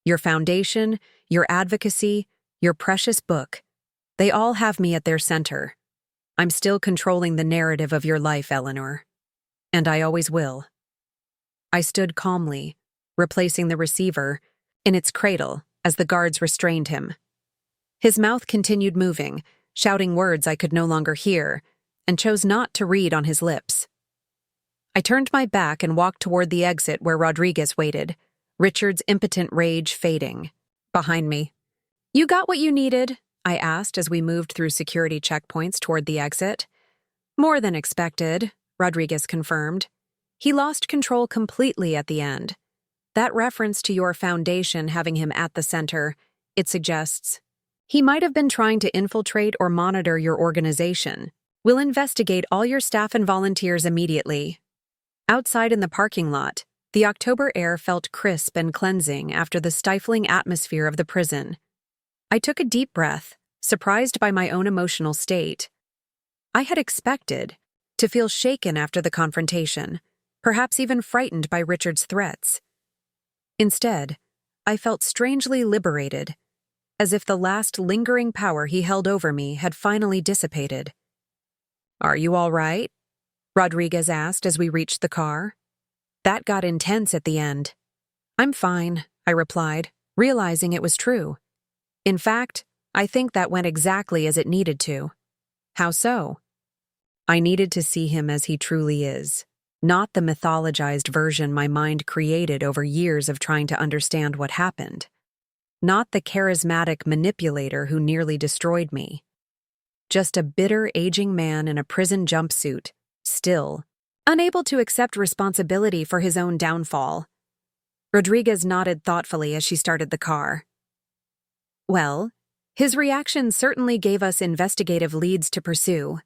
Your foundation, your advocacy, your precious book, they all have me at their center. I'm still controlling the narrative of your life, Eleanor. And I always will." I stood calmly, replacing the receiver in its cradle as the guards restrained him. His mouth continued moving, shouting words I could no longer hear, and chose not to read on his lips. I turned my back and walked toward the exit where Rodriguez waited, Richard's impotent rage fading. Behind me. "You got what you needed?" I asked as we moved through security checkpoints toward the exit. "More than expected," Rodriguez confirmed. He lost control completely at the end. That reference to your foundation having him at the center, it suggests he might have been trying to infiltrate or monitor your organization. We'll investigate all your staff and volunteers immediately. Outside in the parking lot, the October air felt crisp and cleansing after the stifling atmosphere of the prison. I took a deep breath, surprised by my own emotional state. I had expected to feel shaken after the confrontation, perhaps even frightened by Richard's threats. Instead, I felt strangely liberated, as if the last lingering power he held over me had finally dissipated. "Are you all right?" Rodriguez asked as we reached the car. That got intense at the end. "I'm fine," I replied, realizing it was true. In fact, I think that went exactly as it needed to. How so? I needed to see him as he truly is, not the mythologized version my mind created over years of trying to understand what happened. Not the charismatic manipulator who nearly destroyed me. Just a bitter, aging man in a prison jumpsuit, still, unable to accept responsibility for his own downfall. Rodriguez nodded thoughtfully as she started the car. Well, his reaction certainly gave us investigative leads to pursue.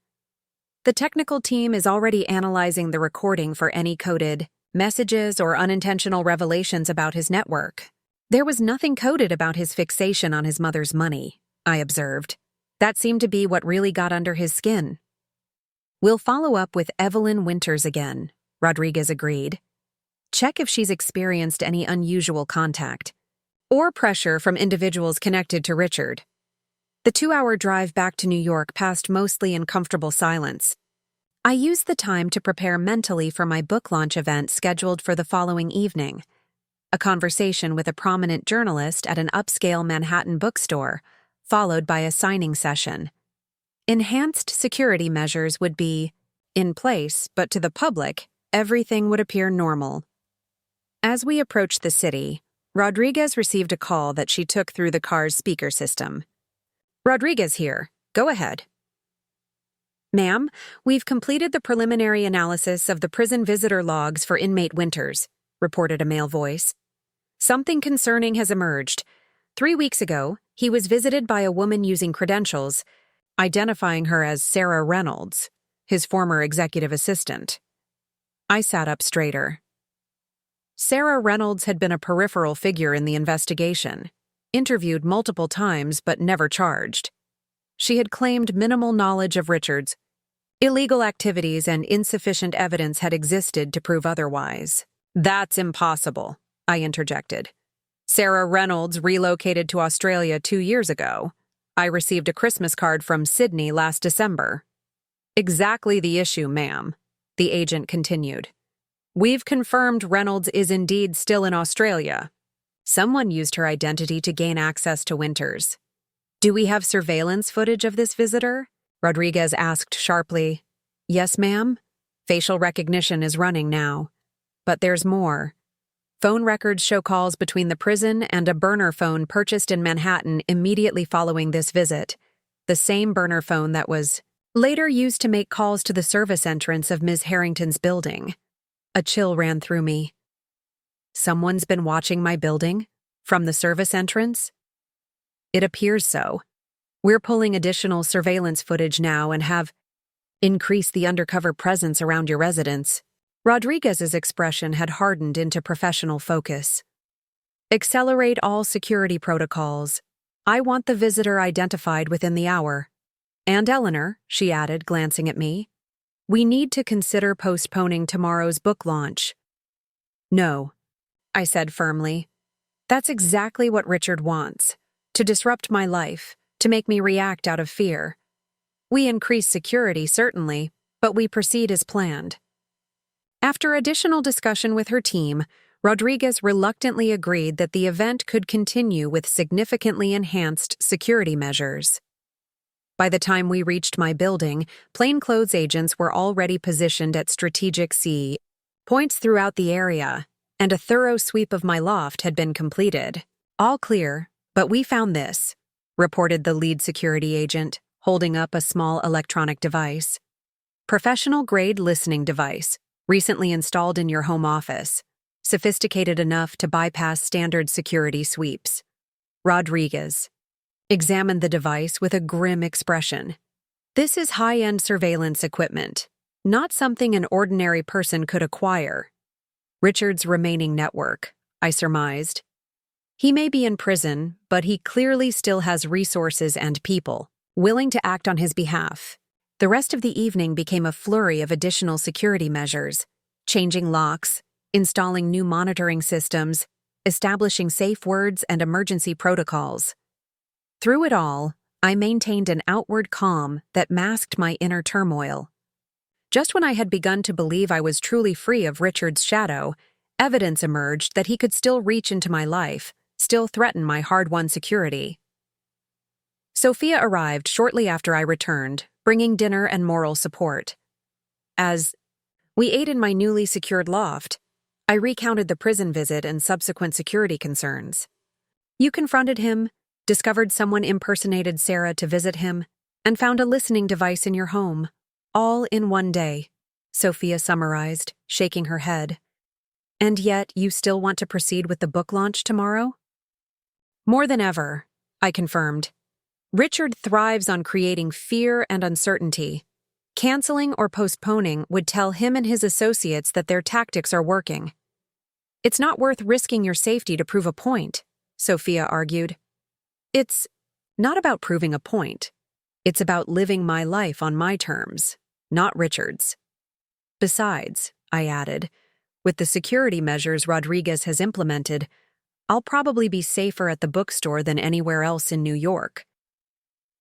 The technical team is already analyzing the recording for any coded messages or unintentional revelations about his network. There was nothing coded about his fixation on his mother's money, I observed. That seemed to be what really got under his skin. "We'll follow up with Evelyn Winters again," Rodriguez agreed. "Check if she's experienced any unusual contact or pressure from individuals connected to Richard." The 2-hour drive back to New York passed mostly in comfortable silence. I used the time to prepare mentally for my book launch event scheduled for the following evening, a conversation with a prominent journalist at an upscale Manhattan bookstore, followed by a signing session. Enhanced security measures would be in place, but to the public, everything would appear normal. As we approached the city, Rodriguez received a call that she took through the car's speaker system. "Rodriguez here. Go ahead." "Ma'am, we've completed the preliminary analysis of the prison visitor logs for inmate Winters," reported a male voice. "Something concerning has emerged. 3 weeks ago, he was visited by a woman using credentials, identifying her as Sarah Reynolds, his former executive assistant." I sat up straighter. Sarah Reynolds had been a peripheral figure in the investigation. interviewed multiple times but never charged. She had claimed minimal knowledge of Richard's illegal activities and insufficient evidence had existed to prove otherwise. "That's impossible," I interjected. "Sarah Reynolds relocated to Australia 2 years ago. I received a Christmas card from Sydney last December." "Exactly the issue, ma'am," the agent continued. "We've confirmed Reynolds is indeed still in Australia. Someone used her identity to gain access to Winters." "Do we have surveillance footage of this visitor?" Rodriguez asked sharply. "Yes, ma'am. Facial recognition is running now. But there's more. Phone records show calls between the prison and a burner phone purchased in Manhattan immediately following this visit, the same burner phone that was later used to make calls to the service entrance of Ms. Harrington's building." A chill ran through me. "Someone's been watching my building? From the service entrance?" "It appears so. We're pulling additional surveillance footage now and have increased the undercover presence around your residence." Rodriguez's expression had hardened into professional focus. "Accelerate all security protocols. I want the visitor identified within the hour. And Eleanor," she added, glancing at me, "we need to consider postponing tomorrow's book launch." "No," I said firmly. "That's exactly what Richard wants. To disrupt my life, to make me react out of fear. We increase security, certainly, but we proceed as planned." After additional discussion with her team, Rodriguez reluctantly agreed that the event could continue with significantly enhanced security measures. By the time we reached my building, plainclothes agents were already positioned at strategic points throughout the area, and a thorough sweep of my loft had been completed. "All clear, but we found this," reported the lead security agent, holding up a small electronic device. "Professional-grade listening device, recently installed in your home office, sophisticated enough to bypass standard security sweeps." Rodriguez examined the device with a grim expression. "This is high-end surveillance equipment, not something an ordinary person could acquire." Richard's remaining network, I surmised. "He may be in prison, but he clearly still has resources and people willing to act on his behalf." The rest of the evening became a flurry of additional security measures, changing locks, installing new monitoring systems, establishing safe words and emergency protocols. Through it all, I maintained an outward calm that masked my inner turmoil. Just when I had begun to believe I was truly free of Richard's shadow, evidence emerged that he could still reach into my life, still threaten my hard-won security. Sophia arrived shortly after I returned, bringing dinner and moral support. As we ate in my newly secured loft, I recounted the prison visit and subsequent security concerns. "You confronted him, discovered someone impersonated Sarah to visit him, and found a listening device in your home, all in one day," Sophia summarized, shaking her head. "And yet you still want to proceed with the book launch tomorrow?" "More than ever," I confirmed. "Richard thrives on creating fear and uncertainty. Canceling or postponing would tell him and his associates that their tactics are working." "It's not worth risking your safety to prove a point," Sophia argued. "It's not about proving a point. It's about living my life on my terms, not Richard's." "Besides," I added, "with the security measures Rodriguez has implemented, I'll probably be safer at the bookstore than anywhere else in New York."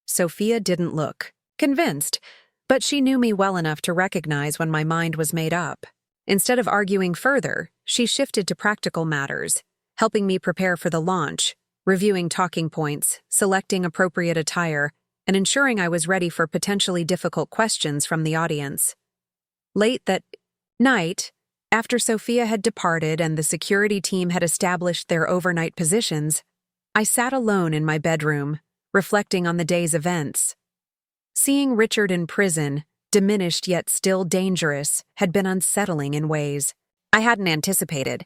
Sophia didn't look convinced, but she knew me well enough to recognize when my mind was made up. Instead of arguing further, she shifted to practical matters, helping me prepare for the launch, reviewing talking points, selecting appropriate attire, and ensuring I was ready for potentially difficult questions from the audience. Late that night, after Sophia had departed and the security team had established their overnight positions, I sat alone in my bedroom, reflecting on the day's events. Seeing Richard in prison, diminished yet still dangerous, had been unsettling in ways I hadn't anticipated.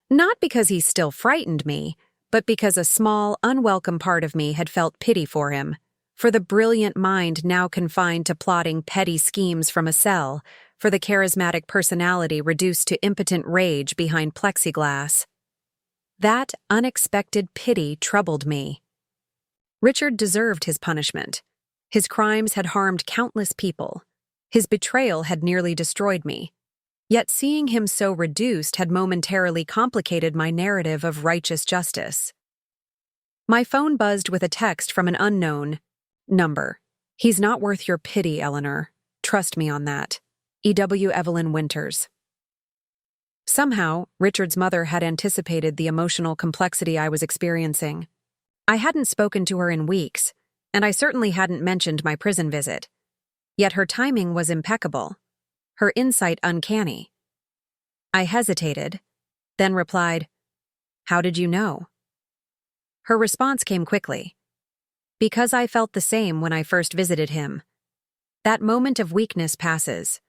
Not because he still frightened me, but because a small, unwelcome part of me had felt pity for him, for the brilliant mind now confined to plotting petty schemes from a cell, for the charismatic personality reduced to impotent rage behind plexiglass. That unexpected pity troubled me. Richard deserved his punishment. His crimes had harmed countless people. His betrayal had nearly destroyed me. Yet seeing him so reduced had momentarily complicated my narrative of righteous justice. My phone buzzed with a text from an unknown number. "He's not worth your pity, Eleanor. Trust me on that. E.W. Evelyn Winters." Somehow, Richard's mother had anticipated the emotional complexity I was experiencing. I hadn't spoken to her in weeks, and I certainly hadn't mentioned my prison visit. Yet her timing was impeccable, her insight uncanny. I hesitated, then replied, "How did you know?" Her response came quickly. "Because I felt the same when I first visited him. That moment of weakness passes.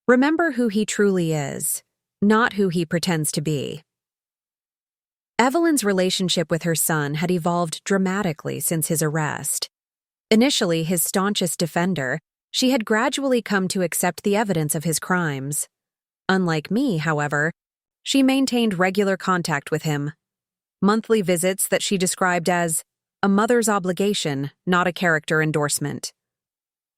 Remember who he truly is, not who he pretends to be." Evelyn's relationship with her son had evolved dramatically since his arrest. Initially his staunchest defender, she had gradually come to accept the evidence of his crimes. Unlike me, however, she maintained regular contact with him. Monthly visits that she described as a mother's obligation, not a character endorsement.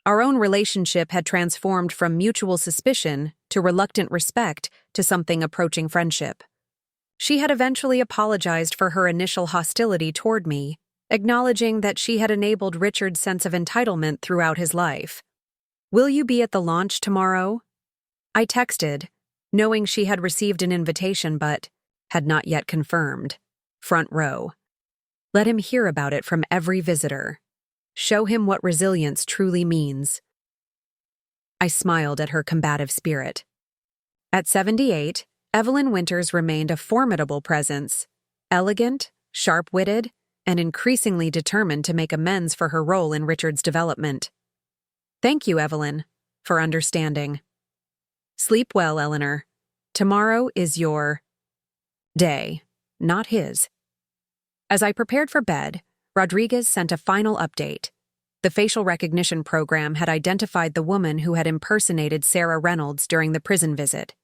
Our own relationship had transformed from mutual suspicion to reluctant respect to something approaching friendship. She had eventually apologized for her initial hostility toward me, acknowledging that she had enabled Richard's sense of entitlement throughout his life. "Will you be at the launch tomorrow?" I texted, knowing she had received an invitation but had not yet confirmed. Front row. Let him hear about it from every visitor. Show him what resilience truly means. I smiled at her combative spirit. At 78, Evelyn Winters remained a formidable presence, elegant, sharp-witted, and increasingly determined to make amends for her role in Richard's development. "Thank you, Evelyn, for understanding. Sleep well, Eleanor. Tomorrow is your day, not his." As I prepared for bed, Rodriguez sent a final update. The facial recognition program had identified the woman who had impersonated Sarah Reynolds during the prison visit.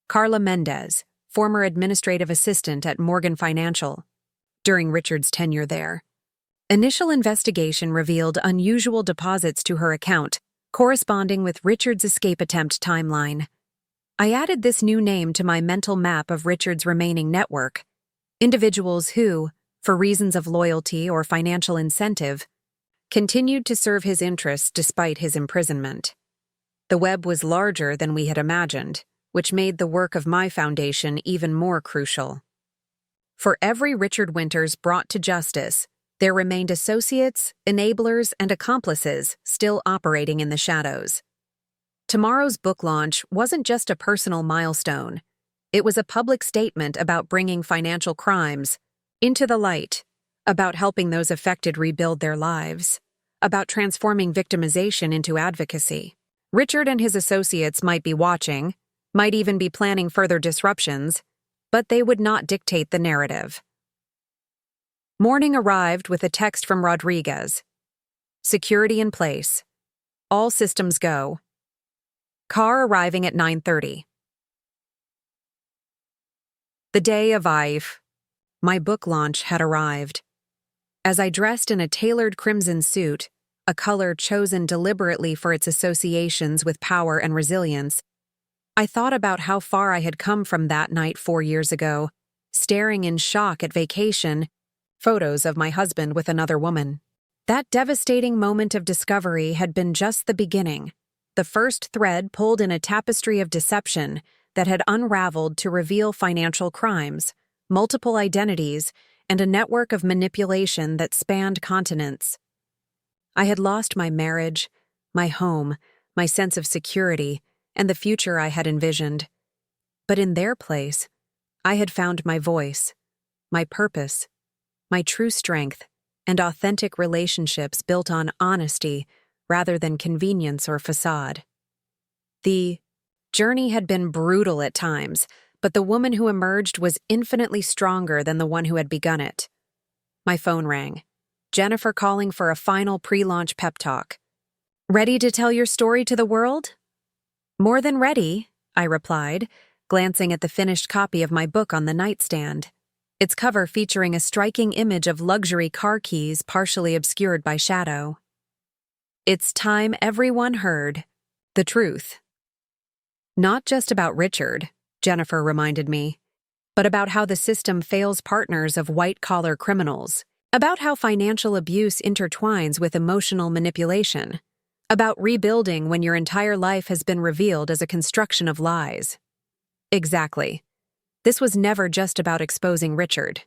Carla Mendez, former administrative assistant at Morgan Financial, during Richard's tenure there. Initial investigation revealed unusual deposits to her account, corresponding with Richard's escape attempt timeline. I added this new name to my mental map of Richard's remaining network. Individuals who, for reasons of loyalty or financial incentive, continued to serve his interests despite his imprisonment. The web was larger than we had imagined, which made the work of my foundation even more crucial. For every Richard Winters brought to justice, there remained associates, enablers, and accomplices still operating in the shadows. Tomorrow's book launch wasn't just a personal milestone. It was a public statement about bringing financial crimes into the light, about helping those affected rebuild their lives, about transforming victimization into advocacy. Richard and his associates might be watching, might even be planning further disruptions, but they would not dictate the narrative. Morning arrived with a text from Rodriguez. "Security in place. All systems go. Car arriving at 9:30. The day of my book launch had arrived. As I dressed in a tailored crimson suit, a color chosen deliberately for its associations with power and resilience, I thought about how far I had come from that night 4 years ago, staring in shock at vacation photos of my husband with another woman. That devastating moment of discovery had been just the beginning, the first thread pulled in a tapestry of deception that had unraveled to reveal financial crimes, multiple identities, and a network of manipulation that spanned continents. I had lost my marriage, my home, my sense of security, and the future I had envisioned. But in their place, I had found my voice, my purpose, my true strength, and authentic relationships built on honesty rather than convenience or facade. The journey had been brutal at times, but the woman who emerged was infinitely stronger than the one who had begun it. My phone rang. Jennifer calling for a final pre-launch pep talk. "Ready to tell your story to the world?" "More than ready," I replied, glancing at the finished copy of my book on the nightstand. its cover featuring a striking image of luxury car keys partially obscured by shadow. It's time everyone heard the truth. Not just about Richard, Jennifer reminded me, but about how the system fails partners of white-collar criminals, about how financial abuse intertwines with emotional manipulation, about rebuilding when your entire life has been revealed as a construction of lies. Exactly. This was never just about exposing Richard.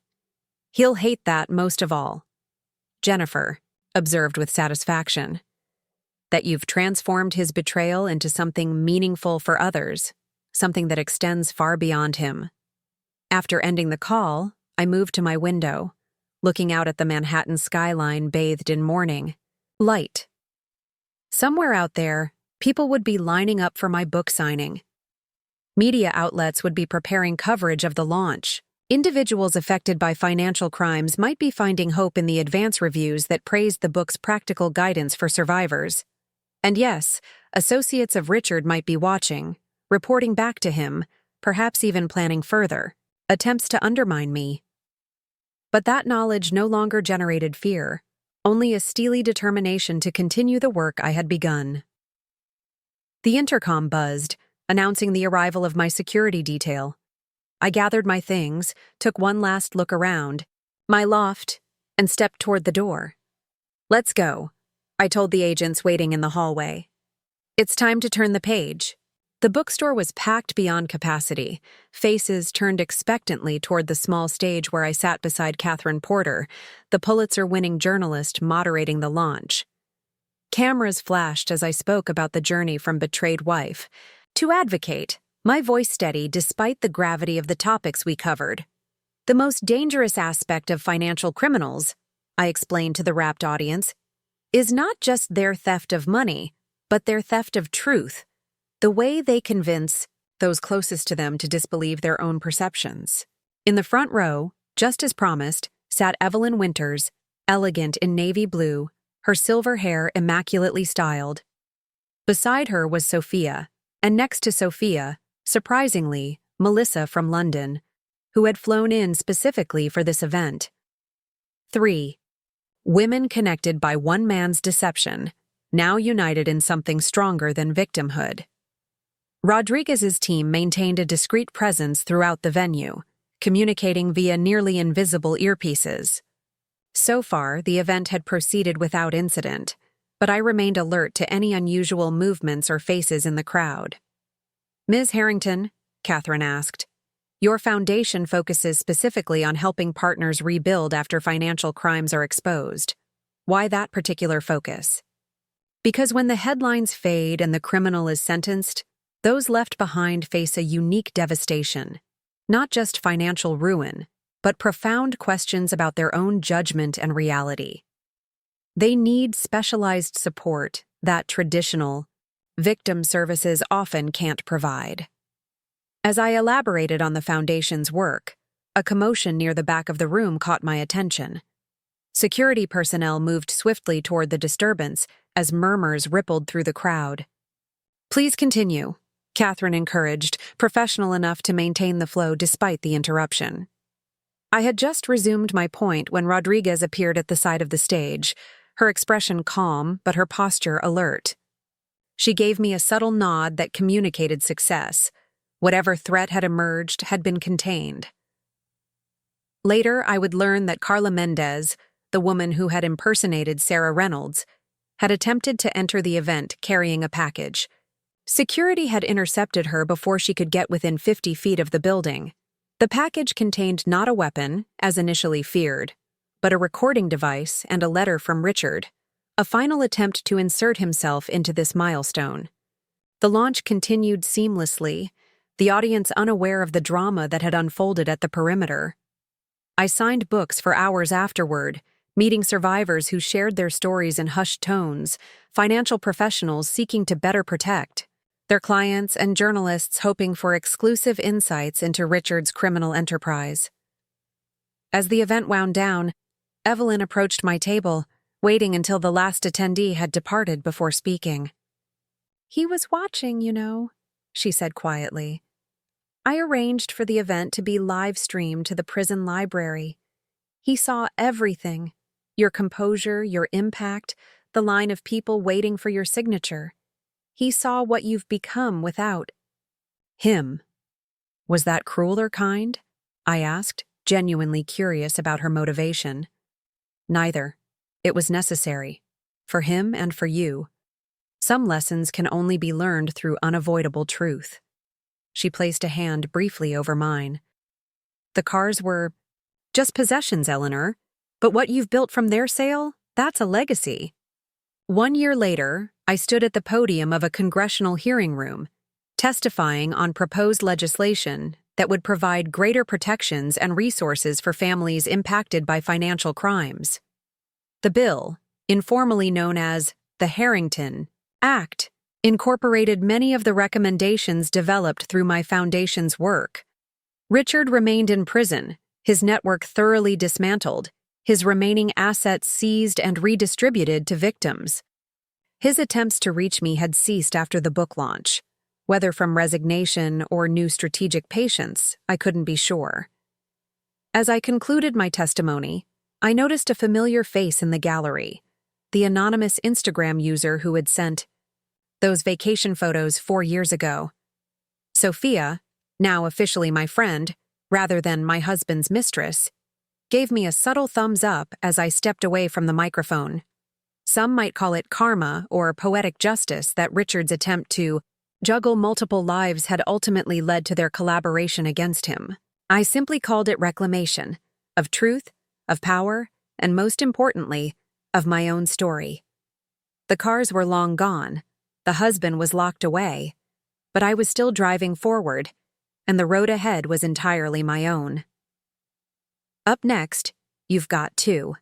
He'll hate that most of all. Jennifer observed with satisfaction that you've transformed his betrayal into something meaningful for others, something that extends far beyond him. After ending the call, I moved to my window, looking out at the Manhattan skyline bathed in morning light. Somewhere out there, people would be lining up for my book signing. Media outlets would be preparing coverage of the launch. Individuals affected by financial crimes might be finding hope in the advance reviews that praised the book's practical guidance for survivors. And yes, associates of Richard might be watching, reporting back to him, perhaps even planning further attempts to undermine me. But that knowledge no longer generated fear, only a steely determination to continue the work I had begun. The intercom buzzed, announcing the arrival of my security detail. I gathered my things, took one last look around, my loft, and stepped toward the door. "Let's go," I told the agents waiting in the hallway. "It's time to turn the page." The bookstore was packed beyond capacity, faces turned expectantly toward the small stage where I sat beside Catherine Porter, the Pulitzer-winning journalist moderating the launch. Cameras flashed as I spoke about the journey from betrayed wife to advocate, my voice steady despite the gravity of the topics we covered. "The most dangerous aspect of financial criminals," I explained to the rapt audience, "is not just their theft of money, but their theft of truth. The way they convince those closest to them to disbelieve their own perceptions." In the front row, just as promised, sat Evelyn Winters, elegant in navy blue, her silver hair immaculately styled. Beside her was Sophia, and next to Sophia, surprisingly, Melissa from London, who had flown in specifically for this event. 3. Women connected by one man's deception, now united in something stronger than victimhood. Rodriguez's team maintained a discreet presence throughout the venue, communicating via nearly invisible earpieces. So far, the event had proceeded without incident, but I remained alert to any unusual movements or faces in the crowd. "Ms. Harrington," Catherine asked, "your foundation focuses specifically on helping partners rebuild after financial crimes are exposed. Why that particular focus?" "Because when the headlines fade and the criminal is sentenced, those left behind face a unique devastation, not just financial ruin, but profound questions about their own judgment and reality. They need specialized support that traditional victim services often can't provide." As I elaborated on the Foundation's work, a commotion near the back of the room caught my attention. Security personnel moved swiftly toward the disturbance as murmurs rippled through the crowd. "Please continue," Catherine encouraged, professional enough to maintain the flow despite the interruption. I had just resumed my point when Rodriguez appeared at the side of the stage, her expression calm but her posture alert. She gave me a subtle nod that communicated success. Whatever threat had emerged had been contained. Later, I would learn that Carla Mendez, the woman who had impersonated Sarah Reynolds, had attempted to enter the event carrying a package. Security had intercepted her before she could get within 50 feet of the building. The package contained not a weapon, as initially feared, but a recording device and a letter from Richard, a final attempt to insert himself into this milestone. The launch continued seamlessly, the audience unaware of the drama that had unfolded at the perimeter. I signed books for hours afterward, meeting survivors who shared their stories in hushed tones, financial professionals seeking to better protect their clients, and journalists hoping for exclusive insights into Richard's criminal enterprise. As the event wound down, Evelyn approached my table, waiting until the last attendee had departed before speaking. "He was watching, you know," she said quietly. I arranged for the event to be live-streamed to the prison library. He saw everything: your composure, your impact, the line of people waiting for your signature. He saw what you've become without him. Was that cruel or kind? I asked, genuinely curious about her motivation. Neither. It was necessary. For him and for you. Some lessons can only be learned through unavoidable truth. She placed a hand briefly over mine. The cars were just possessions, Eleanor. But what you've built from their sale, that's a legacy. 1 year later, I stood at the podium of a congressional hearing room, testifying on proposed legislation that would provide greater protections and resources for families impacted by financial crimes. The bill, informally known as the Harrington Act, incorporated many of the recommendations developed through my foundation's work. Richard remained in prison, his network thoroughly dismantled, his remaining assets seized and redistributed to victims. His attempts to reach me had ceased after the book launch. Whether from resignation or new strategic patience, I couldn't be sure. As I concluded my testimony, I noticed a familiar face in the gallery, the anonymous Instagram user who had sent those vacation photos 4 years ago. Sophia, now officially my friend, rather than my husband's mistress, gave me a subtle thumbs up as I stepped away from the microphone. Some might call it karma or poetic justice that Richard's attempt to juggle multiple lives had ultimately led to their collaboration against him. I simply called it reclamation, of truth, of power, and most importantly, of my own story. The cars were long gone, the husband was locked away, but I was still driving forward, and the road ahead was entirely my own. Up next, you've got 2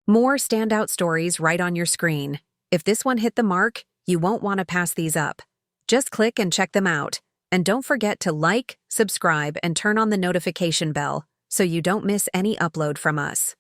more standout stories right on your screen. If this one hit the mark, you won't want to pass these up. Just click and check them out, and don't forget to like, subscribe, and turn on the notification bell so you don't miss any upload from us.